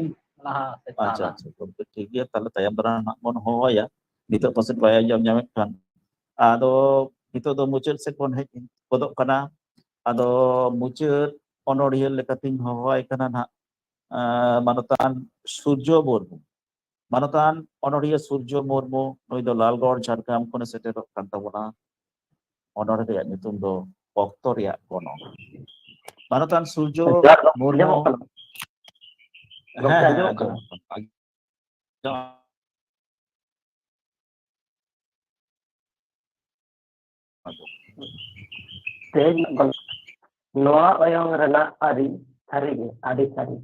laha अच्छा अच्छा तो ठीक है ताले तायम दाराम nak bon hoya nito pasen baya jam nyamet kan ado nito do mucet se kon hej kodok kana ado mucet onoriel lekating hohoi kana na manatan surjo murmu manatan onoriel surjo murmu noi do lalgor jharkham kone seterok kan tabona onor reyak nyutum do okto reyak kono manatan surjo murmu Noa oyong rena ari sarige adi sari.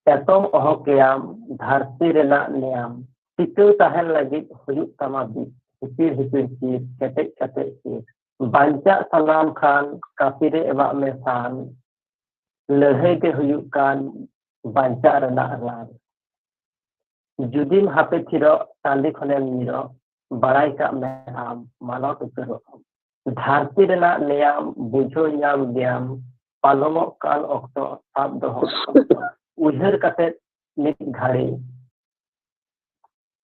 Etom ohokeyam dharti rena niam. Titu tahen lagi huyuk tama bi. Hipir sir ketek sir. Banca salam khan kapire emak mesan. Lehai ke huyuk kan banca rena ran. Judim hape thiro tandi khonem niro. Barai kak me am manot utero am. Dharti rena niam bujo nyam diam. Palomok kan okto sab doho. Ujar katet nit ghari.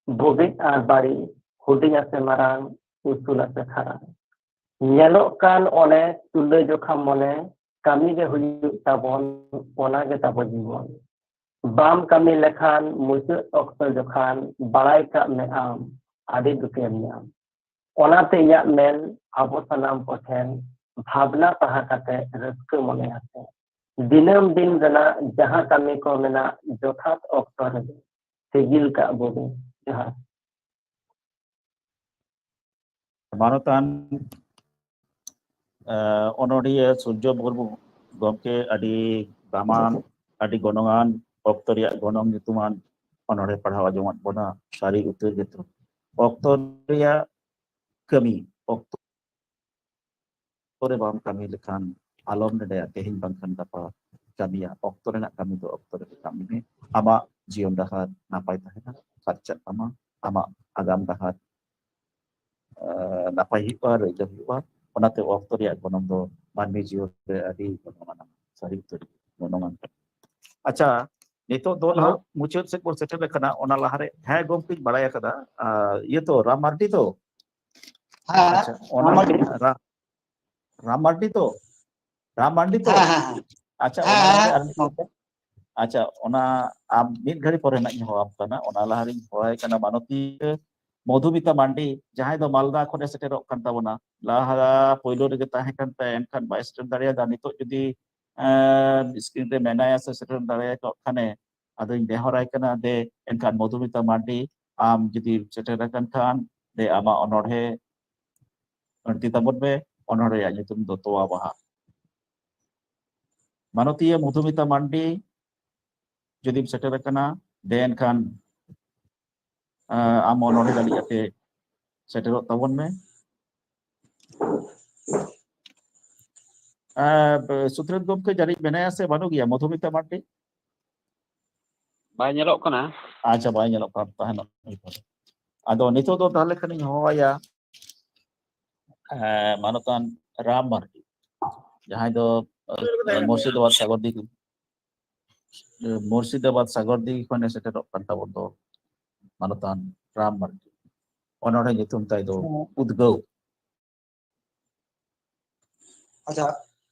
Bobit ar bari. Huding ase marang. Usul ase kharang. Nyelok kan one tule jokha mone. Kami ge huyuk tabon. Ona ge tabo jibon. Bam kami lekhan mucut okto jokhan. Barai kak me am. Adi dukem nyam. Onate iyak men abo sanam koten bhavna taha kate raska mone ase. Dinam din rena jaha kami ko mena jothat okto re sigil ka bobe jaha. Manotan onodiya Surjo Murmu gomke adi daman adi gonongan okto riyak gonong nyutuman onore padhaw ajomat bona sari utur gitu. Okto riyak kami okto re bam kami lekhan alom nede tehin bangkhan dapa kami ya okto renak kami do okto re kami ni ama jion dahat napai tahena kacak ama agam dahat napai hipar jam hipar onate okto riyak gonong do manmi jion re adi gonongan sari utur gonongan. Acha nitok do na mucut sek bol setel lekana ona lahare he gompi baraya kada ye to Ram Mardi to. Acha ona Ram Mardi to. Acha ona am mid ghari pore nak jawab kana ona lahari hoy kana manoti Madhumita Mandi jahay do Malda khone seterok kan tabona laha poilo rege tahe kan ta enkan ba seter daria da nitok judi screen re menaya se seter daria ko khane adoing dehorai kana de enkan Madhumita Mandi am judi seter kan de ama onorhe arti tabot be onore ya nyutum do toa baha. Manotiya Madhumita Mandi judim seter kana den kan am onore dali ate seterok tabon me. Sutret gomke jari menaya se banu gya Madhumita Mandi. Bay nyelok kana. Acha bay nyelok kan tahan. Ado nito do tahle khani hoya manotan Ram Mardi jahay do Murshidabad Sagordi khone seterok kan tabon do manotan Ram Mardi. Onore nyutum tai do Udgau. अच्छा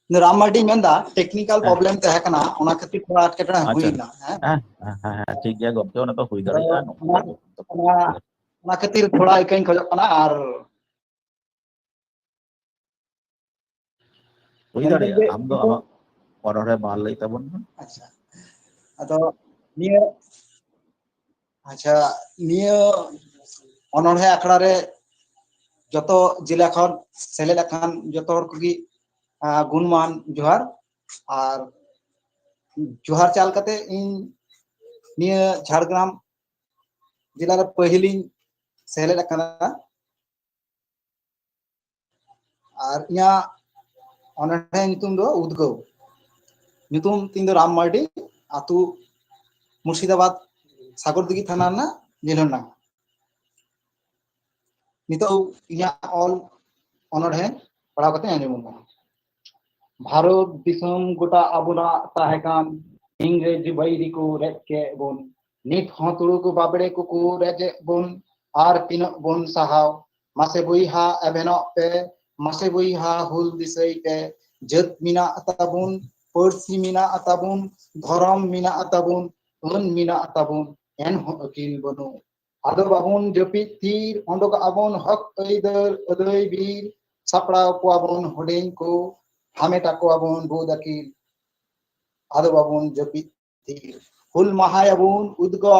Ram Mardi मेंदा technical problem तहे कना ओना खातिर थोड़ा अटकेटना हुईना हां ठीक गया गप्पे ओना तो हुई दाड़िया ओना खातिर थोड़ा इकन खोजक कना आर हुई दाड़िया हम दो आमा ओनरे माल लई तबन. अच्छा अतो निया अच्छा निया ओनरे आखड़ा रे जतो जिला खन सेलेद खान जतो हर कुगी गुणमान जोहार और जोहार चाल कते इन निया झारग्राम जिला रे पहिली सेलेद कना और इया ओनरे नितुम दो उदगौ नितुम तीन दो राम मार्डी आतु मुर्शिदाबाद सागरदिघी थाना ना जिलहना नितो इया ऑल ओनरे पढ़ाव कते आंजमना भारत दिसम गोटा आबुना ताहेकान इंग्रेज बैरी को रेज के बोन नित हतुरु को बाबड़े को रेज बोन आर तिन बोन साहाव मासे बुइहा एबेनो पे मासे बुइहा हुल दिसई पे जत मिना अताबुन पर्सी मिना अताबुन धरम मिना अताबुन उन मिना अताबुन एन हो अकिल बनो आदो बाबुन जपि तीर ओंडो का आबुन हक ऐदर अदय वीर सपड़ा को आबुन होडेन को हामेटा को आबुन बोध अकिल आदो बाबुन जपि तीर हुल महायाबुन उद्गौ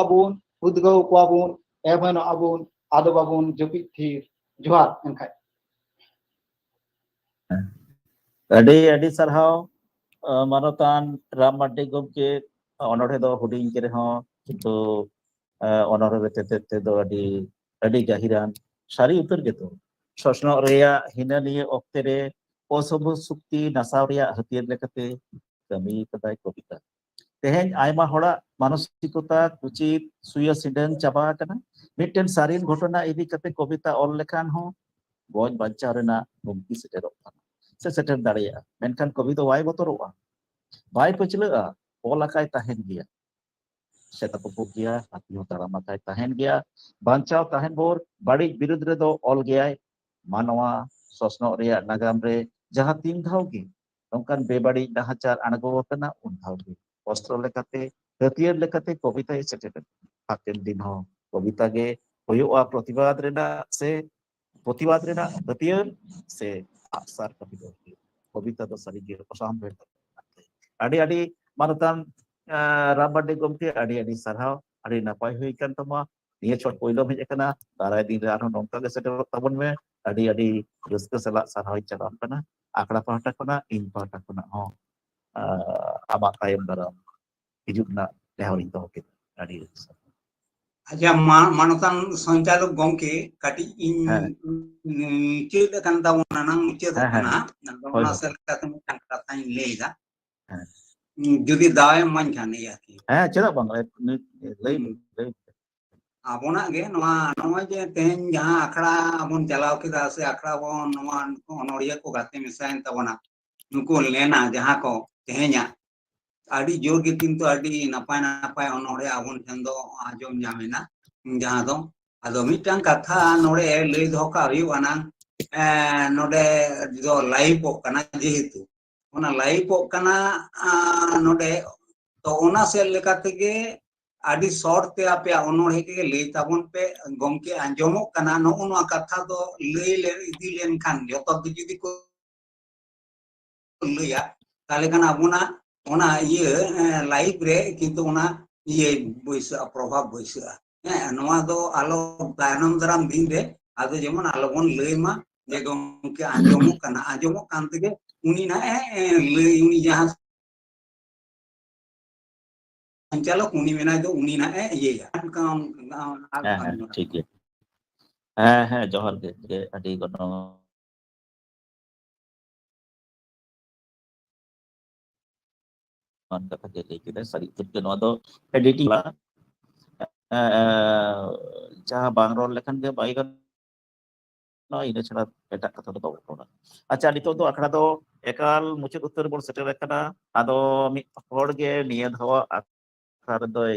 को आबुन एबन आबुन आदो बाबुन जपि तीर जोहार एनखाय ᱟᱹᱰᱤ ᱥᱟᱨᱦᱟᱣ ᱢᱟᱱᱚᱛᱟᱱ ᱨᱟᱢ ᱢᱟᱨᱰᱤ ᱜᱚᱢᱠᱮ ᱚᱱᱚᱬᱦᱮ ᱫᱚ ᱦᱩᱰᱤᱧ ᱜᱮ ᱨᱮᱦᱚᱸ ᱠᱤᱱᱛᱩ ᱚᱱᱚᱬᱦᱮ ᱛᱮᱛᱮᱫ ᱛᱮᱫᱚ ᱟᱹᱰᱤ ᱜᱟᱹᱦᱤᱨᱟᱱ ᱥᱟᱹᱨᱤ ᱩᱛᱟᱹᱨ ᱜᱮᱛᱚ ᱥᱚᱥᱱᱚᱜ ᱨᱮᱭᱟᱜ ᱦᱤᱱᱟᱹ ᱱᱤᱭᱟᱹ ᱚᱠᱛᱮ ᱨᱮ অশুভ শক্তি নাসাও রেয়ার হাতিয়ার লেখাতে কামি কাদায় কবিতা তেহেন আইমা হড়া মানসিকতা উচিত সুয়া সিডান চাবা কানা মিটেন সারিন ঘটনা ইদি কাতে কবিতা অল লেখান হো গoj বাঞ্চাও রেনা হুমকি সেটেরᱚᱜ কানা se seter daᱲᱮᱭᱟᱜᱼᱟ ᱢᱮᱱᱠᱷᱟᱱ ᱠᱚᱵᱤ ᱫᱚ ᱵᱟᱭ ᱵᱚᱛᱚᱨᱚᱜᱼᱟ ᱵᱟᱭ ᱯᱟᱹᱪᱞᱟᱹᱜᱼᱟ ᱚᱞ ᱟᱠᱟᱭ ᱛᱟᱦᱮᱱ ᱜᱮᱭᱟ ᱥᱮᱛᱟ ᱯᱩᱯᱩᱜ ᱜᱮᱭᱟ ᱦᱟᱹᱛᱤ ᱦᱚᱸ ᱛᱟᱲᱟᱢ ᱟᱠᱟᱭ ᱛᱟᱦᱮᱱ ᱜᱮᱭᱟ ᱵᱟᱧᱪᱟᱣ ᱛᱟᱦᱮᱱ ᱵᱷᱳᱨ ᱵᱟᱹᱲᱤᱡ ᱵᱤᱨᱩᱫ ᱨᱮᱫᱚ ᱚᱞ ᱜᱮᱭᱟᱭ ᱢᱟᱱᱣᱟ ᱥᱚᱥᱱᱚᱜ ᱨᱮᱭᱟᱜ ᱱᱟᱜᱟᱢ ᱨᱮ ᱡᱟᱦᱟᱸ ᱛᱤᱱ ᱫᱷᱟᱣ ᱜᱮ ᱱᱚᱝᱠᱟᱱ ᱵᱮᱵᱟᱹᱲᱤᱡ ᱱᱟᱦᱟᱪᱟᱨ ᱟᱬᱜᱚ ᱟᱠᱟᱱᱟ ᱩᱱ ᱫᱷᱟᱣ ᱜᱮ ᱚᱥᱛᱨᱚ ᱞᱮᱠᱟᱛᱮ ᱦᱟᱹᱛᱭᱟᱹᱨ ᱞᱮᱠᱟᱛᱮ ᱠᱚᱵᱤᱛᱟᱭ ᱥᱮᱴᱮᱨ ᱦᱟᱯᱮᱱ ᱫᱤᱱ ᱦᱚᱸ ᱠᱚᱵᱤᱛᱟ ᱜᱮ ᱦᱩᱭᱩᱜᱼᱟ ᱯᱨᱚᱛᱤᱵᱟᱫ ᱨᱮᱱᱟᱜ ᱥᱮ ᱯᱨᱚᱛᱤᱵᱟᱫ ᱨᱮᱱᱟᱜ ᱦᱟᱹᱛᱭᱟᱹᱨ ᱥᱮ ᱟᱜᱥᱟᱨ ᱠᱟᱹᱯᱤ ᱫᱚ ᱠᱚᱵᱤতা ᱫᱚ ᱥᱟᱹᱨᱤᱜᱮ ᱚᱥᱟᱢᱵᱷᱮᱲ ᱟᱹᱰᱤ ᱢᱟᱱᱚᱛᱟᱱ ᱨᱟᱢ ᱢᱟᱨᱰᱤ ᱜᱚᱢᱠᱮ ᱟᱹᱰᱤ ᱥᱟᱨᱦᱟᱣ ᱟᱹᱰᱤ ᱱᱟᱯᱟᱭ ᱦᱩᱭ ᱠᱟᱱ ᱛᱟᱢᱟ ᱱᱤᱭᱟᱹ ᱪᱷᱚᱴ ᱯᱳᱭᱞᱳ ᱦᱮᱡ ᱟᱠᱟᱱᱟ ᱫᱟᱨᱟᱭ ᱫᱤᱱ ᱨᱮ ᱟᱨᱦᱚᱸ ᱱᱚᱝᱠᱟ ᱜᱮ ᱥᱮᱴᱮᱨᱚᱜ ᱛᱟᱵᱚᱱ ᱢᱮ ᱟᱹᱰᱤ ᱨᱟᱹᱥᱠᱟᱹ ᱥᱟᱞᱟᱜ ᱥᱟᱨᱦᱟᱣ ᱤᱧ ᱪᱟᱞᱟᱜ ᱠᱟᱱᱟ ᱟᱠᱷᱲᱟ ᱯᱟᱦᱴᱟ ᱠᱷᱚᱱᱟᱜ ᱤᱧ ᱯᱟᱦᱴᱟ ᱠᱷᱚᱱᱟᱜ ᱦᱚᱸ ᱟᱢᱟᱜ ᱛᱟᱭᱚᱢ ᱫᱟᱨᱟᱢ ᱦᱤᱡᱩᱜ ᱨᱮᱱᱟᱜ ᱱᱮᱦᱚᱨᱤᱧ ᱫᱚᱦᱚ ᱠᱮᱫᱟ ᱟᱹᱰᱤ ᱟᱪᱪᱷᱟ ᱢᱟᱱᱚᱛᱟᱱ ᱥᱚᱧᱪᱟᱞᱚᱠ ᱜᱚᱢᱠᱮ ᱠᱟᱹᱴᱤᱡ ᱤᱧ ᱢᱩᱪᱟᱹᱫ ᱟᱠᱟᱱ ᱛᱟᱵᱚᱱᱟ ᱱᱟᱝ ᱢᱩᱪᱟᱹᱫᱚᱜ ᱠᱟᱱᱟ ᱟᱫᱚ ᱚᱱᱟ ᱥᱮᱫ ᱞᱮᱠᱟᱛᱮ ᱢᱤᱫᱴᱟᱝ ᱠᱟᱛᱷᱟᱧ ᱞᱟᱹᱭᱫᱟ ᱡᱩᱫᱤ ᱫᱟᱣ ᱮᱢ ᱤᱢᱟᱹᱧ ᱠᱷᱟᱱ ᱟᱨᱠᱤ ᱪᱮᱫᱟᱜ ᱵᱟᱝ ᱞᱟᱹᱭ ᱟᱵᱚᱱᱟᱜ ᱜᱮ ᱱᱚᱜᱼᱚᱭ ᱡᱮ ᱛᱮᱦᱮᱧ ᱡᱟᱦᱟᱸ ᱟᱠᱷᱲᱟ ᱵᱚᱱ ᱪᱟᱞᱟᱣ ᱠᱮᱫᱟ ᱥᱮ ᱟᱠᱷᱲᱟ ᱵᱚᱱ ᱱᱚᱣᱟ ᱚᱱᱚᱲᱦᱤᱭᱟᱹ ᱠᱚ ᱜᱟᱛᱮ ᱢᱮᱥᱟᱭᱮᱱ ᱛᱟᱵᱚᱱᱟ ᱱᱩᱠᱩ ᱞᱮᱱᱟ ᱡᱟᱦᱟᱸ ᱠᱚ ᱛᱮᱦᱮᱧᱟᱜ ᱟᱹᱰᱤ ᱡᱳᱨ ᱜᱮ ᱠᱤᱱᱛᱩ ᱟᱹᱰᱤ ᱱᱟᱯᱟᱭ ᱚᱱᱚᱲᱦᱮ ᱟᱵᱚᱱ ᱴᱷᱮᱱ ᱫᱚ ᱟᱸᱡᱚᱢ ᱧᱟᱢᱮᱱᱟ ᱡᱟᱦᱟᱸ ᱫᱚ ᱟᱫᱚ ᱢᱤᱫᱴᱟᱝ ᱠᱟᱛᱷᱟ ᱱᱚᱰᱮ ᱞᱟᱹᱭ ᱫᱚᱦᱚ ᱠᱟᱜ ᱦᱩᱭᱩᱜᱼᱟ ᱱᱟᱝ ᱱᱚᱰᱮ ᱫᱚ ᱞᱟᱭᱤᱵᱚᱜ ᱠᱟᱱᱟ ᱡᱮᱦᱮᱛᱩ ᱚᱱᱟ ᱞᱟᱭᱤᱵᱚᱜ ᱠᱟᱱᱟ ᱱᱚᱰᱮ ᱛᱚ ᱚᱱᱟ ᱥᱮᱫ ᱞᱮᱠᱟ ᱛᱮᱜᱮ ᱟᱹᱰᱤ ᱥᱚᱨᱴ ᱛᱮ ᱟᱯᱮᱭᱟᱜ ᱚᱱᱚᱲᱦᱮ ᱜᱮ ᱞᱟᱹᱭ ᱛᱟᱵᱚᱱ ᱯᱮ ᱜᱚᱢᱠᱮ ᱟᱸᱡᱚᱢᱚᱜ ᱠᱟᱱᱟ ᱱᱚᱜᱼᱚ ᱱᱚᱣᱟ ᱠᱟᱛᱷᱟ ᱫᱚ ᱞᱟᱹᱭ ᱤᱫᱤ ᱞᱮᱱᱠᱷᱟন ᱡᱚᱛᱚ ᱜᱮ ᱡᱩᱫᱤ ᱠᱚ ᱞᱟᱹᱭᱟ ᱛᱟᱦᱞᱮ ᱠᱷᱟᱱ ᱟᱵᱚᱱᱟᱜ ᱚᱱᱟ ᱞᱟᱭᱤᱵ ᱨᱮ ᱠᱤᱱᱛᱩ ᱚᱱᱟ ᱵᱟᱹᱭᱥᱟᱹᱜᱼᱟ ᱯᱨᱚᱵᱷᱟᱵ ᱵᱟᱹᱭᱥᱟᱹᱜᱼᱟ ᱱᱚᱣᱟ ᱫᱚ ᱟᱞᱚ ᱛᱟᱭᱱᱚᱢ ᱫᱟᱨᱟᱢ ᱫᱤᱱ ᱨᱮ ᱟᱫᱚ ᱡᱮᱢᱚᱱ ᱟᱞᱚᱵᱚᱱ ᱞᱟᱹᱭ ᱢᱟ ᱡᱮ ᱜᱚᱢᱠᱮ ᱟᱸᱡᱚᱢᱚᱜ ᱠᱟᱱ ᱛᱮᱜᱮ ᱩᱱᱤ ᱞᱟᱹᱭ ᱩᱱᱤ ᱡᱟᱦᱟᱸ ᱥᱚᱧᱪᱟᱞᱚᱠ ᱩᱱᱤ ᱢᱮᱱᱟᱭ ᱫᱚ ᱩᱱᱤ ᱤᱭᱟᱹᱭᱟ ᱴᱷᱤᱠ ᱜᱮᱭᱟ ᱦᱮᱸ ᱡᱚᱦᱟᱨ ᱜᱮ ᱟᱹᱰᱤ ᱜᱚᱱᱚᱝ kata dia kita sari itu nᱚᱣᱟ ᱫᱚ editing ᱡᱟᱦᱟᱸ ᱵᱟᱝ ᱨᱚᱲ ᱞᱮᱠᱷᱟᱱ ᱜᱮ ᱵᱟᱭ ᱜᱟᱱᱚᱜᱼᱟ ᱤᱱᱟᱹ ᱪᱷᱟᱲᱟ ᱮᱴᱟᱜ ᱠᱟᱛᱷᱟ ᱫᱚ ᱵᱟᱵᱚᱱ ᱨᱚᱲᱟ ᱟᱪᱪᱷᱟ ᱱᱤᱛᱚᱜ ᱫᱚ ᱟᱠᱷᱲᱟ ᱫᱚ ᱮᱠᱟᱞ ᱢᱩᱪᱟᱹᱫ ᱩᱛᱟᱹᱨ ᱵᱚᱱ ᱥᱮᱴᱮᱨ ᱟᱠᱟᱱᱟ ᱟᱫᱚ ᱢᱤᱫ ᱦᱚᱲ ᱜᱮ ᱱᱤᱭᱟᱹ ᱫᱷᱟᱣ ᱟᱠᱷᱲᱟ ᱨᱮᱫᱚᱭ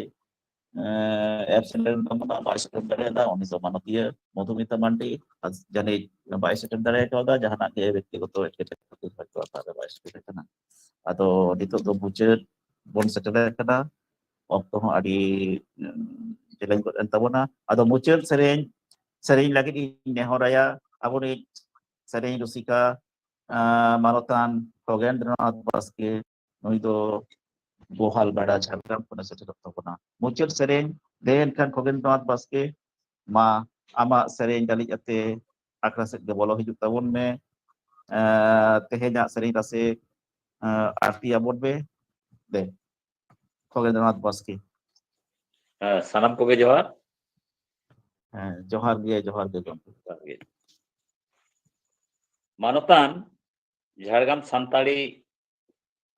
absent ᱛᱟᱵᱚᱱᱟ ᱵᱟᱭ ᱥᱮᱴᱮᱨ ᱫᱟᱲᱮᱭᱟᱫᱟ ᱩᱱᱤ ᱫᱚ ᱢᱟᱱᱚᱛᱤᱭᱟᱹ ᱢᱚᱫᱷᱩᱢᱤᱛᱟ ᱢᱟᱱᱰᱤ ᱡᱟᱹᱱᱤᱡ ᱵᱟᱭ ᱥᱮᱴᱮᱨ ᱫᱟᱲᱮ ᱠᱟᱣᱫᱟ ᱡᱟᱦᱟᱱᱟᱜ ᱜᱮ ᱵᱮᱠᱛᱤᱜᱚᱛᱚ ᱮᱴᱠᱮᱴᱚᱬᱮ ᱠᱷᱟᱹᱛᱤᱨ ᱦᱚᱭᱛᱚ ᱟᱠᱷᱲᱟ ᱨᱮ ᱵᱟᱭ ᱥᱮᱴᱮᱨ ᱟᱠᱟᱱᱟ ᱟᱫᱚ ᱱᱤᱛᱚᱜ ᱫᱚ ᱢᱩᱪᱟᱹᱫ ᱵᱚᱱ ᱥᱮᱴᱮᱨ ᱟᱠᱟᱱᱟ ᱚᱠᱛᱚ ᱦᱚᱸ ᱟᱹᱰᱤ ᱡᱮᱞᱮᱧ ᱜᱚᱫ ᱮᱱ ᱛᱟᱵᱚᱱᱟ ᱟᱫᱚ ᱢᱩᱪᱟᱹᱫ ᱥᱮᱨᱮᱧ ᱞᱟᱹᱜᱤᱫ ᱤᱧ ᱱᱮᱦᱚᱨᱟᱭᱟ ᱟᱵᱚᱨᱤᱡ ᱥᱮᱨᱮᱧ ᱨᱩᱥᱤᱠᱟ ᱢᱟᱱᱚᱛᱟᱱ ᱠᱷᱚᱜᱮᱱᱫᱨᱚᱱᱟᱛᱷ ᱵᱟᱥᱠᱮ ᱱᱩᱭ ᱫᱚ ᱵᱚᱦᱟᱞ ᱵᱮᱲᱟ ᱡᱷᱟᱲᱜᱨᱟᱢ ᱠᱷᱚᱱᱮ ᱥᱮᱴᱮᱨᱚᱜ ᱛᱟᱵᱚᱱᱟ ᱢᱩᱪᱟᱹᱫ ᱥᱮᱨᱮᱧ ᱞᱟᱹᱭ ᱮᱱᱠᱷᱟᱱ ᱠᱷᱚᱜᱮᱱᱫᱨᱚᱱᱟᱛᱷ ᱵᱟᱥᱠᱮ ᱢᱟ ᱟᱢᱟᱜ ᱥᱮᱨᱮᱧ ᱞᱟᱹᱜᱤᱫ ᱟᱛᱮ ᱟᱠᱷᱲᱟ ᱥᱮᱫ ᱜᱮ ᱵᱚᱞᱚ ᱦᱤᱡᱩᱜ ᱛᱟᱵᱚᱱ ᱢᱮ ᱛᱮᱦᱮᱧᱟᱜ ᱥᱮᱨᱮᱧ ᱨᱟᱥᱮ ᱟᱨᱛᱤ ᱟᱵᱚᱱ ᱢᱮ ᱫᱮ ᱠᱷᱚᱜᱮᱱᱫᱨᱚᱱᱟᱛᱷ ᱵᱟᱥᱠᱮ ᱥᱟᱱᱟᱢ ᱠᱚᱜᱮ ᱡᱚᱦᱟᱨ ᱡᱚᱦᱟᱨ ᱜᱮ ᱜᱚᱢᱠᱮ ᱢᱟᱱᱚᱛᱟᱱ ᱡᱷᱟᱲᱜᱨᱟᱢ ᱥᱟᱱᱛᱟᱲᱤ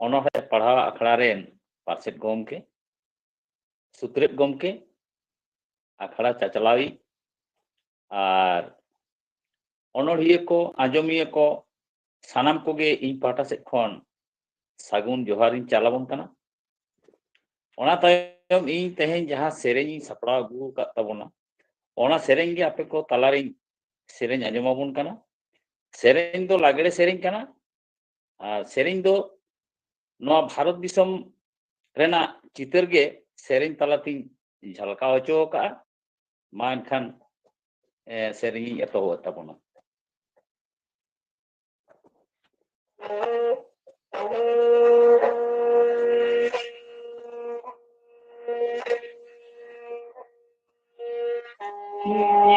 ᱚᱱᱚᱬᱦᱮ ᱯᱟᱲᱦᱟᱣ ᱟᱠᱷᱲᱟ ᱨᱮᱱ ᱯᱟᱨᱥᱮᱫ ᱜᱚᱢᱠᱮ ᱥᱩᱛᱨᱮᱫ ᱜᱚᱢᱠᱮ ᱟᱠᱷᱲᱟ ᱪᱟᱪᱞᱟᱣᱤᱡ ᱟᱨ ᱚᱱᱚᱬᱦᱤᱭᱟᱹ ko ᱟᱸᱡᱚᱢᱤᱭᱟᱹ ko ᱥᱟᱱᱟᱢ ᱠᱚᱜᱮ ᱤᱧ ᱯᱟᱦᱴᱟ ᱥᱮᱫ ᱠᱷᱚᱱ ᱥᱟᱹᱜᱩᱱ ᱡᱚᱦᱟᱨᱤᱧ ᱪᱟᱞ ᱟᱵᱚᱱ ᱠᱟᱱᱟ ᱚᱱᱟ ᱛᱟᱭᱚᱢ ᱤᱧ ᱛᱮᱦᱮᱧ ᱡᱟᱦᱟᱸ ᱥᱮᱨᱮᱧ ᱤᱧ ᱥᱟᱯᱲᱟᱣ ᱟᱹᱜᱩ ᱟᱠᱟᱫ ᱛᱟᱵᱚᱱᱟ ᱚᱱᱟ ᱥᱮᱨᱮᱧ ᱜᱮ ᱟᱯᱮ ᱠᱚ ᱛᱟᱞᱟᱨᱤᱧ ᱥᱮᱨᱮᱧ ᱟᱸᱡᱚᱢ ᱟᱵᱚᱱ ᱠᱟᱱᱟ ᱥᱮᱨᱮᱧ ᱫᱚ ᱞᱟᱜᱽᱲᱮ ᱥᱮᱨᱮᱧ ᱠᱟᱱᱟ ᱟᱨ ᱥᱮᱨᱮᱧ ᱫᱚ ᱱᱚᱣᱟ ᱵᱷᱟᱨᱚᱛ ᱫᱤᱥᱚᱢ ᱨᱮᱱᱟᱜ ᱪᱤᱛᱟᱹᱨ ᱜᱮ ᱥᱮᱨᱮᱧ ᱛᱟᱞᱟᱛᱤᱧ ᱡᱷᱟᱞᱠᱟᱣ ᱦᱚᱪᱚ ᱟᱠᱟᱜᱼᱟ ᱢᱟ ᱮᱱᱠᱷᱟᱱ ᱥᱮᱨᱮᱧ ᱤᱧ ᱮᱛᱚᱦᱚᱵ ᱛᱟᱵᱚᱱᱟ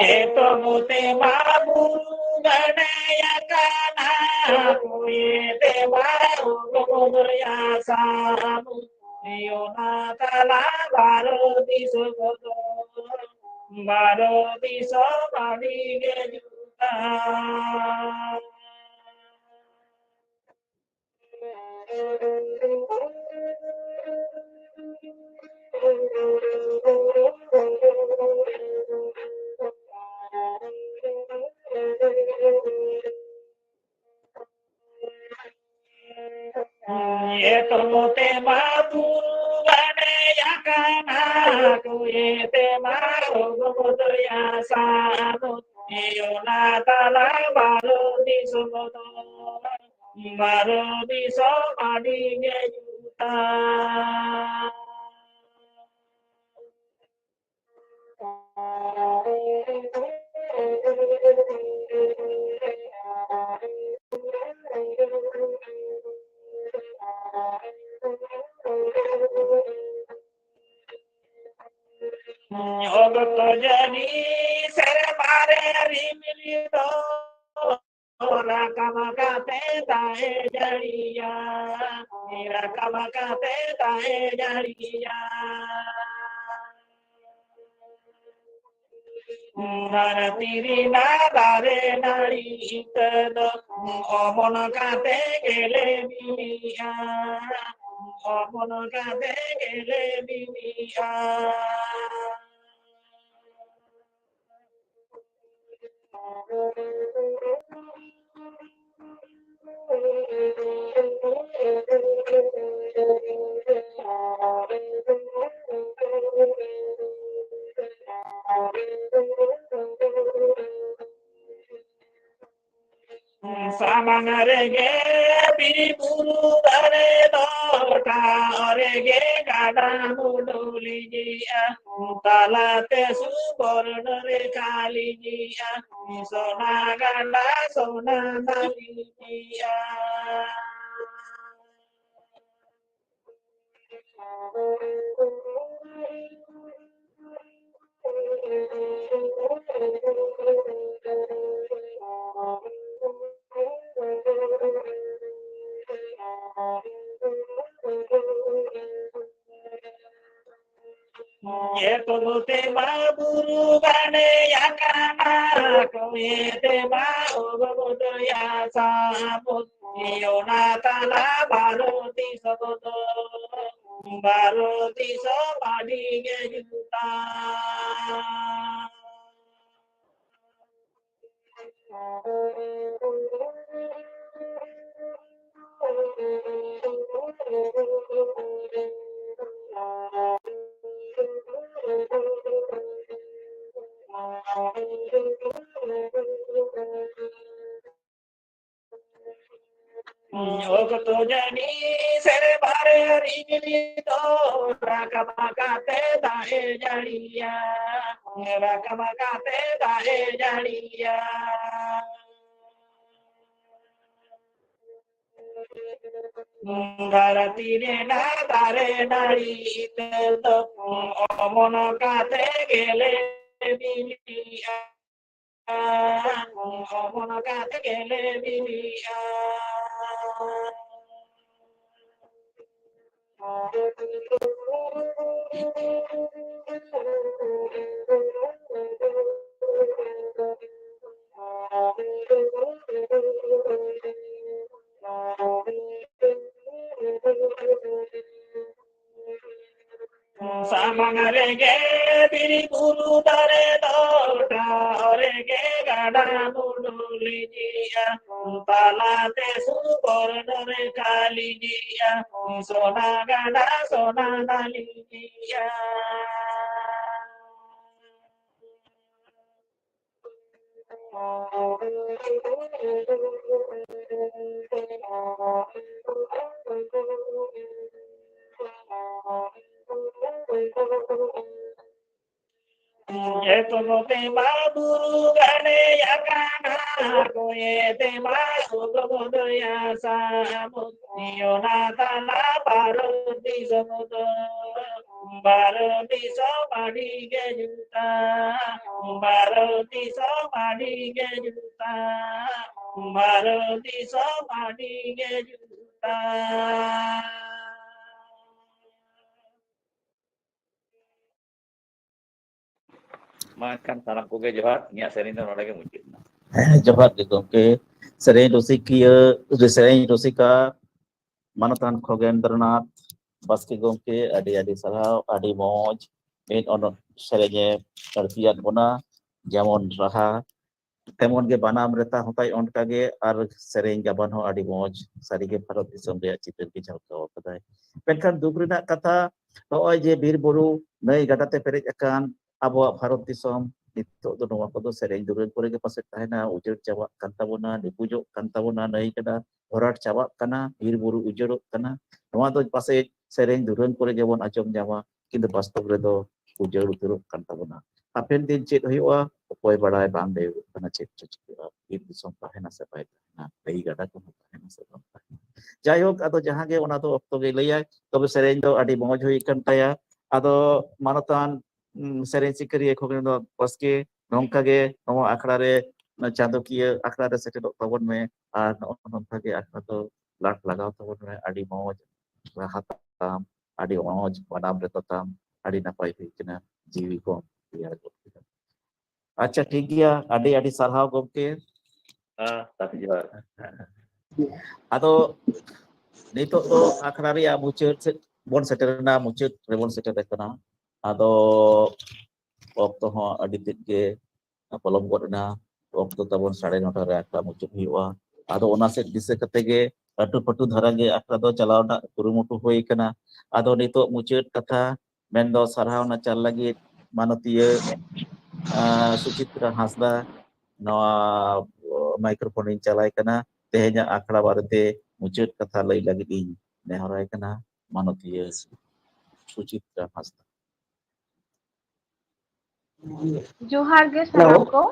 Eto mute babu gadaya kana Kuyete mau gomodria samu Yona tala baro disogodo Baro diso badi gejuta Yeto tema buru gane yakana kuyete maro gomodria samu Yona tala baro disogodo Baro diso badi gejuta Ogoto jadi seremare rimilito Rakamakate tae jariya Rakamakate tae jariya Naratiri nadare nari itado Omonokate gele biya Omonokate gele biya Samangarege biriburu dare dota orege gada mudulija talate subornare kalija sona gada sona nalija Yeto tema buru gane yakana kuyete ma ogodo ya samut Yona tala baro disogodo Baro diso badi gejuta Ogoto jadi seremare rimilito Rakamakate tae jariya Rakamakate tae jariya Garatire nadare nari itado Omonokate gele biya Omonokate gele biya Samangarege biriburu dare dota orege gada mudulija talate subornare kalija sona gada sona nalija Yeto tema buru gane yakana kuyete ma ogodo ya samut Yona tala baro disogodo Baro diso badi gejuta Baro diso badi gejuta Bharati samadi ge juta. Makan salam koge johar inyak sering do nolage mujud. Johar ge gomke sereng rusikiya sereng rusika manatan Khogendranath Baske gomke adi sarau adi moj mid on serenge terpiat bona যেমন রাহা তেমন গে বানাম রেতা হতাই অনকাগে আর সেরেং গাবান হো আডি মজ সারিগে ভারত দিসম রে চিত্র কে ঝালকাও কাদায় পেনখান দুখ রেনাᱜ কাথা নয় যে বীর বুরু নই গাটাতে পেরেজ আকান আবো ভারত দিসম নিতোग ᱫᱚ ᱱᱚᱣᱟ ᱠᱚᱫᱚ ᱥᱮᱨᱮᱧ ᱫᱩᱨᱟᱹᱝ ᱠᱚᱨᱮ ᱜᱮ ᱯᱟᱥᱮᱡ ᱛᱟᱦᱮᱱᱟ ᱩᱡᱟᱹᱲ ᱪᱟᱵᱟᱜ ᱠᱟᱱ ᱛᱟᱵᱚᱱᱟ ᱱᱤᱯᱩᱡᱚᱜ ᱠᱟᱱ ᱛᱟᱵᱚᱱᱟ ᱱᱟᱹᱭ ᱜᱟᱰᱟ ভরাট চাবাক কানা বীর বুরু উজড়ᱚᱜ কানা ᱱᱚᱣᱟ ᱫᱚ ᱯᱟᱥᱮᱡ ᱥᱮᱨᱮᱧ ᱫᱩᱨᱟᱹᱝ ᱠᱚᱨᱮ ᱜᱮᱵᱚᱱ ᱟᱸᱡᱚᱢ ᱧᱟᱢᱟ ᱠᱤᱱᱛᱩ ᱵᱟᱥᱛᱚᱵ ᱨᱮᱫᱚ ᱩᱡᱟᱹᱲ ᱩᱛᱟᱹᱨᱚᱜ ᱠᱟᱱ ᱛᱟᱵᱚᱱᱟ ᱦᱟᱯᱮᱱ ᱫᱤᱱ ᱪᱮᱫ ᱦᱩᱭᱩᱜᱼᱟ ᱚᱠᱚᱭ ᱵᱟᱲᱟᱭ ᱵᱟᱝ ᱞᱟᱹᱭᱚᱜ ᱠᱟᱱᱟ ᱪᱮᱫ ᱪᱤᱠᱟᱹᱜᱼᱟ ᱵᱤᱨ ᱫᱤᱥᱚᱢ ᱛᱟᱦᱮᱱᱟ ᱥᱮ ᱵᱟᱭ ᱛᱟᱦᱮᱱᱟ ᱱᱟᱹᱭ ᱜᱟᱰᱟ ᱠᱚᱦᱚᱸ ᱛᱟᱦᱮᱱᱟ ᱥᱮ ᱵᱟᱝ ᱛᱟᱦᱮᱱᱟ ᱡᱟᱭᱦᱳᱠ ᱟᱫᱚ ᱡᱟᱦᱟᱸ ᱜᱮ ᱚᱱᱟ ᱫᱚ ᱚᱠᱛᱚ ᱜᱮ ᱞᱟᱹᱭᱟᱭ ᱛᱚᱵᱮ ᱥᱮᱨᱮᱧ ᱫᱚ ᱟᱹᱰᱤ ᱢᱚᱡᱽ ᱦᱩᱭ ᱠᱟᱱ ᱛᱟᱭᱟ ᱟᱫᱚ ᱢᱟᱱᱚᱛᱟᱱ ᱥᱮᱨᱮᱧ ᱥᱤᱠᱟᱹᱨᱤᱭᱟᱹ ᱠᱷᱚᱜᱮᱱᱫᱨᱚᱱᱟᱛᱷ ᱵᱟᱥᱠᱮ ᱱᱚᱝᱠᱟ ᱜᱮ ᱱᱚᱣᱟ ᱟᱠᱷᱲᱟ ᱨᱮ ᱪᱟᱸᱫᱳᱠᱤᱭᱟᱹ ᱟᱠᱷᱲᱟ ᱨᱮ ᱥᱮᱴᱮᱨᱚᱜ ᱛᱟᱵᱚᱱ ᱢᱮ ᱟᱨ ᱱᱚᱝᱠᱟ ᱜᱮ ᱟᱠᱷᱲᱟ ᱫᱚ ᱞᱟᱴ ᱞᱟᱜᱟᱣ ᱛᱟᱵᱚᱱ ᱢᱮ ᱟᱹᱰᱤ ᱢᱚᱡᱽ ᱨᱟᱦᱟ ᱛᱟᱢ ᱟᱹᱰᱤ ᱢᱚᱡᱽ ᱵᱟᱱᱟᱢ ᱨᱮᱛᱚ ᱛᱟᱢ ᱟᱹᱰᱤ ᱱᱟᱯᱟᱭ ᱦᱩᱭ ᱠᱟᱱᱟ ᱡᱤᱣᱤ ᱠᱚ ᱛᱮᱭᱟᱨ ᱜᱚᱫ ᱠᱮᱫᱟ ᱟᱪᱪᱷᱟ ᱴᱷᱤᱠ ᱜᱮᱭᱟ ᱟᱹᱰᱤ ᱥᱟᱨᱦᱟᱣ ᱜᱚᱢᱠᱮ Tapi johar. ᱟᱫᱚ ᱱᱤᱛᱚᱜ ᱫᱚ ᱟᱠᱷᱲᱟ ᱨᱮᱭᱟᱜ ᱢᱩᱪᱟᱹᱫ ᱥᱮᱫ ᱵᱚᱱ ᱥᱮᱴᱮᱨᱮᱱᱟ ᱢᱩᱪᱟᱹᱫ ᱨᱮᱵᱚᱱ ᱥᱮᱴᱮᱨ ᱟᱠᱟᱱᱟ ᱟᱫᱚ ᱚᱠᱛᱚ ᱦᱚᱸ ᱟᱹᱰᱤ ᱛᱮᱫ ᱜᱮ ᱯᱚᱞᱚᱢ ᱜᱚᱫ ᱮᱱᱟ ᱚᱠᱛᱚ ᱛᱟᱵᱚᱱ 9:30 ᱨᱮ ᱟᱠᱷᱲᱟ ᱢᱩᱪᱟᱹᱫ ᱦᱩᱭᱩᱜᱼᱟ ᱟᱫᱚ ᱚᱱᱟ ᱥᱮᱫ ᱫᱤᱥᱟᱹ ᱠᱟᱛᱮ ᱜᱮ ᱞᱟᱹᱴᱩ ᱯᱟᱹᱴᱩ ᱫᱷᱟᱨᱟ ᱜᱮ ᱟᱠᱷᱲᱟ ᱫᱚ ᱪᱟᱞᱟᱣ ᱨᱮᱱᱟᱜ ᱠᱩᱨᱩᱢᱩᱴᱩ ᱦᱩᱭ ᱟᱠᱟᱱᱟ ᱟᱫᱚ ᱱᱤᱛᱚᱜ ᱢᱩᱪᱟᱹᱫ ᱠᱟᱛᱷᱟ ᱢᱮᱱᱫᱚ ᱥᱟᱨᱦᱟᱣᱱᱟ ᱪᱟᱞ ᱞᱟᱹᱜᱤᱫ ᱢᱟᱱᱚᱛᱤᱭᱟᱹ ᱥᱩᱪᱤᱛᱨᱟ ᱦᱟᱸᱥᱫᱟ ᱱᱚᱣᱟ ᱢᱟᱭᱠᱨᱳᱯᱷᱳᱱ ᱤᱧ ᱪᱟᱞᱟᱭ ᱠᱟᱱᱟ ᱛᱮᱦᱮᱧᱟᱜ ᱟᱠᱷᱲᱟ ᱵᱟᱨᱮᱛᱮ ᱢᱩᱪᱟᱹᱫ ᱠᱟᱛᱷᱟ ᱞᱟᱹᱭ ᱞᱟᱹᱜᱤᱫ ᱤᱧ ᱱᱮᱦᱚᱨᱟᱭ ᱠᱟᱱᱟ ᱢᱟᱱᱚᱛᱤᱭᱟᱹ ᱥᱩᱪᱤᱛᱨᱟ ᱦᱟᱸᱥᱫᱟ ᱡᱚᱦᱟᱨ ᱜᱮ ᱥᱟᱱᱟᱢ ᱠᱚ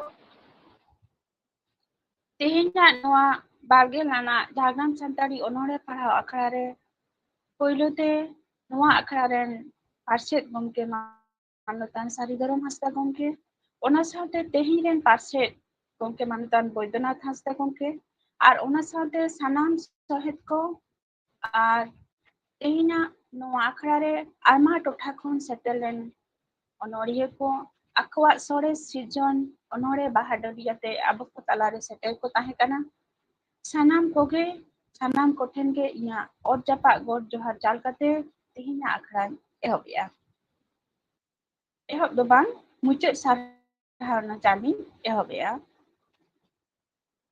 ᱛᱮᱦᱮᱧᱟᱜ ᱱᱚᱣᱟ 20 ᱟᱱᱟᱜ ᱡᱷᱟᱲᱜᱨᱟᱢ ᱥᱟᱱᱛᱟᱲᱤ ᱚᱱᱚᱬᱦᱮ ᱯᱟᱲᱦᱟᱣ ᱟᱠᱷᱲᱟ ᱨᱮ ᱯᱳᱭᱞᱳᱛᱮ ᱱᱚᱣᱟ ᱟᱠᱷᱲᱟ ᱨᱮᱱ ᱯᱟᱨᱥᱮᱫ ᱜᱚᱢᱠᱮ ᱢᱟᱱᱚᱛᱟᱱ ᱥᱟᱨᱤᱫᱷᱚᱨᱚᱢ ᱦᱟᱸᱥᱫᱟ ᱜᱚᱢᱠᱮ ᱚᱱᱟ ᱥᱟᱶᱛᱮ ᱛᱮᱦᱮᱧ ᱨᱮᱱ ᱯᱟᱨᱥᱮᱫ ᱜᱚᱢᱠᱮ ᱢᱟᱱᱚᱛᱟᱱ ᱵᱳᱭᱫᱚᱱᱟᱛᱷ ᱦᱟᱸᱥᱫᱟ ᱜᱚᱢᱠᱮ ᱟᱨ ᱚᱱᱟ ᱥᱟᱶᱛᱮ ᱥᱟᱱᱟᱢ ᱥᱚᱦᱮᱫ ᱠᱚ ᱟᱨ ᱛᱮᱦᱮᱧᱟᱜ ᱱᱚᱣᱟ ᱟᱠᱷᱲᱟ ᱨᱮ ᱟᱭᱢᱟ ᱴᱚᱴᱷᱟ ᱠᱷᱚᱱ ᱥᱮᱴᱮᱨ ᱞᱮᱱ ᱚᱱᱚᱬᱦᱤᱭᱟᱹ ᱠᱚ ᱟᱠᱚᱣᱟᱜ ᱥᱚᱨᱮᱥ ᱥᱤᱨᱡᱚᱱ ᱚᱱᱚᱬᱦᱮ ᱵᱟᱦᱟᱫᱩᱨᱤ ᱟᱛᱮ ᱟᱵᱚ ᱠᱚ ᱛᱟᱞᱟᱨᱮ ᱥᱮᱴᱮᱨ ᱠᱚ ᱛᱟᱦᱮᱸ ᱠᱟᱱᱟ ᱥᱟᱱᱟᱢ ᱠᱚᱜᱮ ᱥᱟᱱᱟᱢ ᱠᱚᱴᱷᱮᱱ ᱜᱮ ᱤᱧᱟᱹᱜ ᱚᱛ ᱡᱟᱯᱟᱜ ᱜᱚᱰ ᱡᱚᱦᱟᱨ ᱪᱟᱞ ᱠᱟᱛᱮ ᱛᱮᱦᱮᱧᱟᱜ ᱟᱠᱷᱲᱟᱧ ᱮᱦᱚᱵᱮᱜᱼᱟ ᱮᱦᱚᱵ ᱫᱚ ᱵᱟᱝ ᱢᱩᱪᱟᱹᱫ ᱥᱟᱨᱦᱟᱣᱱᱟ ᱪᱟᱞᱤᱧ ᱮᱦᱚᱵᱮᱜᱼᱟ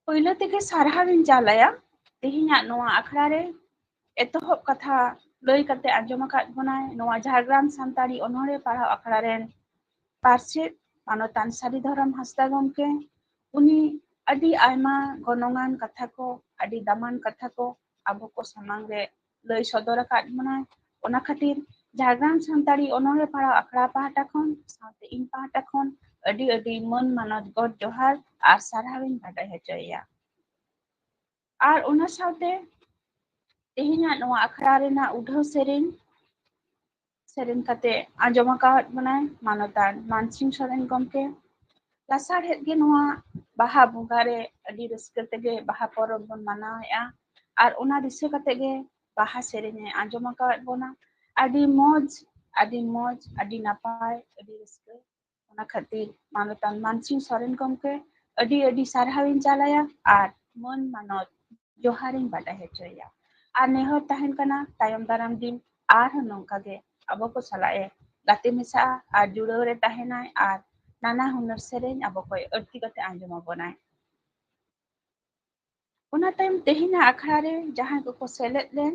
ᱯᱳᱭᱞᱳ ᱛᱮᱜᱮ ᱥᱟᱨᱦᱟᱣᱤᱧ ᱪᱟᱞᱟᱭᱟ ᱛᱮᱦᱮᱧᱟᱜ ᱱᱚᱣᱟ ᱟᱠᱷᱲᱟ ᱨᱮ ᱮᱛᱚᱦᱚᱵ ᱠᱟᱛᱷᱟ ᱞᱟᱹᱭ ᱠᱟᱛᱮ ᱟᱸᱡᱚᱢ ᱟᱠᱟᱫ ᱵᱚᱱᱟᱭ ᱱᱚᱣᱟ ᱡᱷᱟᱲᱜᱨᱟᱢ ᱥᱟᱱᱛᱟᱲᱤ ᱚᱱᱚᱬᱦᱮ ᱯᱟᱲᱦᱟᱣ ᱟᱠᱷᱲᱟ ᱨᱮᱱ ᱯᱟᱨᱥᱮᱫ ᱢᱟᱱᱚᱛᱟᱱ ᱥᱟᱨᱤᱫᱷᱚᱨᱚᱢ ᱦᱟᱸᱥᱫᱟ ᱜᱚᱢᱠᱮ ᱩᱱᱤ ᱟᱹᱰᱤ ᱟᱭᱢᱟ ᱜᱚᱱᱚᱝᱟᱱ ᱠᱟᱛᱷᱟ ᱠᱚ ᱟᱹᱰᱤ ᱫᱟᱢᱟᱱ ᱠᱟᱛᱷᱟ ᱠᱚ ᱟᱵᱚ ᱠᱚ ᱥᱟᱢᱟᱝ ᱨᱮ ᱞᱟᱹᱭ ᱥᱚᱫᱚᱨ ᱟᱠᱟᱫ ᱵᱚᱱᱟᱭ ᱚᱱᱟ ᱠᱷᱟᱹᱛᱤᱨ ᱡᱷᱟᱲᱜᱨᱟᱢ ᱥᱟᱱᱛᱟᱲᱤ ᱚᱱᱚᱬᱦᱮ ᱯᱟᱲᱦᱟᱣ ᱟᱠᱷᱲᱟ ᱯᱟᱦᱴᱟ ᱠᱷᱚᱱ ᱥᱟᱶᱛᱮ ᱤᱧ ᱯᱟᱦᱴᱟ ᱠᱷᱚᱱ ᱟᱹᱰᱤ ᱢᱟᱹᱱ ᱢᱟᱱᱚᱛ ᱜᱚᱰ ᱡᱚᱦᱟᱨ ᱟᱨ ᱥᱟᱨᱦᱟᱣᱤᱧ ᱵᱟᱰᱟᱭ ᱦᱚᱪᱚᱭᱮᱭᱟ ᱟᱨ ᱚᱱᱟ ᱥᱟᱶᱛᱮ ᱛᱮᱦᱮᱧᱟᱜ ᱱᱚᱣᱟ ᱟᱠᱷᱲᱟ ᱨᱮᱱᱟᱜ ᱩᱰᱷᱟᱹᱣ ᱥᱮᱨᱮᱧ ᱠᱟᱛᱮ ᱟᱸᱡᱚᱢ ᱟᱠᱟᱫ ᱵᱚᱱᱟᱭ ᱢᱟᱱᱚᱛᱟᱱ ᱢᱟᱱᱥᱤᱝ ᱥᱚᱨᱮᱱ ᱜᱚᱢᱠᱮ ᱞᱟᱥᱟᱲᱦᱮᱫ ᱜᱮ ᱱᱚᱣᱟ ᱵᱟᱦᱟ ᱵᱚᱸᱜᱟ ᱨᱮ ᱟᱹᱰᱤ ᱨᱟᱹᱥᱠᱟᱹ ᱛᱮᱜᱮ ᱵᱟᱦᱟ ᱯᱚᱨᱚᱵᱽ ᱵᱚᱱ ᱢᱟᱱᱟᱣᱮᱜᱼᱟ ᱟᱨ ᱚᱱᱟ ᱫᱤᱥᱟᱹ ᱠᱟᱛᱮ ᱜᱮ ᱵᱟᱦᱟ ᱥᱮᱨᱮᱧᱮ ᱟᱸᱡᱚᱢ ᱟᱠᱟᱫ ᱵᱚᱱᱟ ᱟᱹᱰි ᱢᱚᱡᱽ ᱟᱹᱰᱤ ᱱᱟᱯᱟᱭ ᱟᱹᱰᱤ ᱨᱟᱹᱥᱠᱟᱹ ᱚᱱᱟ ᱠᱷᱟᱹᱛᱤᱨ ᱢᱟᱱᱚᱛᱟᱱ ᱢᱟᱱᱥᱤᱝ ᱥᱚᱨᱮᱱ ᱜᱚᱢᱠᱮ ᱟᱹᱰᱤ ᱥᱟᱨᱦᱟᱣᱤᱧ ᱪᱟᱞᱟᱭᱟ ᱟᱨ ᱢᱟᱹᱱ ᱢᱟᱱᱚᱛ ᱡᱚᱦᱟᱨᱤᱧ ᱵᱟᱰᱟᱭ ᱦᱚᱪᱚᱭᱮᱭᱟ ᱟᱨ ᱱᱮᱦᱚᱨ ᱛᱟᱦᱮᱱ ᱠᱟᱱᱟ ᱛᱟᱭᱚᱢ ᱫᱟᱨᱟᱢ ᱫᱤᱱ ᱟᱨᱦᱚᱸ ᱱᱚᱝᱠᱟ ᱜᱮ ᱟᱵᱚ ᱠᱚ ᱥᱟᱞᱟᱜ ᱮ ᱜᱟᱛᱮ ᱢᱮᱥᱟᱜᱼᱟ ᱟᱨ ᱡᱩᱲᱟᱹᱣ ᱨᱮ ᱛᱟᱦᱮᱱᱟᱭ ᱟᱨ নানা হুনার সেরেᱧ ᱟᱵᱚ ᱠᱚᱭ ᱟᱹᱲᱛᱤ ᱠᱟᱛᱮ ᱟᱸᱡᱚᱢ ᱟᱵᱚᱱᱟᱭ ᱚᱱᱟ ᱛᱟᱭᱚᱢ ᱛᱮᱦᱮᱧᱟᱜ ᱟᱠᱷᱲᱟ ᱨᱮ ᱡᱟᱦᱟᱸᱭ ᱠᱚᱠᱚ ᱥᱮᱞᱮᱫ ᱞᱮᱱ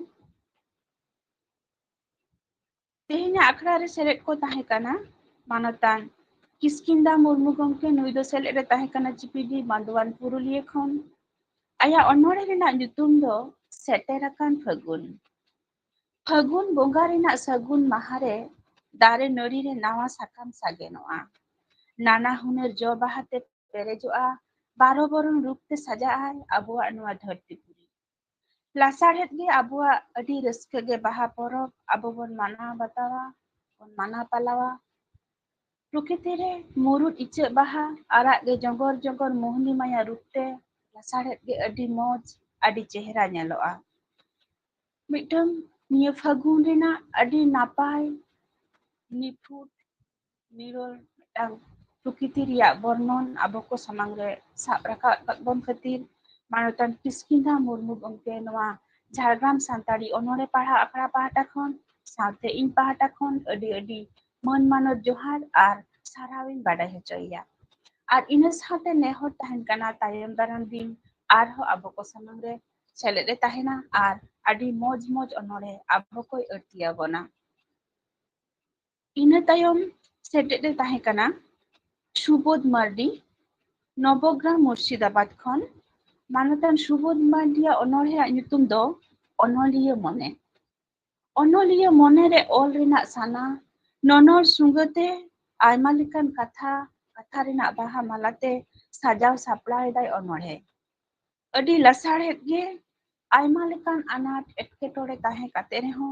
ᱛᱮᱦᱮᱧᱟᱜ ᱟᱠᱷᱲᱟ ᱨᱮ ᱥᱮᱞᱮᱫ ᱠᱚ ᱛᱟᱦᱮᱸ ᱠᱟᱱᱟ ᱢᱟᱱᱚᱛᱟᱱ ᱠᱤᱥᱠᱤᱱᱫᱟ ᱢᱩᱨᱢᱩ ᱜᱚᱢᱠᱮ ᱱᱩᱭ ᱫᱚ ᱥᱮᱞᱮᱫ ᱨᱮ ᱛᱟᱦᱮᱸ ᱠᱟᱱᱟ ᱡᱤᱯᱤᱰᱤ ᱵᱟᱸᱫᱳᱣᱟᱱ ᱯᱩᱨᱩᱞᱤᱭᱟᱹ ᱠᱷᱚᱱ ᱟᱭᱟᱜ ᱚᱱᱚᱬᱦᱮ ᱨᱮᱱᱟᱜ ᱧᱩᱛᱩᱢ ᱫᱚ ᱥᱮᱴᱮᱨ ᱟᱠᱟᱱ ᱯᱷᱟᱹᱜᱩᱱ ᱵᱚᱸᱜᱟ ᱨᱮᱱᱟᱜ ᱥᱟᱹᱜᱩᱱ ᱢᱟᱦᱟ ᱨᱮ ᱫᱟᱨᱮ ᱱᱟᱹᱲᱤ ᱨᱮ ᱱᱟᱣᱟ ᱥᱟᱠᱟᱢ ᱥᱟᱜᱮᱱᱚᱜᱼᱟ নানা হুনার ᱡᱚ ᱵᱟᱦᱟᱛᱮ ᱯᱮᱨᱮᱡᱚᱜᱼᱟ 12 বরণ ᱨূᱯᱛᱮ ᱥᱟᱡᱟᱜᱼᱟᱭ ᱟᱵᱚᱣᱟᱜ ᱱᱚᱣᱟ ᱫᱷᱟᱹᱨᱛᱤ ᱯᱩᱨᱤ ᱞᱟᱥᱟᱲᱦᱮᱫ ᱜᱮ ᱟᱵᱚᱣᱟᱜ ᱟᱹᱰᱤ ᱨᱟᱹᱥᱠᱟᱹ ᱜᱮ ᱵᱟᱦᱟ ᱯᱚᱨᱚᱵᱽ ᱟᱵᱚ ᱵᱚᱱ ᱢᱟᱱᱟᱣ ᱵᱟᱛᱟᱣᱟ ᱵᱚᱱ ᱢᱟᱱᱟᱣ ᱯᱟᱞᱟᱣᱟ ᱯᱨᱚᱠᱤᱛᱤ ᱨᱮ ᱢᱩᱨᱩᱫ ᱤᱪᱟᱹᱜ ᱵᱟᱦᱟ ᱟᱨᱟᱜ ᱜᱮ ᱡᱚᱸᱜᱚᱨ ᱢᱳᱦᱱᱤ ᱢᱟᱭᱟ ᱨূᱯᱛᱮ lasarhet ge adi moj adi chehra nyeloa. Midang niya Fagun rena adi napai niput nirol midang प्रकृति रिया वर्णन आबो को samang re sab rakab bon khatir manutan Kiskindha Murmu gomke noa Jhargram Santari onore parha akra pahata khon saute in pahata khon adi mon manot johar ar sarawin badai hocoya ar ina saute nehor tahen kana tayam daram din ar ho abo ko samang re selede tahena ar adi moj onore abo koi ertia bona ina tayom setede tahen kana Subodh Mardi Nabagram Murshidabad খন মানতান Subodh মার্ডিয়া অনড়হেয়াᱜ nyutum do onoliya mone re ol renak sana nonor sungate aima lekan katha renak baha malate sajau saplai dai onorhe adi lasarhet ge aima lekan anat etketore tahe kate reho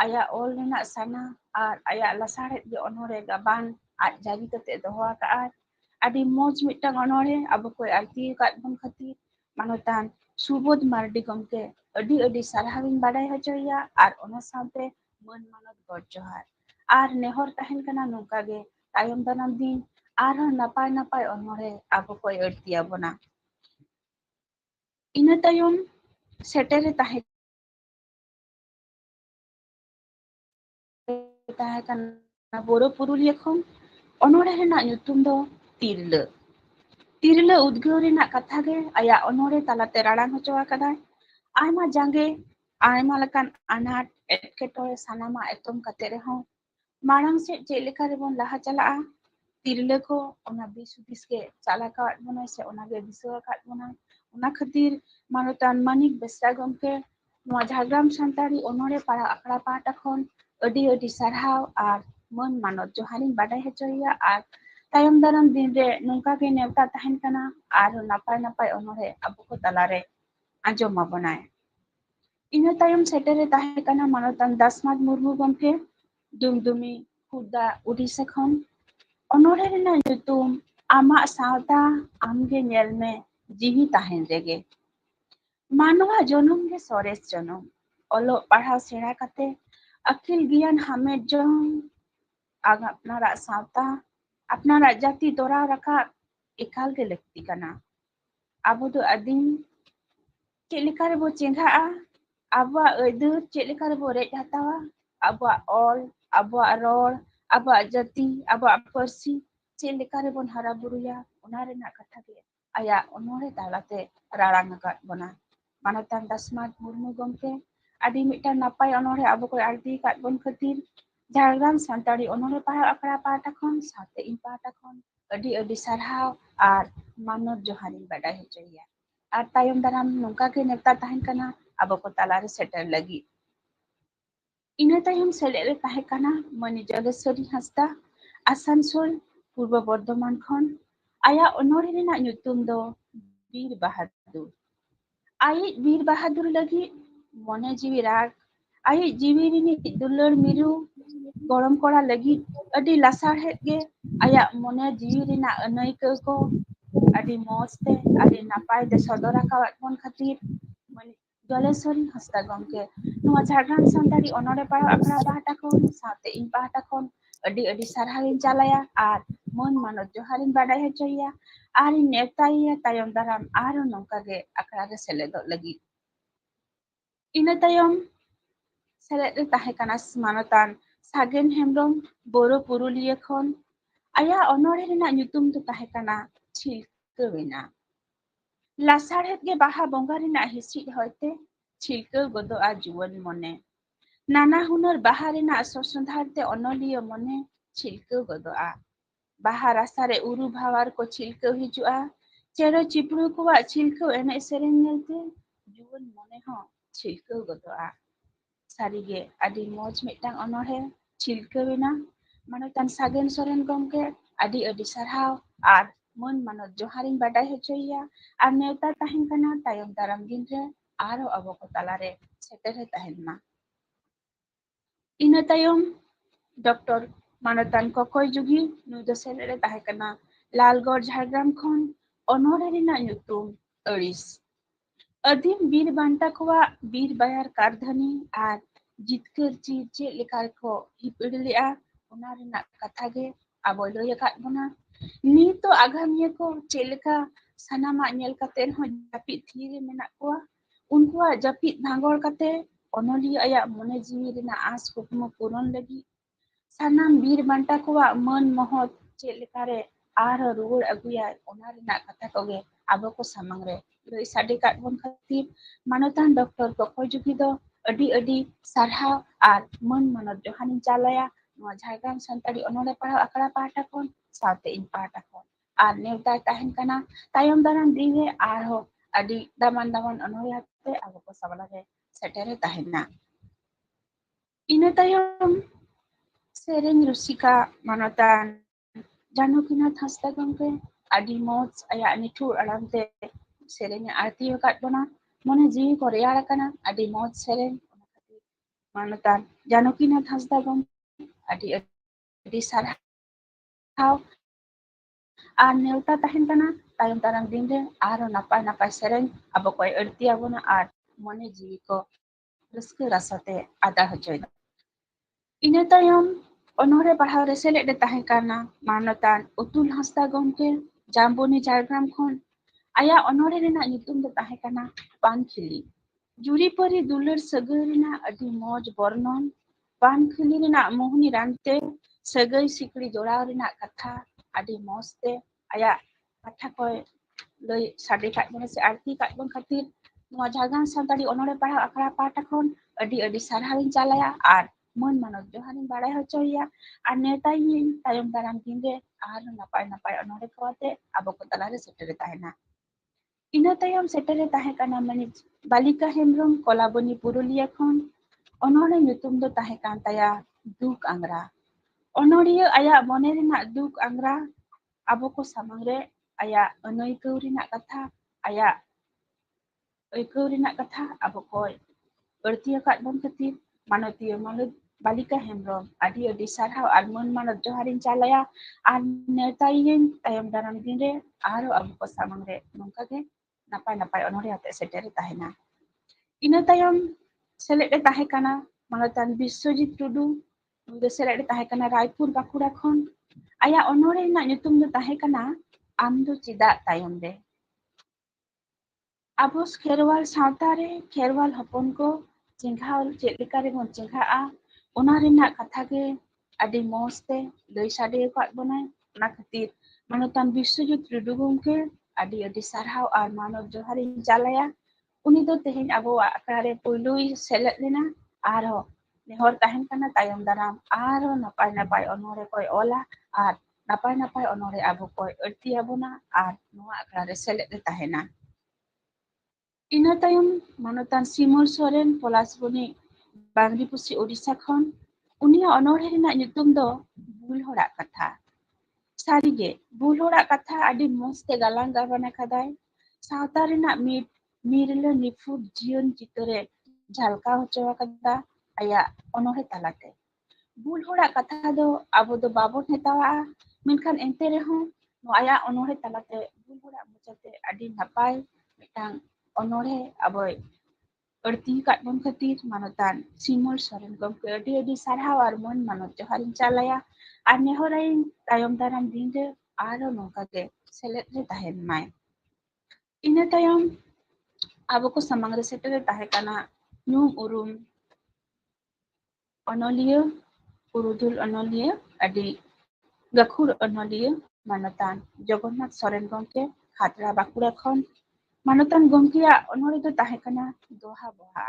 aya ol renak sana ar aya lasarhet ge onore gaban aj jari kate doho akaat adi moj mitang onore abo koy arti kat bon khatir manutan Subodh Mardi gomke adi sarhawin badai hocoya ar ona saute mon manot god johar ar nehor tahen kana nongka ge tayom danam din arho napai onore abo koy ertia bona ina tayom setere tahe kana boro purulia khon onore renak nyutum do tirla udgao renak katha ge aya onore talate ralang hoco akadai aima jange aima lekan anat etketore sanama etom kate reho marang se chet leka rebon laha chalaa tirla ko ona bisudis ge chala kat bona se ona ge bisawa kat bona ona khatir manutan Manik Besra gomke noa Jhargram Santari onore para akra pahata khon adi sarhaw ar mon manot joharin badai hocoya ar tayom daram din re nongka ge nevta tahen kana ar napai onore abo ko talare anjom mabonai ina tayom setere tahe kana manutan Dasmat Murmu gomke dumdumi Khurda Odisha khon onore rena nyutum ama sawta amge nyelme jihi tahen rege manwa jonom ge sores jonom olo parhaw sera kate akil gian hamed jong apnarak sawta apnarak jati dorao rakab ekal ge lakti kana abo do adim chet leka rebo cengha'a abuak aidut chet leka rebo rej hatawa abuak ol abuak rol abuak jati abuak parsi chet leka rebon hara buruya ona renak katha ge aya onore talate rarang akat bona manutan Dasmat Murmu gomke adi mitang napai onore abo koy arti kat bon khatir Jhargram Santari onore pahal akra pahata khon saute in pahata khon adi sarhaw ar manot joharin badai hocoya ar tayom daram nongka ge nevta tahen kana abo ko talare setter lagi ina tayom selere tahe kana Mani Jageshwari Hasda Asansol Purbo Bordhoman khon aya onore renak nyutum do Bir Bahadur ai Bir Bahadur lagi mone jiwi rag ai jiwi rini dular miru gorom kora lagi adi lasarhet ge aya mone jiwi renak anaika ko adi moste adi napai de sodora kawat bon khatir Mani Jageshwari Hasda gomke noa Jhargram Santari onore para akra pahata khon saute in pahata khon adi sarhawin chalaya ar mon manot joharin badai hocoya ar nevtaiya tayom daram aro nongka ge akra ge seledok lagi ina tayom selede tahe kana manutan Sagen Hembrom Boro Purulia khon aya onore renak nyutum do tahe kana Chilka Wena lasarhet ge baha bonga renak hisit hoite chilka godoa juwan mone nana hunar baha renak sosondhar te onoliya mone chilka godoa baha rasare uru bhawar ko chilka hijua chero chipru kowa chilka enej sereng nelte juwan mone ho chilka godoa sarige adi moj mitang onore chilka wena manutan Sagen Soren gomke adi sarhaw ar mon manot joharin badai hocoya ar nevta tahen kana tayom daram din re aro abo ko talare setere tahen ma ina tayom Dr. Manutan Kokoy Jugi nudo selere tahe kana Lalgor Jhargram khon onore renak nyutum ᱟᱹᱲᱤᱥ ᱟᱹᱫᱤᱢ ᱵᱤᱨ ᱵᱟᱱᱴᱟ ᱠᱚᱣᱟᱜ ᱵᱤᱨ ᱵᱟᱭᱟᱨ ᱠᱟᱨᱫᱷᱟᱹᱱᱤ ᱟᱨ ᱡᱤᱛᱠᱟᱹᱨ ᱪᱤᱨ ᱪᱮᱫ ᱞᱮᱠᱟ ᱠᱚ ᱦᱤᱯᱤᱲ ᱞᱮᱜᱼᱟ ᱚᱱᱟ ᱨᱮᱱᱟᱜ ᱠᱟᱛᱷᱟ ᱜᱮ ᱟᱵᱚᱭ ᱞᱟᱹᱭ ᱟᱠᱟᱫ ᱵᱚᱱᱟ ᱱᱤᱛᱚᱜ ᱟᱜᱟᱢᱤᱭᱟᱹ ᱠᱚ ᱪᱮᱫ ᱞᱮᱠᱟ ᱥᱟᱱᱟᱢᱟᱜ ᱧᱮᱞ ᱠᱟᱛᱮᱫ ᱦᱚᱸ ᱡᱟᱹᱯᱤᱫ ᱛᱷᱤᱨ ᱨᱮ ᱢᱮᱱᱟᱜ ᱠᱚᱣᱟ ᱩᱱᱠᱩᱣᱟᱜ ᱡᱟᱹᱯᱤᱫ ᱵᱷᱟᱸᱜᱚᱲ ᱠᱟᱛᱮ ᱚᱱᱚᱞᱤᱭᱟᱹ ᱟᱭᱟᱜ ᱢᱚᱱᱮ ᱡᱤᱣᱤ ᱨᱮᱱᱟᱜ ᱟᱸᱥ ᱠᱩᱠᱢᱩ ᱯᱩᱨᱚᱱ ᱞᱟᱹᱜᱤᱫ ᱥᱟᱱᱟᱢ ᱵᱤᱨ ᱵᱟᱱᱴᱟ ᱠᱚᱣᱟᱜ ᱢᱟᱹᱱ ᱢᱚᱦᱚᱛ ᱪᱮᱫ ᱞᱮᱠᱟᱨᱮ ᱟᱨᱦᱚᱸ ᱨᱩᱣᱟᱹᱲ ᱟᱹᱜᱩᱭᱟᱭ ᱚᱱᱟ ᱨᱮᱱᱟᱜ ᱠᱟᱛᱷᱟ ᱠᱚᱜᱮ ᱟᱵᱚ ᱠᱚ ᱥᱟᱢᱟᱝ ᱨᱮ ᱞᱟᱹᱭ ᱥᱟᱰᱮ ᱠᱟᱜ ᱵᱚᱱ ᱠᱷᱟᱹᱛᱤᱨ ᱢᱟᱱᱚᱛᱟᱱ ᱰᱚᱠᱴᱚᱨ ᱠᱚᱠᱚᱭ ᱡᱩᱜᱤ ᱫᱚ ᱟᱹᱰᱤ ᱥᱟᱨᱦᱟᱣ ᱟᱨ ᱢᱟᱹᱱ ᱢᱟᱱᱚᱛ ᱡᱚᱦᱟᱨᱤᱧ ᱪᱟᱞᱟᱭᱟ ᱱᱚᱣᱟ ᱡᱷᱟᱲᱜᱨᱟᱢ ᱥᱟᱱᱛᱟᱲᱤ ᱚᱱᱚᱬᱦᱮ ᱯᱟᱲᱦᱟᱣ ᱟᱠᱷᱲᱟ ᱯᱟᱦᱴᱟ ᱠᱷᱚᱱ ᱥᱟᱶᱛᱮ ᱤᱧ ᱯᱟᱦᱴᱟ ᱠᱷᱚᱱ ᱟᱨ ᱱᱮᱣᱛᱟᱭ ᱛᱟᱦᱮᱱ ᱠᱟᱱᱟ ᱛᱟᱭᱚᱢ ᱫᱟᱨᱟᱢ ᱫᱤᱱ ᱨᱮ ᱟᱨᱦᱚᱸ ᱟᱹᱰᱤ ᱫᱟᱢᱟᱱ ᱚᱱᱚᱬᱦᱮ ᱟᱛᱮ ᱟᱵᱚ ᱠᱚ ᱥᱟᱢᱟᱝ ᱨᱮ ᱥᱮᱴᱮᱨᱮ ᱛᱟᱦᱮᱱᱟ ᱤᱱᱟᱹ ᱛᱟᱭᱚᱢ ᱥᱮᱨᱮᱧ ᱨᱩᱥᱤᱠᱟ ᱢᱟᱱᱚᱛᱟᱱ ᱡᱟᱱᱠᱤᱱᱟᱛᱷ ᱦᱟᱸᱥᱫᱟ ᱜᱚᱢᱠᱮ ᱟᱹᱰᱤ ᱢᱚᱸᱡᱽ ᱟᱭᱟᱜ ᱱᱤᱴᱷᱩᱨ ᱟᱲᱟᱝ ᱛᱮ ᱥᱮᱨᱮᱧᱮ ᱟᱹᱲᱛᱤ ᱟᱠᱟᱫ ᱵᱚᱱᱟ ᱢᱚᱱᱮ ᱡᱤᱣᱤ ᱠᱚ ᱨᱮᱭᱟᱲ ᱟᱠᱟᱱᱟ ᱟᱹᱰᱤ ᱢᱚᱸᱡᱽ ᱥᱮᱨᱮᱧ ᱢᱟᱱᱚᱛᱟᱱ ᱡᱟᱱᱠᱤᱱᱟᱛᱷ ᱦᱟᱸᱥᱫᱟ ᱜᱚᱢᱠᱮ ᱟᱹᱰᱤ ᱥᱟᱨᱦᱟᱣ ᱟᱨ ᱱᱮᱣᱛᱟ ᱛᱟᱦᱮᱱ ᱠᱟᱱᱟ ᱛᱟᱭᱚᱢ ᱫᱟᱨᱟᱢ ᱫᱤᱱ ᱨᱮ ᱟᱨᱦᱚᱸ ᱱᱟᱯᱟᱭ ᱥᱮᱨᱮᱧ ᱟᱵᱚ ᱠᱚᱭ ᱟᱹᱲᱛᱤ ᱟᱵᱚᱱᱟ ᱟᱨ ᱢᱚᱱᱮ ᱡᱤᱣᱤ ᱠᱚ ᱨᱟᱹᱥᱠᱟᱹ ᱨᱟᱥᱟᱛᱮ ᱟᱫᱟ ᱦᱚᱪᱚᱭᱮᱫᱟ ᱤᱱᱟᱹ ᱛᱟᱭᱚᱢ ᱚᱱᱚᱬᱦᱮ ᱯᱟᱲᱦᱟᱣ ᱨᱮ ᱥᱮᱞᱮᱫ ᱮ ᱛᱟᱦᱮᱸ ᱠᱟᱱᱟ ᱢᱟᱱᱚᱛᱟᱱ ᱚᱛᱩᱞ ᱦᱟᱸᱥᱫᱟ ᱜᱚᱢᱠᱮ ᱡᱟᱢᱵᱚᱱᱤ ᱡᱷᱟᱲᱜᱨᱟᱢ ᱠᱷᱚᱱ ᱟᱭᱟᱜ ᱚᱱᱚᱬᱦᱮ ᱨᱮᱱᱟᱜ ᱧᱩᱛᱩᱢ ᱫᱚ ᱛᱟᱦᱮᱸ ᱠᱟᱱᱟ ᱯᱟᱱᱠᱷᱤᱞᱤ ᱡᱩᱨᱤᱯᱟᱹᱨᱤ ᱫᱩᱞᱟᱹᱲ ᱥᱟᱹᱜᱟᱹᱭ ᱨᱮᱱᱟᱜ ᱟᱹᱰᱤ ᱢᱚᱸᱡᱽ ᱵᱚᱨᱱᱚᱱ ᱯᱟᱱᱠᱷᱤᱞᱤ ᱨᱮᱱᱟᱜ ᱢᱳᱦᱱᱤ ᱨᱟᱱᱛᱮ ᱥᱟᱹᱜᱟᱹᱭ ᱥᱤᱠᱲᱤ ᱡᱚᱲᱟᱣ ᱨᱮᱱᱟᱜ ᱠᱟᱛᱷᱟ ᱟᱹᱰᱤ ᱢᱚᱸᱡᱽ ᱛᱮ ᱟᱭᱟᱜ ᱠᱟᱛᱷᱟ ᱠᱚᱭ ᱞᱟᱹᱭ ᱥᱟᱰᱮ ᱠᱟᱜ ᱵᱚᱱᱟ ᱥᱮ ᱟᱹᱲᱛᱤ ᱠᱟᱜ ᱵᱚᱱ ᱠᱷᱟᱹᱛᱤᱨ ᱱᱚᱣᱟ ᱡᱷᱟᱲᱜᱨᱟᱢ ᱥᱟᱱᱛᱟᱲᱤ ᱚᱱᱚᱬᱦᱮ ᱯᱟᱲᱦᱟᱣ ᱟᱠᱷᱲᱟ ᱯᱟᱦᱴᱟ ᱠᱷᱚᱱ ᱟᱹᱰᱤ ᱥᱟᱨᱦᱟᱣᱤᱧ ᱪᱟᱞᱟᱭᱟ ᱟᱨ ᱢᱟᱹᱱ ᱢᱟᱱᱚᱛ ᱡᱚᱦᱟᱨᱤᱧ ᱵᱟᱲᱟᱭ ᱦᱚᱪᱚᱭᱮᱭᱟ ᱟᱨ ᱱᱮᱣᱛᱟᱭᱤᱧ ᱛᱟᱭᱚᱢ ᱫᱟᱨᱟᱢ ᱫᱤᱱ ᱨᱮ ᱟᱨᱦᱚᱸ ᱱᱟᱯᱟᱭ ᱚᱱᱚᱬᱦᱮ ᱠᱚ ᱟᱛᱮ ᱟᱵᱚ ᱠᱚ ᱛᱟᱞᱟᱨᱮ ᱥᱮᱴᱮᱨᱮ ᱛᱟᱦᱮᱱᱟ ᱤᱱᱟᱹ ᱛᱟᱭᱚᱢ ᱥᱮᱴᱮᱨᱮ ᱛᱟᱦᱮᱸ ᱠᱟᱱᱟ ᱢᱟᱹᱱᱤᱡ ᱵᱟᱞᱤᱠᱟ ᱦᱮᱢᱵᱨᱚᱢ ᱠᱚᱞᱟᱵᱚᱱᱤ ᱯᱩᱨᱩᱞᱤᱭᱟᱹ ᱠᱷᱚᱱ ᱚᱱᱚᱬᱦᱮ ᱧᱩᱛᱩᱢ ᱫᱚ ᱛᱟᱦᱮᱸ ᱠᱟᱱ ᱛᱟᱭᱟ ᱫᱩᱠ ᱟᱝᱜᱽᱨᱟ ᱚᱱᱚᱬᱦᱤᱭᱟᱹ ᱟᱭᱟᱜ ᱢᱚᱱᱮ ᱨᱮᱱᱟᱜ ᱫᱩᱠ ᱟᱝᱜᱽᱨᱟ ᱟᱵᱚ ᱠᱚ ᱥᱟᱢᱟᱝ ᱨᱮ ᱟᱭᱟᱜ ᱟᱹᱱᱟᱹᱭᱠᱟᱹᱣ ᱨᱮᱱᱟᱜ ᱠᱟᱛᱷᱟ ᱟᱭᱟᱜ ᱟᱹᱭᱠᱟᱹᱣ ᱨᱮᱱᱟᱜ ᱠᱟᱛᱷᱟ ᱟᱵᱚ ᱠᱚᱭ ᱟᱹᱲᱛᱤ ᱟᱠᱟᱫ ᱵᱚᱱ ᱠᱷᱟᱹᱛᱤᱨ ᱢᱟᱱᱚᱛᱤᱭᱟᱹ ᱢᱟᱱᱚᱛ ᱵᱟᱞᱤᱠᱟ ᱦᱮᱢᱵᱨᱚᱢ ᱟᱹᱰᱤ ᱥᱟᱨᱦᱟᱣ ᱟᱨ ᱢᱟᱹᱱ ᱢᱟᱱᱚᱛ ᱡᱚᱦᱟᱨᱤᱧ ᱪᱟᱞᱟᱭᱟ ᱟᱨ ᱱᱮᱣᱛᱟᱭᱤᱧ ᱛᱟᱭᱚᱢ ᱫᱟᱨᱟᱢ ᱫᱤᱱ ᱨᱮ ᱟᱨᱦᱚᱸ ᱟᱵᱚ ᱠᱚ ᱥᱟᱢᱟᱝ ᱨᱮ ᱱᱚᱝᱠᱟᱜᱮ ᱱᱟᱯᱟᱭ ᱚᱱᱚᱬᱦᱮ ᱟᱛᱮ ᱥᱮᱴᱮᱨᱮ ᱛᱟᱦᱮᱱᱟ ᱤᱱᱟᱹ ᱛᱟᱭᱚᱢ ᱥᱮᱞᱮᱫ ᱮ ᱛᱟᱦᱮᱸ ᱠᱟᱱᱟ ᱢᱟᱱᱚᱛᱟᱱ ᱵᱤᱥᱥᱚᱡᱤᱛ ᱴᱩᱰᱩ ᱱᱩᱭ ᱫᱚ ᱥᱮᱞᱮᱫ ᱮ ᱛᱟᱦᱮᱸ ᱠᱟᱱᱟ ᱨᱟᱭᱯᱩᱨ ᱵᱟᱸᱠᱩᱲᱟ ᱠᱷᱚᱱ ᱟᱭᱟᱜ ᱚᱱᱚᱬᱦᱮ ᱨᱮᱱᱟᱜ ᱧᱩᱛᱩᱢ ᱫᱚ ᱛᱟᱦᱮᱸ ᱠᱟᱱᱟ ᱟᱢ ᱫᱚ ᱪᱮᱫᱟᱜ ᱛᱟᱭᱚᱢ ᱨᱮ ᱟᱵᱚ ᱠᱷᱮᱨᱣᱟᱞ ᱥᱟᱶᱛᱟ ᱨᱮ ᱠᱷᱮᱨᱣᱟᱞ ᱦᱚᱯᱚᱱ ko ᱪᱮᱸᱜᱷᱟᱣ ᱪᱮᱫ ᱞᱮᱠᱟ ᱨᱮᱵᱚᱱ ᱪᱮᱸᱜᱷᱟᱜᱼᱟ ᱚᱱᱟ ᱨᱮᱱᱟᱜ ᱠᱟᱛᱷᱟ ᱜᱮ ᱟᱹᱰᱤ ᱢᱚᱸᱡᱽ ᱛᱮ ᱞᱟᱹᱭ ᱥᱟᱰᱮ ᱟᱠᱟᱫ ᱵᱚᱱᱟᱭ ᱚᱱᱟ ᱠᱷᱟᱹᱛᱤᱨ ᱢᱟᱱᱚᱛᱟᱱ ᱵᱤᱥᱥᱚᱡᱤᱛ ᱴᱩᱰᱩ ᱜᱚᱢᱠᱮ ᱟᱹᱰᱤ ᱥᱟᱨᱦᱟᱣ ᱟᱨ ᱢᱟᱱᱚᱛ ᱡᱚᱦᱟᱨᱤᱧ ᱪᱟᱞᱟᱭᱟ ᱩᱱᱤ ᱫᱚ ᱛᱮᱦᱮᱧ ᱟᱵᱚᱣᱟᱜ ᱟᱠᱷᱲᱟ ᱨᱮ ᱯᱳᱭᱞᱳᱭ ᱥᱮᱞᱮᱫ ᱞᱮᱱᱟ ᱟᱨᱦᱚᱸ ᱱᱮᱦᱚᱨ ᱛᱟᱦᱮᱱ ᱠᱟᱱᱟ ᱛᱟᱭᱚᱢ ᱫᱟᱨᱟᱢ ᱟᱨᱦᱚᱸ ᱱᱟᱯᱟᱭ ᱚᱱᱚᱬᱦᱮ koy ᱚᱞᱟ ᱟᱨ ᱱᱟᱯᱟᱭ ᱚᱱᱚᱬᱦᱮ ᱟᱵᱚ koy ᱟᱹᱲᱛᱤ ᱟᱵᱚᱱᱟ ᱟᱨ ᱱᱚᱣᱟ ᱟᱠᱷᱲᱟ ᱨᱮ ᱥᱮᱞᱮᱫ ᱮ ᱛᱟᱦᱮᱱᱟ ᱤᱱᱟᱹ ᱛᱟᱭᱚᱢ ᱢᱟᱱᱚᱛᱟᱱ ᱥᱤᱢᱚᱞ ᱥᱚᱨᱮᱱ ᱯᱚᱞᱟᱥᱵᱚᱱᱤ ᱵᱟᱝᱨᱤᱯᱩᱥᱤ ᱳᱰᱤᱥᱟ ᱠᱷᱚᱱ ᱩᱱᱤᱭᱟᱜ ᱚᱱᱚᱬᱦᱮ ᱨᱮᱱᱟᱜ ᱧᱩᱛᱩᱢ ᱫᱚ ᱵᱷᱩᱞ ᱦᱚᱲᱟᱜ ᱠᱟᱛᱷᱟ ᱥᱟᱹᱨᱤᱜᱮ ᱵᱷᱩᱞ ᱦᱚᱲᱟᱜ ᱠᱟᱛᱷᱟ ᱟᱹᱰᱤ ᱢᱚᱸᱡᱽ ᱛᱮ ᱜᱟᱞᱟᱝ ᱜᱟᱵᱟᱱ ᱟᱠᱟᱫᱟᱭ ᱥᱟᱶᱛᱟ ᱨᱮᱱᱟᱜ ᱢᱤᱫ ᱱᱤᱨᱞᱟᱹ ᱱᱤᱯᱷᱩᱴ ᱡᱤᱭᱚᱱ ᱪᱤᱛᱟᱹᱨᱮ ᱡᱷᱟᱞᱠᱟᱣ ᱦᱚᱪᱚ ᱟᱠᱟᱫᱟ ᱟᱭᱟᱜ ᱚᱱᱚᱬᱦᱮ ᱛᱟᱞᱟᱛᱮ ᱵᱷᱩᱞ ᱦᱚᱲᱟᱜ ᱠᱟᱛᱷᱟ ᱫᱚ ᱟᱵᱚ ᱫᱚ ᱵᱟᱵᱚᱱ ᱦᱮᱛᱟᱣᱟᱜᱼᱟ ᱢᱮᱱᱠᱷᱟᱱ ᱮᱱᱛᱮ ᱨᱮᱦᱚᱸ ᱟᱭᱟᱜ ᱚᱱᱚᱬᱦᱮ ᱛᱟᱞᱟᱛᱮ ᱵᱷᱩᱞ ᱦᱚᱲᱟᱜ ᱢᱚᱪᱟᱛᱮ ᱟᱹᱰᱤ ᱱᱟᱯᱟᱭ ᱢᱤᱫᱴᱟᱝ ᱚᱱᱚᱬᱦᱮ ᱟᱵᱚᱭ ᱟᱹᱲᱛᱤ ᱟᱠᱟᱫ ᱵᱚᱱ ᱠᱷᱟᱹᱛᱤᱨ ᱢᱟᱱᱚᱛᱟᱱ ᱥᱤᱢᱚᱞ ᱥᱚᱨᱮᱱ ᱜᱚᱢᱠᱮ ᱟᱹᱰᱤ ᱥᱟᱨᱦᱟᱣ ᱟᱨ ᱢᱟᱹᱱ ᱢᱟᱱᱚᱛ ᱡᱚᱦᱟᱨᱤᱧ ᱪᱟᱞᱟᱭᱟ ᱟᱨ ᱱᱮᱦᱚᱨᱟᱭᱤᱧ ᱛᱟᱭᱚᱢ ᱫᱟᱨᱟᱢ ᱫᱤᱱ ᱨᱮ ᱟᱨᱦᱚᱸ ᱱᱚᱝᱠᱟᱜᱮ ᱥᱮᱞᱮᱫ ᱨᱮ ᱛᱟᱦᱮᱱ ᱢᱟᱭ ᱤᱱᱟᱹ ᱛᱟᱭᱚᱢ ᱟᱵᱚ ᱠᱚ ᱥᱟᱢᱟᱝ ᱨᱮ ᱥᱮᱴᱮᱨ ᱛᱟᱦᱮᱸ ᱠᱟᱱᱟ ᱧᱩᱢ ᱩᱨᱩᱢ ᱚᱱᱚᱞᱤᱭᱟᱹ ᱯᱩᱨᱩᱫᱷᱩᱞ ᱚᱱᱚᱞᱤᱭᱟᱹ ᱟᱹᱰᱤ ᱜᱟᱹᱠᱷᱩᱲ ᱚᱱᱚᱞᱤᱭᱟᱹ ᱢᱟᱱᱚᱛᱟᱱ ᱡᱚᱜᱚᱱᱱᱟᱛᱷ ᱥᱚᱨᱮᱱ ᱜᱚᱢᱠᱮ ᱠᱷᱟᱛᱲᱟ ᱵᱟᱸᱠᱩᱲᱟ ᱠᱷᱚᱱ ᱢᱟᱱᱚᱛᱟᱱ ᱜᱚᱢᱠᱮᱭᱟᱜ ᱚᱱᱚᱬᱦᱮ ᱫᱚ ᱛᱟᱦᱮᱸ ᱠᱟᱱᱟ ᱫᱚᱦᱟ ᱵᱚᱦᱟ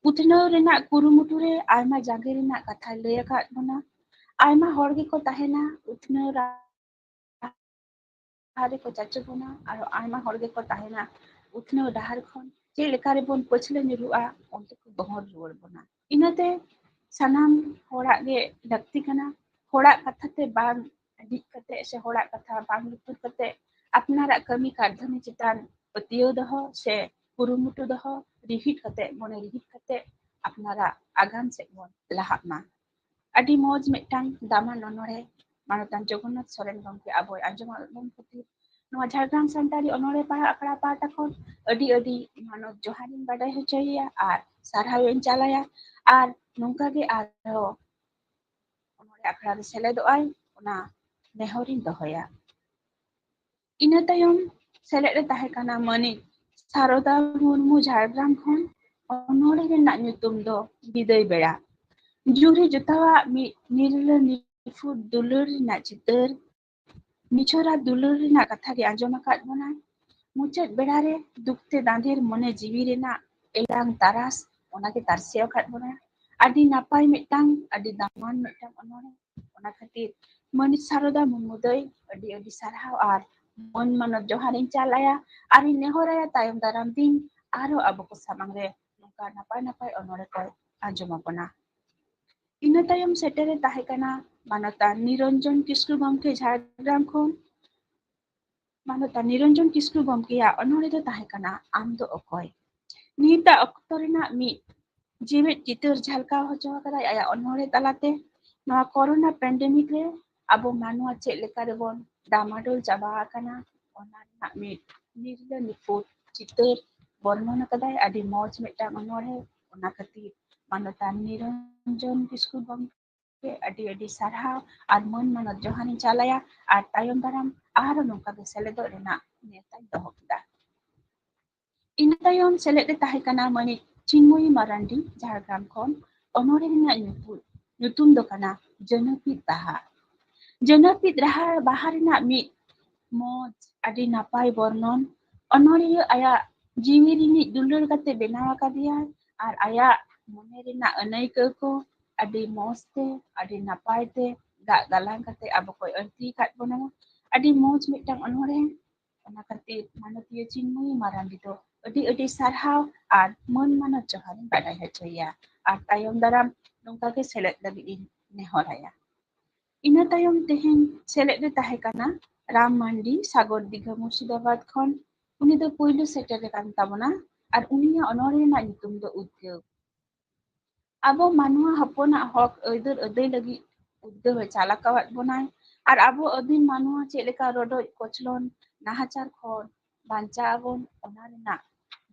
ᱩᱛᱱᱟᱹᱣ ᱨᱮᱱᱟᱜ ᱠᱩᱨᱩᱢᱩᱴᱩ ᱨᱮ ᱟᱭᱢᱟ ᱡᱟᱸᱜᱮ ᱨᱮᱱᱟᱜ ᱠᱟᱛᱷᱟᱭ ᱞᱟᱹᱭ ᱟᱠᱟᱫ ᱵᱚᱱᱟ ᱟᱭᱢᱟ ᱦᱚᱲ ᱜᱮᱠᱚ ᱛᱟᱦᱮᱱᱟ ᱩᱛᱱᱟᱹᱣ ᱰᱟᱦᱟᱨ ᱨᱮᱠᱚ ᱪᱟᱪᱳ ᱵᱚᱱᱟ ᱟᱨ ᱟᱭᱢᱟ ᱦᱚᱲ ᱜᱮᱠᱚ ᱛᱟᱦᱮᱱᱟ ᱩᱛᱱᱟᱹᱣ ᱰᱟᱦᱟᱨ ᱠᱷᱚᱱ ᱪᱮᱫ ᱞᱮᱠᱟ ᱨᱮᱵᱚᱱ ᱯᱟᱹᱪᱷᱞᱟᱹ ᱧᱩᱨᱩᱜᱼᱟ ᱚᱱᱛᱮ ᱠᱚ ᱜᱚᱦᱚᱲ ᱨᱩᱣᱟᱹᱲ ᱵᱚᱱᱟ ᱤᱱᱟᱹᱛᱮ ᱥᱟᱱᱟᱢ ᱦᱚᱲᱟᱜ ᱜᱮ ᱞᱟᱹᱠᱛᱤ ᱠᱟᱱᱟ ᱦᱚᱲᱟᱜ ᱠᱟᱛᱷᱟ ᱛᱮ ᱵᱟᱝ ᱰᱤᱜ ᱠᱟᱛᱮ ᱥᱮ ᱦᱚᱲᱟᱜ ᱠᱟᱛᱷᱟ ᱵᱟᱝ ᱞᱩᱛᱩᱨ ᱠᱟᱛᱮ ᱟᱯᱱᱟᱨᱟᱜ ᱠᱟᱹᱢᱤ ᱠᱟᱨᱫᱷᱟᱹᱱᱤ ᱪᱮᱛᱟᱱ ᱯᱟᱹᱛᱭᱟᱹᱣ ᱫᱚᱦᱚ ᱥᱮ ᱠᱩᱨᱩᱢᱩᱴᱩ ᱫᱚᱦᱚ ᱨᱤᱦᱤᱴ ᱠᱟᱛᱮ ᱢᱚᱱᱮ ᱨᱤᱦᱤᱴ ᱠᱟᱛᱮ ᱟᱯᱱᱟᱨᱟᱜ ᱟᱜᱟᱢ ᱥᱮᱫ ᱵᱚᱱ ᱞᱟᱦᱟᱜ ᱢᱟ ᱟᱹᱰᱤ ᱢᱚᱸᱡᱽ ᱢᱤᱫᱴᱟᱝ ᱫᱟᱢᱟᱱ ᱚᱱᱚᱬᱦᱮ ᱢᱟᱱᱚᱛᱟᱱ ᱡᱚᱜᱚᱱᱱᱟᱛᱷ ᱥᱚᱨᱮᱱ ᱜᱚᱢᱠᱮ ᱟᱵᱚᱭ ᱟᱸᱡᱚᱢᱟᱜ ᱵᱚᱱ ᱠᱷᱟᱹᱛᱤᱨ ᱱᱚᱣᱟ ᱡᱷᱟᱲᱜᱨᱟᱢ ᱥᱟᱱᱛᱟᱲᱤ ᱚᱱᱚᱬᱦᱮ ᱯᱟᱲᱦᱟᱣ ᱟᱠᱷᱲᱟ ᱯᱟᱦᱴᱟ ᱠᱷᱚᱱ ᱟᱹᱰᱤ ᱟᱹᱰᱤ ᱢᱟᱱᱚᱛ ᱡᱚᱦᱟᱨᱤᱧ ᱵᱟᱰᱟᱭ ᱦᱚᱪᱚᱭᱮᱭᱟ ᱟᱨ ᱥᱟᱨᱦᱟᱣᱤᱧ ᱪᱟᱞᱟᱭᱟ ᱟᱨ ᱱᱚᱝᱠᱟ ᱜᱮ ᱟᱨᱦᱚᱸ ᱚᱱᱚᱬᱦᱮ ᱟᱠᱷᱲᱟ ᱨᱮ ᱥᱮᱞᱮᱫᱚᱜᱼᱟᱭ ᱚᱱᱟ ᱱᱮᱦᱚᱨᱤᱧ ᱫᱚᱦᱚᱭᱟ। ᱤᱱᱟᱹ ᱛᱟᱭᱚᱢ ᱥᱮᱞᱮᱫ ᱨᱮ ᱛᱟᱦᱮᱸ ᱠᱟᱱᱟ ᱢᱟᱹᱱᱤᱡ ᱥᱟᱨᱚᱫᱟ ᱢᱩᱨᱢᱩ ᱡᱷᱟᱲᱜᱨᱟᱢ ᱠᱷᱚᱱ। ᱚᱱᱚᱬᱦᱮ ᱨᱮᱱᱟᱜ ᱧᱩᱛᱩᱢ ᱫᱚ ᱵᱤᱫᱟᱹᱭ ᱵᱮᱲᱟ। ᱡᱩᱨᱤ ᱡᱚᱛᱟᱣᱟᱜ ᱢᱤᱫ ᱱᱤᱨᱞᱟᱹ ᱱᱤᱯᱷᱩᱴ ᱫᱩᱞᱟᱹᱲ ᱨᱮᱱᱟᱜ ᱪᱤᱛᱟᱹᱨ ᱱᱤᱪᱷᱚᱨᱟ ᱫᱩᱞᱟᱹᱲ ᱨᱮᱱᱟᱜ ᱠᱟᱛᱷᱟ ᱜᱮ ᱟᱸᱡᱚᱢ ᱟᱠᱟᱫ ᱵᱚᱱᱟᱭ। ᱢᱩᱪᱟᱹᱫ ᱵᱮᱲᱟ ᱨᱮ ᱫᱩᱠᱛᱮ ᱫᱟᱸᱫᱷᱮᱨ ᱢᱚᱱᱮ ᱡᱤᱣᱤ ᱨᱮᱱᱟᱜ ᱮᱞᱟᱝ ᱛᱟᱨᱟᱥ ᱚᱱᱟᱜᱮ ᱛᱟᱨᱥᱮ ᱟᱠᱟᱫ ᱵᱚᱱᱟᱭ। ᱟᱹᱰᱤ ᱱᱟᱯᱟᱭ ᱢᱤᱫᱴᱟᱝ ᱟᱹᱰᱤ ᱫᱟᱢᱟᱱ ᱢᱤᱫᱴᱟᱝ ᱚᱱᱚᱬᱦᱮ। ᱚᱱᱟ ᱠᱷᱟᱹᱛᱤᱨ ᱢᱟᱹᱱᱤᱡ ᱥᱟᱨᱚᱫᱟ ᱢᱩᱨᱢᱩ ᱫᱚᱭ ᱟᱹᱰᱤ ᱟᱹᱰᱤ ᱥᱟᱨᱦᱟᱣ ᱟᱨ ᱢᱟᱹᱱ ᱢᱟᱱᱚᱛ ᱡᱚᱦᱟᱨᱤᱧ ᱪᱟᱞ ᱟᱭᱟ ᱟᱨᱤᱧ ᱱᱮᱦᱚᱨᱟᱭᱟ ᱛᱟᱭᱚᱢ ᱫᱟᱨᱟᱢ ᱫᱤᱱ ᱟᱨᱦᱚᱸ ᱟᱵᱚ ᱠᱚ ᱥᱟᱢᱟᱝ ᱨᱮ ᱱᱚᱝᱠᱟ ᱱᱟᱯᱟᱭ ᱱᱟᱯᱟᱭ ᱚᱱᱚᱬᱦᱮ ᱠᱚᱭ ᱟᱸᱡᱚᱢ ᱟᱵᱚᱱᱟ। ᱤᱱᱟᱹ ᱛᱟᱭᱚᱢ ᱥᱮᱴᱮᱨᱮ ᱛᱟᱦᱮᱸ ᱠᱟᱱᱟ ᱢᱟᱱᱚᱛᱟᱱ ᱱᱤᱨᱚᱧᱡᱚᱱ ᱠᱤᱥᱠᱩ ᱜᱚᱢᱠᱮ ᱡᱷᱟᱲᱜᱨᱟᱢ ᱠᱷᱚᱱ। ᱢᱟᱱᱚᱛᱟᱱ ᱱᱤᱨᱚᱧᱡᱚᱱ ᱠᱤᱥᱠᱩ ᱜᱚᱢᱠᱮᱭᱟᱜ ᱚᱱᱚᱬᱦᱮ ᱫᱚ ᱛᱟᱦᱮᱸ ᱠᱟᱱᱟ ᱟᱢ ᱫᱚ ᱚᱠᱚᱭ? ᱱᱤᱛᱟᱜ ᱚᱠᱛᱚ ᱨᱮᱱᱟᱜ ᱢᱤᱫ ᱡᱮᱣᱮᱫ ᱪᱤᱛᱟᱹᱨ ᱡᱷᱟᱞᱠᱟᱣ ᱦᱚᱪᱚ ᱟᱠᱟᱫᱟᱭ ᱟᱭᱟᱜ ᱚᱱᱚᱬᱦᱮ ᱛᱟᱞᱟᱛᱮ। ᱱᱚᱣᱟ ᱠᱚᱨᱳᱱᱟ ᱯᱮᱱᱰᱮᱢᱤᱠ ᱨᱮ ᱟᱵᱚ ᱢᱟᱱᱣᱟ ᱪᱮᱫ ᱞᱮᱠᱟ ᱨᱮᱵᱚᱱ ᱰᱟᱢᱟᱰᱳᱞ ᱪᱟᱵᱟ ᱟᱠᱟᱱᱟ ᱚᱱᱟ ᱨᱮᱱᱟᱜ ᱢᱤᱫ ᱱᱤᱨᱞᱟᱹ ᱱᱤᱯᱷᱩᱴ ᱪᱤᱛᱟᱹᱨ ᱵᱚᱨᱱᱚᱱ ᱟᱠᱟᱫᱟᱭ ᱟᱹᱰᱤ ᱢᱚᱸᱡᱽ ᱢᱤᱫᱴᱟᱝ ᱚᱱᱚᱬᱦᱮ। ᱚᱱᱟ ᱠᱷᱟᱹᱛᱤᱨ ᱢᱟᱱᱚᱛᱟᱱ ᱱᱤᱨᱚᱧᱡᱚᱱ ᱠᱤᱥᱠᱩ ᱜᱚᱢᱠᱮ ᱟᱹᱰᱤ ᱟᱹᱰᱤ ᱥᱟᱨᱦᱟᱣ ᱟᱨ ᱢᱟᱹᱱ ᱢᱟᱱᱚᱛ ᱡᱚᱦᱟᱨᱤᱧ ᱪᱟᱞ ᱟᱭᱟ ᱟᱨ ᱛᱟᱭᱚᱢ ᱫᱟᱨᱟᱢ ᱟᱨᱦᱚᱸ ᱱᱚᱝᱠᱟ ᱜᱮ ᱥᱮᱞᱮᱫᱚᱜ ᱨᱮᱱᱟᱜ ᱱᱮᱣᱛᱟᱧ ᱫᱚᱦᱚ ᱠᱮᱫᱟ। ᱤᱱᱟᱹ ᱛᱟᱭᱚᱢ ᱥᱮᱞᱮᱫ ᱨᱮ ᱛᱟᱦᱮᱸ ᱠᱟᱱᱟ ᱢᱟᱹᱱᱤᱡ ᱪᱤᱱᱢᱚᱭᱤ ᱢᱟᱨᱟᱱᱰᱤ ᱡᱷᱟᱲᱜᱨᱟᱢ ᱠᱷᱚᱱ। ᱚᱱᱚᱬᱦᱮ ᱨᱮᱱᱟᱜ ᱧᱩᱛᱩᱢ ᱫᱚ ᱠᱟᱱᱟ ᱡᱟᱹᱱᱟᱹᱯᱤᱫ ᱵᱟᱦᱟ। ᱡᱟᱹᱱᱟᱹᱯᱤᱫ ᱵᱟᱦᱟ ᱨᱮᱱᱟᱜ ᱢᱤᱫ ᱢᱚᱸᱡᱽ ᱟᱹᱰᱤ ᱱᱟᱯᱟᱭ ᱵᱚᱨᱱᱚᱱ ᱚᱱᱚᱬᱦᱤᱭᱟᱹ ᱟᱭᱟᱜ ᱡᱤᱣᱤ ᱨᱤᱱᱤᱡ ᱫᱩᱞᱟᱹᱲ ᱠᱟᱛᱮ ᱵᱮᱱᱟᱣ ᱟᱠᱟᱫᱮᱭᱟᱭ ᱟᱨ ᱟᱭᱟᱜ ᱢᱚᱱᱮ ᱨᱮᱱᱟᱜ ᱟᱹᱱᱟᱹᱭᱠᱟᱹᱣ ko ᱟᱹᱰᱤ ᱢᱚᱸᱡᱽ ᱛᱮ ᱟᱹᱰᱤ ᱱᱟᱯᱟᱭ ᱛᱮ ᱜᱟᱜ ᱜᱟᱞᱟᱝ ᱠᱟᱛᱮ ᱟᱵᱚ ᱠᱚᱭ ᱟᱹᱲᱛᱤ ᱟᱠᱟᱫ ᱵᱚᱱᱟ ᱟᱹᱰᱤ ᱢᱚᱸᱡᱽ ᱢᱤᱫᱴᱟᱝ ᱚᱱᱚᱬᱦᱮ। ᱚᱱᱟ ᱠᱷᱟᱹᱛᱤᱨ ᱢᱟᱱᱚᱛᱤᱭᱟᱹ ᱪᱤᱱᱢᱚᱭᱤ ᱢᱟᱨᱟᱱᱰᱤ ᱫᱚ ᱟᱹᱰᱤ ᱟᱹᱰᱤ ᱥᱟᱨᱦᱟᱣ ᱟᱨ ᱢᱟᱹᱱ ᱢᱟᱱᱚᱛ ᱡᱚᱦᱟᱨᱤᱧ ᱵᱟᱰᱟᱭ ᱦᱚᱪᱚᱭᱮᱭᱟ ᱟᱨ ᱛᱟᱭᱚᱢ ᱫᱟᱨᱟᱢ ᱱᱚᱝᱠᱟ ᱜᱮ ᱥᱮᱞᱮᱫ ᱞᱟᱹᱜᱤᱫ ᱤᱧ ᱱᱮᱦᱚᱨ ᱟᱭᱟ। ᱤᱱᱟᱹ ᱛᱟᱭᱚᱢ ᱛᱮᱦᱮᱧ ᱥᱮᱞᱮᱫ ᱨᱮ ᱛᱟᱦᱮᱸ ᱠᱟᱱᱟ ᱨᱟᱢ ᱢᱟᱱᱰᱤ ᱥᱟᱜᱚᱨ ᱫᱤᱜᱷᱟ ᱢᱩᱨᱥᱤᱫᱟᱵᱟᱫ ᱠᱷᱚᱱ। ᱩᱱᱤ ᱫᱚ ᱯᱩᱭᱞᱩ ᱥᱮᱴᱮᱨ ᱟᱠᱟᱱ ᱛᱟᱵᱚᱱᱟ ᱟᱨ ᱩᱱᱤᱭᱟᱜ ᱚᱱᱚᱬᱦᱮ ᱨᱮᱱᱟᱜ ᱧᱩᱛᱩᱢ ᱫᱚ ᱩᱫᱽᱜᱟᱹᱣ। ᱟᱵᱚ ᱢᱟᱱᱣᱟ ᱦᱚᱯᱚᱱᱟᱜ ᱦᱚᱠ ᱟᱹᱭᱫᱟᱹᱨ ᱟᱹᱫᱟᱹᱭ ᱞᱟᱹᱜᱤᱫ उद्योग चाल आकावाद बनाय और आबो अधीन मानुआ चेलेका रडोज कोचलन नाहाचार खन बांचा आबोन ओना रेना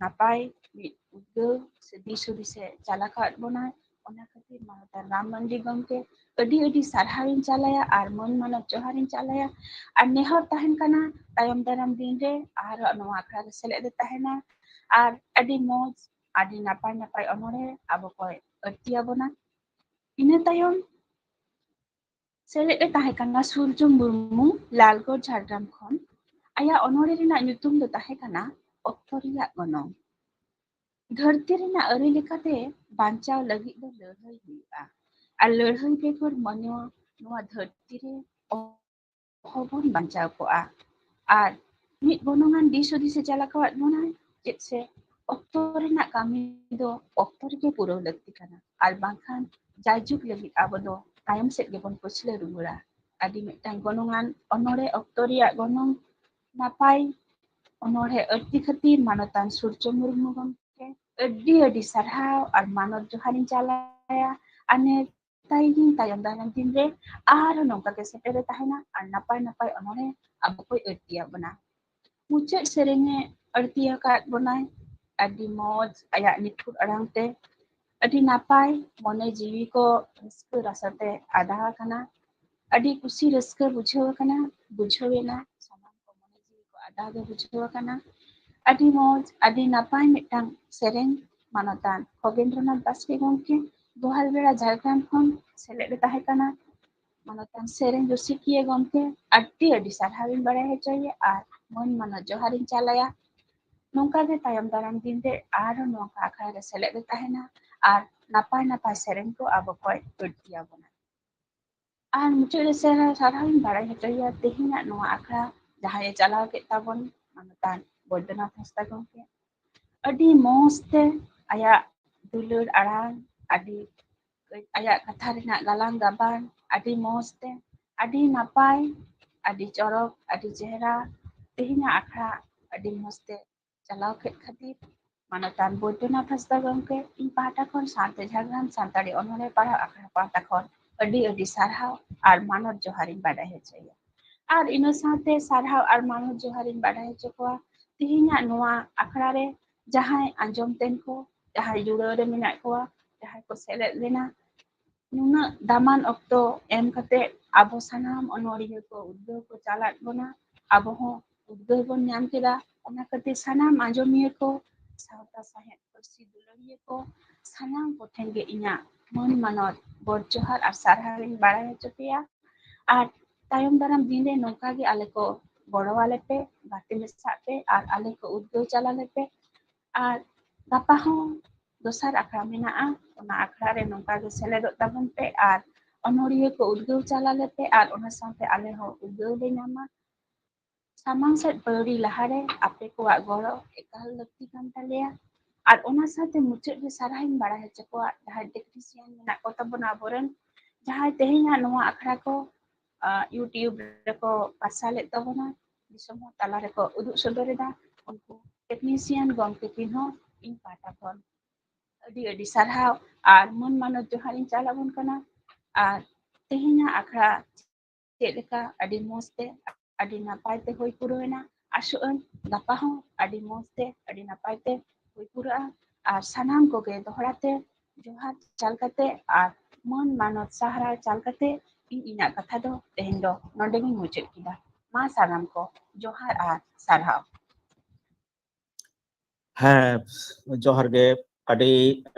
नापाय मिद उद्योग से दिसुदी से चाल आकावाद बनाय ओना खातिर मानता राम मंडी गमके अडी अडी सारहाविन चालाया और मन मानव जोहारिन चालाया और नेहर तहन कना तायम दाराम दिन रे और नवा आखड़ा रे सेलेद तहना और अडी मौज अडी नापाय नापाय अनोरे आबो कोय अतिया बना इना तायम सेलेद ताहे कना सूर्य मुर्मू लालगढ़ झारग्राम खन आया Anore Raina nyutum do tahe kana okto reya gonong धरती रेना अरे लेकाते बांचाव लगी दो लड़ाई हुआ और लड़ाई बेगर मनो नवा धरती रे हबन बांचाव कोआ और मिद गोनोंगान दिस हुदिस चाला कवाद मोना चेद से okto रेना कामी दो okto रेगे पुरो लगती kana और बांखान जायजुग लगी आबो दो तायम सेट गेबन पछले रुगुरा आदि मिदटां गोनोंगान अनोरे okto रेया गोनों नापाय अनोरे अति खातिर मानतान सूर्य मुर्मू गमके अड्डी अड्डी सारहाव और मानव जोहारिन चालाया अने ताइगिन तायम दानम दिन रे आरो नोंका के सेटेरे ताहेना और नापाय नापाय अनोरे आबो कोई अड्डिया बना मुचाद सेरेंगे अड्डिया काट बनाय अड्डी मौज आया निठुर अड़ांगते अड्डी नापाय मने जीवी को रस्क रसते आधा कना अड्डी कुसी रस्क बुझाव कना बुझावेना सामान को मने जीवी को आधा दो बुझाव कना अडी मौज अडी नापाय मिदटां सेरेंग मानतान खगेंद्रनाथ बास्के गमके गोहाल बेड़ा झारग्राम खन सेलेद ताहे कना मानतान सेरेंग रसिकिया गमके अड्डी अड्डी सारहाविन बाड़ाय हचोये आर मन मानत जोहारिन चालाया नोंका गे तायम दाराम दिन रे आरो नोंका आखड़ा रे सेलेद ताहेना आर नापाय नापाय सेरेंग को आबो कोय अड्डिया बना आर मुचाद रे सारहाविन बाड़ाय हचोये तेहिना नोआ आखड़ा जहां चलाव के ताबन मानतान बैद्यनाथ हांसदा गमके अडी मौजते आया दुलुर आड़ांग अडी आया कथा रेना गालांग गाबान अडी मौजते अडी नापाय अडी चौरक अडी चेहरा तेहिना आखड़ा अडी मौजते चलाव के खातिर मानतान बैद्यनाथ हांसदा गमके इन पाहटा खन सानते झारग्राम सानताड़ी अनोरे पाड़ा आखड़ा पाहटा खन अडी अडी सारहाव आर मानव जोहारिन बाड़ाय हचोये ᱟᱨ ᱤᱱᱟᱹ ᱥᱟᱶᱛᱮ ᱥᱟᱨᱦᱟᱣ ᱟᱨ ᱢᱟᱱᱚᱛ ᱡᱚᱦᱟᱨᱤᱧ ᱵᱟᱰᱟᱭ ᱦᱚᱪᱚ ᱠᱚᱣᱟ ᱛᱮᱦᱮᱧᱟᱜ ᱱᱚᱣᱟ ᱟᱠᱷᱲᱟ ᱨᱮ ᱡᱟᱦᱟᱸᱭ ᱟᱸᱡᱚᱢ ᱛᱮᱱ ᱠᱚ, ᱡᱟᱦᱟᱸᱭ ᱡᱩᱲᱟᱹᱣ ᱨᱮ ᱢᱮᱱᱟᱜ ᱠᱚᱣᱟ, ᱡᱟᱦᱟᱸᱭ ᱠᱚ ᱥᱮᱞᱮᱫ ᱞᱮᱱᱟ, ᱱᱩᱱᱟᱹᱜ ᱫᱟᱢᱟᱱ ᱚᱠᱛᱚ ᱮᱢ ᱠᱟᱛᱮ ᱟᱵᱚ ᱥᱟᱱᱟᱢ ᱚᱱᱚᱲᱦᱤᱭᱟᱹ ᱠᱚ ᱩᱫᱽᱜᱟᱹᱣ ko ᱪᱟᱞᱟᱜ ᱵᱚᱱᱟ, ᱟᱵᱚ ᱦᱚᱸ ᱩᱫᱽᱜᱟᱹᱣ ᱵᱚᱱ ᱧᱟᱢ ᱠᱮᱫᱟ᱾ ᱚᱱᱟ ᱠᱷᱟᱹᱛᱤᱨ ᱥᱟᱱᱟᱢ ᱟᱸᱡᱚᱢᱤᱭᱟᱹ ko, ᱥᱟᱶᱛᱟ ᱥᱟᱶᱦᱮᱫ ᱯᱟᱹᱨᱥᱤ ᱫᱩᱞᱟᱹᱲᱤᱭᱟᱹ ko, ᱥᱟᱱᱟᱢ ᱠᱚᱴᱷᱮᱱ ᱜᱮ ᱤᱧᱟᱹᱜ ᱢᱟᱹᱱ ᱢᱟᱱᱚᱛ ᱜᱚᱰ ᱡᱚᱦᱟᱨ ᱟᱨ ᱥᱟᱨᱦᱟᱣᱤᱧ ᱵᱟᱲᱟᱭ ᱦᱚᱪᱚ ᱯᱮᱭᱟ᱾ ᱟᱨ ᱛᱟᱭᱚᱢ ᱫᱟᱨᱟᱢ ᱫᱤᱱ ᱨᱮ ᱱᱚᱝᱠᱟ ᱜᱮ ᱟᱞᱮ ko ᱜᱚᱲᱚ ᱟᱞᱮ ᱯᱮ, ᱜᱟᱛᱮ ᱢᱮᱥᱟᱜ ᱯᱮ ᱟᱨ ᱟᱞᱮ ko ᱩᱫᱽᱜᱟᱹᱣ ᱪᱟᱞᱟᱞᱮ ᱯᱮ᱾ ᱟᱨ ᱜᱟᱯᱟ ᱦᱚᱸ ᱫᱚᱥᱟᱨ ᱟᱠᱷᱲᱟ ᱢᱮᱱᱟᱜᱼᱟ, ᱚᱱᱟ ᱟᱠᱷᱲᱟ ᱨᱮ ᱱᱚᱝᱠᱟ ᱜᱮ ᱥᱮᱞᱮᱫᱚᱜ ᱛᱟᱵᱚᱱ ᱯᱮ ᱟᱨ ᱚᱱᱚᱲᱦᱤᱭᱟᱹ ko ᱩᱫᱽᱜᱟᱹᱣ ᱪᱟᱞᱟᱞᱮ ᱯᱮ ᱟᱨ ᱚᱱᱟ ᱥᱟᱶᱛᱮ ᱟᱞᱮ ᱦᱚᱸ ᱩᱫᱽᱜᱟᱹᱣ ᱞᱮ ᱧᱟᱢᱟ᱾ ᱥᱟᱢᱟᱝ ᱥᱮᱫ ᱯᱟᱹᱣᱲᱤ ᱞᱟᱦᱟᱨᱮ ᱟᱯᱮ ᱠᱚᱣᱟᱜ ᱜᱚᱲᱚ ᱮᱠᱟᱞ ᱞᱟᱹᱠᱛᱤ ᱠᱟᱱ ᱛᱟᱞᱮᱭᱟ᱾ ᱟᱨ ᱚᱱᱟ ᱥᱟᱶᱛᱮ ᱢᱩᱪᱟᱹᱫ ᱨᱮ ᱥᱟᱨᱦᱟᱣᱤᱧ ᱵᱟᱲᱟᱭ ᱦᱚᱪᱚ ᱠᱚᱣᱟ ᱡᱟᱦᱟᱸᱭ ᱴᱮᱠᱱᱤᱥᱤᱭᱟᱱ ᱢᱮᱱᱟᱜ ko ᱛᱟᱵᱚᱱᱟ ᱟᱵᱚᱨᱮᱱ, ᱡᱟᱦᱟᱸᱭ ᱛᱮᱦᱮᱧᱟᱜ ᱱᱚᱣᱟ ᱟᱠᱷᱲᱟ ko YouTube reko ᱯᱟᱨᱥᱟᱞᱮᱫ ᱛᱟᱵᱚᱱᱟ, ᱫᱤᱥᱚᱢ ᱦᱚᱲ ᱛᱟᱞᱟ ᱨᱮᱠᱚ ᱩᱫᱩᱜ ᱥᱚᱫᱚᱨᱮᱫᱟ, ᱩᱱᱠᱩ ᱴᱮᱠᱱᱤᱥᱤᱭᱟᱱ ᱜᱚᱢᱠᱮ ᱠᱤᱱ ᱦᱚᱸ ᱤᱧ ᱯᱟᱦᱴᱟ ᱠᱷᱚᱱ ᱟᱹᱰᱤ ᱟᱹᱰᱤ ᱥᱟᱨᱦᱟᱣ ᱟᱨ ᱢᱟᱹᱱ ᱢᱟᱱᱚᱛ ᱡᱚᱦᱟᱨᱤᱧ ᱪᱟᱞ ᱟᱵᱚᱱ ᱠᱟᱱᱟ᱾ ᱟᱨ ᱛᱮᱦᱮᱧᱟᱜ ᱟᱠᱷᱲᱟ ᱪᱮᱫ ᱞᱮᱠᱟ ᱟᱹᱰᱤ ᱢᱚᱸᱡᱽ ᱛᱮ, ᱟᱹᱰᱤ ᱱᱟᱯᱟᱭ ᱛᱮ ᱦᱩᱭ ᱯᱩᱨᱟᱹᱣᱮᱱᱟ, ᱟᱥᱚᱜ ᱟᱹᱧ ᱜᱟᱯᱟ ᱦᱚᱸ ᱟᱹᱰᱤ ᱢᱚᱸᱡᱽ ᱛᱮ, ᱟᱹᱰᱤ ᱱᱟᱯᱟᱭ ᱛᱮ ᱦᱩᱭ ᱯᱩᱨᱟᱹᱜᱼᱟ᱾ ᱟᱨ ᱥᱟᱱᱟᱢ ᱠᱚᱜᱮ ᱫᱚᱦᱲᱟ ᱛᱮ ᱡᱚᱦᱟᱨ ᱪᱟᱞ ᱠᱟᱛᱮ ᱟᱨ ᱢᱟᱹᱱ ᱢᱟᱱᱚᱛ ᱥᱟᱨᱦᱟᱣ ᱪᱟᱞ ᱠᱟᱛᱮ ᱤᱧ ᱤᱧᱟᱹᱜ ᱠᱟᱛᱷᱟ ᱫᱚ ᱛᱮᱦᱮᱧ ᱫᱚ ᱱᱚᱰᱮ ᱜᱤᱧ ᱢᱩᱪᱟᱹᱫ ᱠᱮᱫᱟ᱾ ᱢᱟ ᱥᱟᱱᱟᱢ ko ᱡᱚᱦᱟᱨ ᱟᱨ ᱥᱟᱨᱦᱟᱣ᱾ ᱦᱮᱸ, ᱡᱚᱦᱟᱨ ᱜᱮ, ᱟᱹᱰᱤ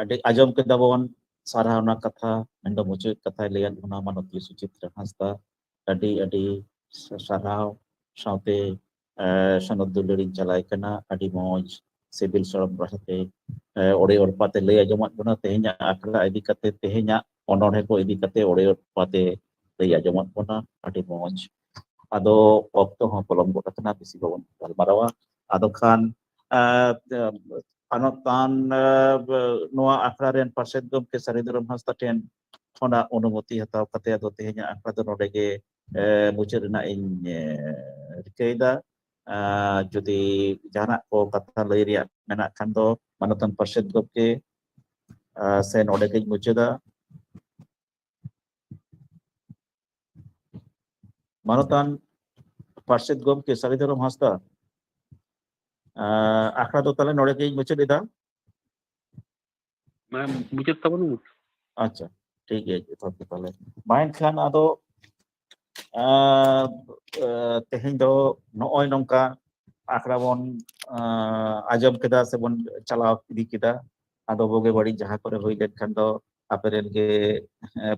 ᱟᱹᱰᱤ ᱟᱸᱡᱚᱢ ᱠᱮᱫᱟ ᱵᱚᱱ ᱥᱟᱨᱦᱟᱣᱱᱟ ᱠᱟᱛᱷᱟ, ᱢᱮᱱᱫᱚ ᱢᱩᱪᱟᱹᱫ ᱠᱟᱛᱷᱟᱭ ᱞᱟᱹᱭᱟᱫ ᱵᱚᱱᱟ ᱢᱟᱱᱚᱛᱤᱭᱟᱹ ᱥᱩᱪᱤᱛᱨᱟ ᱦᱟᱸᱥᱫᱟ᱾ ᱟᱹᱰᱤ ᱟᱹᱰᱤ ᱥᱟᱨᱦᱟᱣ, ᱥᱟᱶᱛᱮ ᱥᱚᱱᱚᱛ ᱫᱩᱞᱟᱹᱲᱤᱧ ᱪᱟᱞᱟᱭ ᱠᱟᱱᱟ᱾ ᱟᱹᱰᱤ ᱢᱚᱸᱡᱽ ᱥᱤᱵᱤᱞ ᱥᱚᱲᱚᱢ ᱵᱷᱟষᱟᱛᱮ ᱚᱲᱮ ᱚᱲᱯᱟᱛᱮ ᱞᱟᱹᱭ ᱟᱸᱡᱚᱢᱟᱫ ᱵᱚᱱᱟ ᱛᱮᱦᱮᱧᱟᱜ ᱟᱠᱷᱲᱟ ᱤᱫᱤ ᱠᱟᱛᱮ, ᱛᱮᱦᱮᱧᱟᱜ ᱚᱱᱚᱬᱦᱮ ko ᱤᱫᱤ ᱠᱟᱛᱮ ᱚᱲᱮ ᱚᱲᱯᱟᱛᱮ ᱞᱟᱹᱭ ᱟᱸᱡᱚᱢᱟᱫ ᱵᱚᱱᱟ, ᱟᱹᱰᱤ ᱢᱚᱸᱡᱽ᱾ ᱟᱫᱚ ᱚᱠᱛᱚ ᱦᱚᱸ ᱯᱚᱞᱚᱢ ᱜᱚᱫ ᱟᱠᱟᱱᱟ, ᱵᱮᱥᱤ ᱵᱟᱵᱚᱱ ᱜᱟᱞᱢᱟᱨᱟᱣᱟ᱾ ᱟᱫᱚ ᱠᱷᱟᱱ ᱟᱱᱚᱛᱟᱱ ᱱᱚᱣᱟ ᱟᱠᱷᱲᱟ ᱨᱮᱱ ᱯᱟᱨᱥᱮᱫ ᱜᱚᱢᱠᱮ ᱥᱟᱹᱨᱤ ᱫᱷᱚᱨᱚᱢ ᱦᱟᱸᱥᱫᱟ ᱴᱷᱮᱱ ᱠᱷᱚᱱᱟᱜ ᱚᱱᱩᱢᱚᱛᱤ ᱦᱟᱛᱟᱣ ᱠᱟᱛᱮ ᱟᱫᱚ ᱛᱮᱦᱮᱧᱟᱜ ᱟᱠᱷᱲᱟ ᱫᱚ ᱱᱚᱰᱮ ᱜᱮ ᱢᱩᱪᱟᱹᱫ ᱨᱮᱱᱟᱜ ᱤᱧ ᱨᱤᱠᱟᱹᱭᱮᱫᱟ᱾ ᱡᱩᱫᱤ ᱡᱟᱦᱟᱱᱟᱜ ko ᱠᱟᱛᱷᱟ ᱞᱟᱹᱭ ᱨᱮᱭᱟᱜ ᱢᱮᱱᱟᱜ ᱠᱷᱟᱱ ᱫᱚ ᱢᱟᱱᱚᱛᱟᱱ ᱯᱟᱨᱥᱮᱫ ᱜᱚᱢᱠᱮ ᱥᱮ ᱱᱚᱰᱮ ᱜᱤᱧ ᱢᱩᱪᱟᱹᱫᱟ᱾ ᱢᱟᱱᱚᱛᱟᱱ ᱯᱟᱨᱥᱮᱫ ᱜᱚᱢᱠᱮ ᱥᱟᱹᱨᱤ ᱫᱷᱚᱨᱚᱢ ᱦᱟᱸᱥᱫᱟ, ᱟᱠᱷᱲᱟ ᱫᱚ ᱛᱟᱦᱞᱮ ᱱᱚᱰᱮ ᱜᱤᱧ ᱢᱩᱪᱟᱹᱫ ᱮᱫᱟ᱾ ᱢᱩᱪᱟᱹᱫ ᱛᱟᱵᱚᱱ ᱢᱮ᱾ ᱟᱪᱪᱷᱟ, ᱴᱷᱤᱠ ᱜᱮᱭᱟ ᱡᱚᱛᱷᱟᱛ ᱜᱮ ᱛᱟᱦᱞᱮ᱾ ᱢᱟ ᱮᱱᱠᱷᱟᱱ ᱟᱫᱚ ᱛᱮᱦᱮᱧ ᱫᱚ ᱱᱚᱜᱼᱚᱭ ᱱᱚᱝᱠᱟ ᱟᱠᱷᱲᱟ ᱵᱚᱱ ᱟᱸᱡᱚᱢ ᱠᱮᱫᱟ ᱥᱮᱵᱚᱱ ᱪᱟᱞᱟᱣ ᱤᱫᱤ ᱠᱮᱫᱟ᱾ ᱟᱫᱚ ᱵᱩᱜᱤ ᱵᱟᱹᱲᱤᱡ ᱡᱟᱦᱟᱸ ᱠᱚᱨᱮ ᱦᱩᱭ ᱞᱮᱱᱠᱷᱟᱱ ᱫᱚ ᱟᱯᱮᱨᱮᱱ ᱜᱮ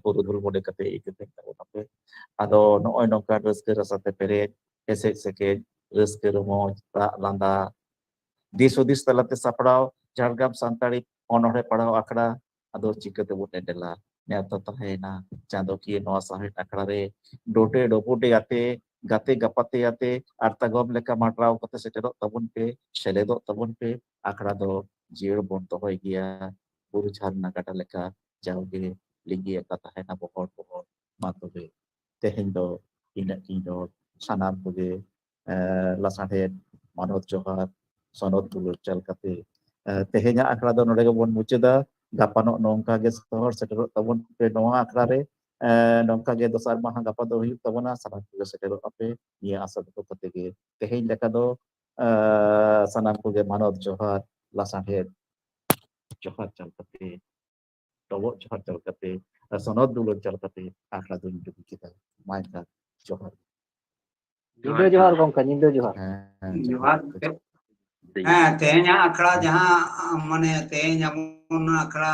ᱯᱩᱨᱩᱫᱷᱩᱞ ᱢᱚᱱᱮ ᱠᱟᱛᱮ ᱤᱠᱟᱹᱛᱮ ᱛᱟᱵᱚᱱᱟᱯᱮ᱾ ᱟᱫᱚ ᱱᱚᱜᱼᱚᱭ ᱱᱚᱝᱠᱟ ᱨᱟᱹᱥᱠᱟᱹ ᱨᱟᱥᱟᱛᱮ ᱯᱮᱨᱮᱡ, ᱦᱮᱥᱮᱡ ᱥᱮᱠᱮᱡ, ᱨᱟᱹᱥᱠᱟᱹ ᱨᱚᱢᱚᱡ, ᱨᱟᱜ ᱞᱟᱸᱫᱟ, ᱫᱤᱥ ᱦᱩᱫᱤᱥ ᱛᱟᱞᱟᱛᱮ ᱥᱟᱯᱲᱟᱣ ᱡᱷᱟᱲᱜᱨᱟᱢ ᱥᱟᱱᱛᱟᱲᱤ ᱚᱱᱚᱬᱦᱮ ᱯᱟᱲᱦᱟᱣ ᱟᱠᱷᱲᱟ ᱟᱫᱚ ᱪᱤᱠᱟᱹ ᱛᱮᱵᱚᱱ ᱮᱫᱮᱞᱟ? ᱱᱮᱣᱛᱟ ᱛᱟᱦᱮᱸᱭᱮᱱᱟ ᱪᱟᱸᱫᱳᱠᱤᱭᱟᱹ ᱱᱚᱣᱟ ᱥᱟᱶᱦᱮᱫ ᱟᱠᱷᱲᱟ ᱨᱮ ᱰᱚᱴᱮ ᱰᱚᱯᱩᱴᱮ ᱟᱛᱮ, ᱜᱟᱛᱮ ᱜᱟᱯᱟᱛᱮ ᱟᱛᱮ ᱟᱨᱛᱟᱜᱚᱢ ᱞᱮᱠᱟ ᱢᱟᱰᱨᱟᱣ ᱠᱟᱛᱮ ᱥᱮᱴᱮᱨᱚᱜ ᱛᱟᱵᱚᱱ ᱯᱮ, ᱥᱮᱞᱮᱫᱚᱜ ᱛᱟᱵᱚᱱ ᱯᱮ᱾ ᱟᱠᱷᱲᱟ ᱫᱚ ᱡᱤᱭᱟᱹᱲ ᱵᱚᱱ ᱫᱚᱦᱚᱭ ᱜᱮᱭᱟ, ᱵᱩᱨᱩ ᱡᱷᱟᱨᱱᱟ ᱜᱟᱰᱟ ᱞᱮᱠᱟ ᱡᱟᱣᱜᱮ ᱞᱤᱸᱜᱤ ᱟᱠᱟ ᱛᱟᱦᱮᱱᱟ ᱵᱚᱦᱚᱲ ᱵᱚᱦᱚᱲ᱾ ᱢᱟ ᱛᱚᱵᱮ ᱛᱮᱦᱮᱧ ᱫᱚ ᱤᱱᱟᱹᱜ ᱜᱤᱧ ᱨᱚᱲ, ᱥᱟᱱᱟᱢ ᱠᱚᱜᱮ ᱞᱟᱥᱟᱲᱦᱮᱫ ᱢᱟᱱᱚᱛ ᱡᱚᱦᱟᱨ, ᱥᱚᱱᱚᱛ ᱫᱩᱞᱟᱹᱲ ᱪᱟᱞ ᱠᱟᱛᱮ ᱛᱮᱦᱮᱧᱟᱜ ᱟᱠᱷᱲᱟ ᱫᱚ ᱱᱚᱰᱮ ᱜᱮᱵᱚᱱ ᱢᱩᱪᱟᱹᱫᱟ᱾ ᱜᱟᱯᱟᱱᱚᱜ ᱱᱚᱝᱠᱟ ᱜᱮ ᱥᱚᱦᱚᱨ ᱥᱮᱴᱮᱨᱚᱜ ᱛᱟᱵᱚᱱ ᱯᱮ ᱱᱚᱣᱟ ᱟᱠᱷᱲᱟ ᱨᱮ᱾ ᱱᱚᱝᱠᱟ ᱜᱮ ᱫᱚᱥᱟᱨ ᱢᱟᱦᱟ ᱜᱟᱯᱟ ᱫᱚ ᱦᱩᱭᱩᱜ ᱛᱟᱵᱚᱱᱟ, ᱥᱟᱱᱟᱢ ᱠᱚᱜᱮ ᱥᱮᱴᱮᱨᱚᱜ ᱟᱯᱮ ᱱᱤᱭᱟᱹ ᱟᱥᱟ ᱫᱚᱦᱚ ᱠᱟᱛᱮ ᱜᱮ ᱛᱮᱦᱮᱧ ᱞᱮᱠᱟ ᱫᱚ ᱥᱟᱱᱟᱢ ᱠᱚᱜᱮ ᱢᱟᱱᱚᱛ ᱡᱚᱦᱟᱨ, ᱞᱟᱥᱟᱲᱦᱮᱫ ᱡᱚᱦᱟᱨ ᱪᱟᱞ ᱠᱟᱛᱮ, ᱰᱚᱵᱚᱜ ᱡᱚᱦᱟᱨ ᱪᱟᱞ ᱠᱟᱛᱮ, ᱥᱚᱱᱚᱛ ᱫᱩᱞᱟᱹᱲ ᱪᱟᱞ ᱠᱟᱛᱮ ᱟᱠᱷᱲᱟ ᱫᱩᱧ ᱰᱩᱜᱤ ᱠᱮᱫᱟ᱾ ᱢᱟ ᱮᱱᱠᱷᱟᱱ ᱡᱚᱦᱟᱨ᱾ ᱧᱤᱫᱟᱹ ᱡᱚᱦᱟᱨ ᱜᱚᱢᱠᱮ, ᱧᱤᱫᱟᱹ ᱡᱚᱦᱟᱨ᱾ ᱡᱚᱦᱟᱨ ᱜᱚᱝᱠᱮ᱾ ᱦᱮᱸ, ᱛᱮᱦᱮᱧᱟᱜ ᱟᱠᱷᱲᱟ ᱡᱟᱦᱟᱸ ᱢᱟᱱᱮ ᱛᱮᱦᱮᱧ ᱟᱵᱚ ᱟᱠᱷᱲᱟ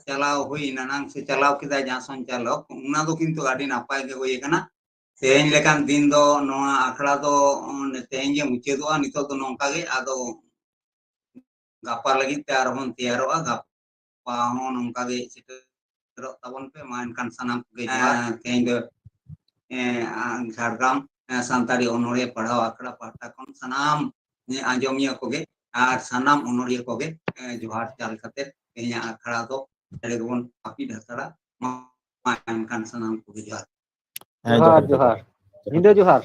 ᱪᱟᱞᱟᱣ ᱦᱩᱭᱱᱟ ᱱᱟᱝ ᱥᱮ ᱪᱟᱞᱟᱣ ᱠᱮᱫᱟᱭ ᱡᱟᱦᱟᱸ ᱥᱚᱧᱪᱟᱞᱚᱠ, ᱚᱱᱟ ᱫᱚ ᱠᱤᱱᱛᱩ ᱟᱹᱰᱤ ᱱᱟᱯᱟᱭ ᱜᱮ ᱦᱩᱭ ᱟᱠᱟᱱᱟ᱾ ᱛᱮᱦᱮᱧ ᱞᱮᱠᱟᱱ ᱫᱤᱱ ᱫᱚ ᱱᱚᱣᱟ ᱟᱠᱷᱲᱟ ᱫᱚ ᱛᱮᱦᱮᱧ ᱜᱮ ᱢᱩᱪᱟᱹᱫᱚᱜᱼᱟ ᱱᱤᱛᱚᱜ ᱫᱚ ᱱᱚᱝᱠᱟ ᱜᱮ᱾ ᱟᱫᱚ ᱜᱟᱯᱟ ᱞᱟᱹᱜᱤᱫ ᱛᱮ ᱟᱨᱵᱚᱱ ᱛᱮᱭᱟᱨᱚᱜᱼᱟ, ᱜᱟᱯᱟ ᱦᱚᱸ ᱱᱚᱝᱠᱟ ᱜᱮ ᱥᱮᱴᱮᱨᱚᱜ ᱛᱟᱵᱚᱱ ᱯᱮ᱾ ᱢᱟ ᱮᱱᱠᱷᱟᱱ ᱥᱟᱱᱟᱢ ᱠᱚᱜᱮ ᱛᱮᱦᱮᱧ ᱫᱚ ᱡᱷᱟᱲᱜᱨᱟᱢ ᱥᱟᱱᱛᱟᱲᱤ ᱚᱱᱚᱬᱦᱮ ᱯᱟᱲᱦᱟᱣ ᱟᱠᱷᱲᱟ ᱯᱟᱦᱴᱟ ᱠᱷᱚᱱ ᱥᱟᱱᱟᱢ ᱟᱸᱡᱚᱢᱤᱭᱟᱹ ᱠᱚᱜᱮ ᱟᱨ ᱥᱟᱱᱟᱢ ᱚᱱᱚᱲᱦᱤᱭᱟᱹ ᱠᱚᱜᱮ ᱡᱚᱦᱟᱨ ᱪᱟᱞ ᱠᱟᱛᱮ ᱛᱮᱦᱮᱧᱟᱜ ᱟᱠᱷᱲᱟ ᱫᱚ ᱱᱚᱰᱮ ᱜᱮᱵᱚᱱ ᱦᱟᱹᱯᱤᱫ ᱦᱟᱛᱟᱲᱟ᱾ ᱢᱟ ᱮᱱᱠᱷᱟᱱ ᱥᱟᱱᱟᱢ ᱠᱚᱜᱮ ᱡᱚᱦᱟᱨ᱾ ᱡᱚᱦᱟᱨ ᱡᱚᱦᱟᱨ, ᱧᱤᱫᱟᱹ ᱡᱚᱦᱟᱨ᱾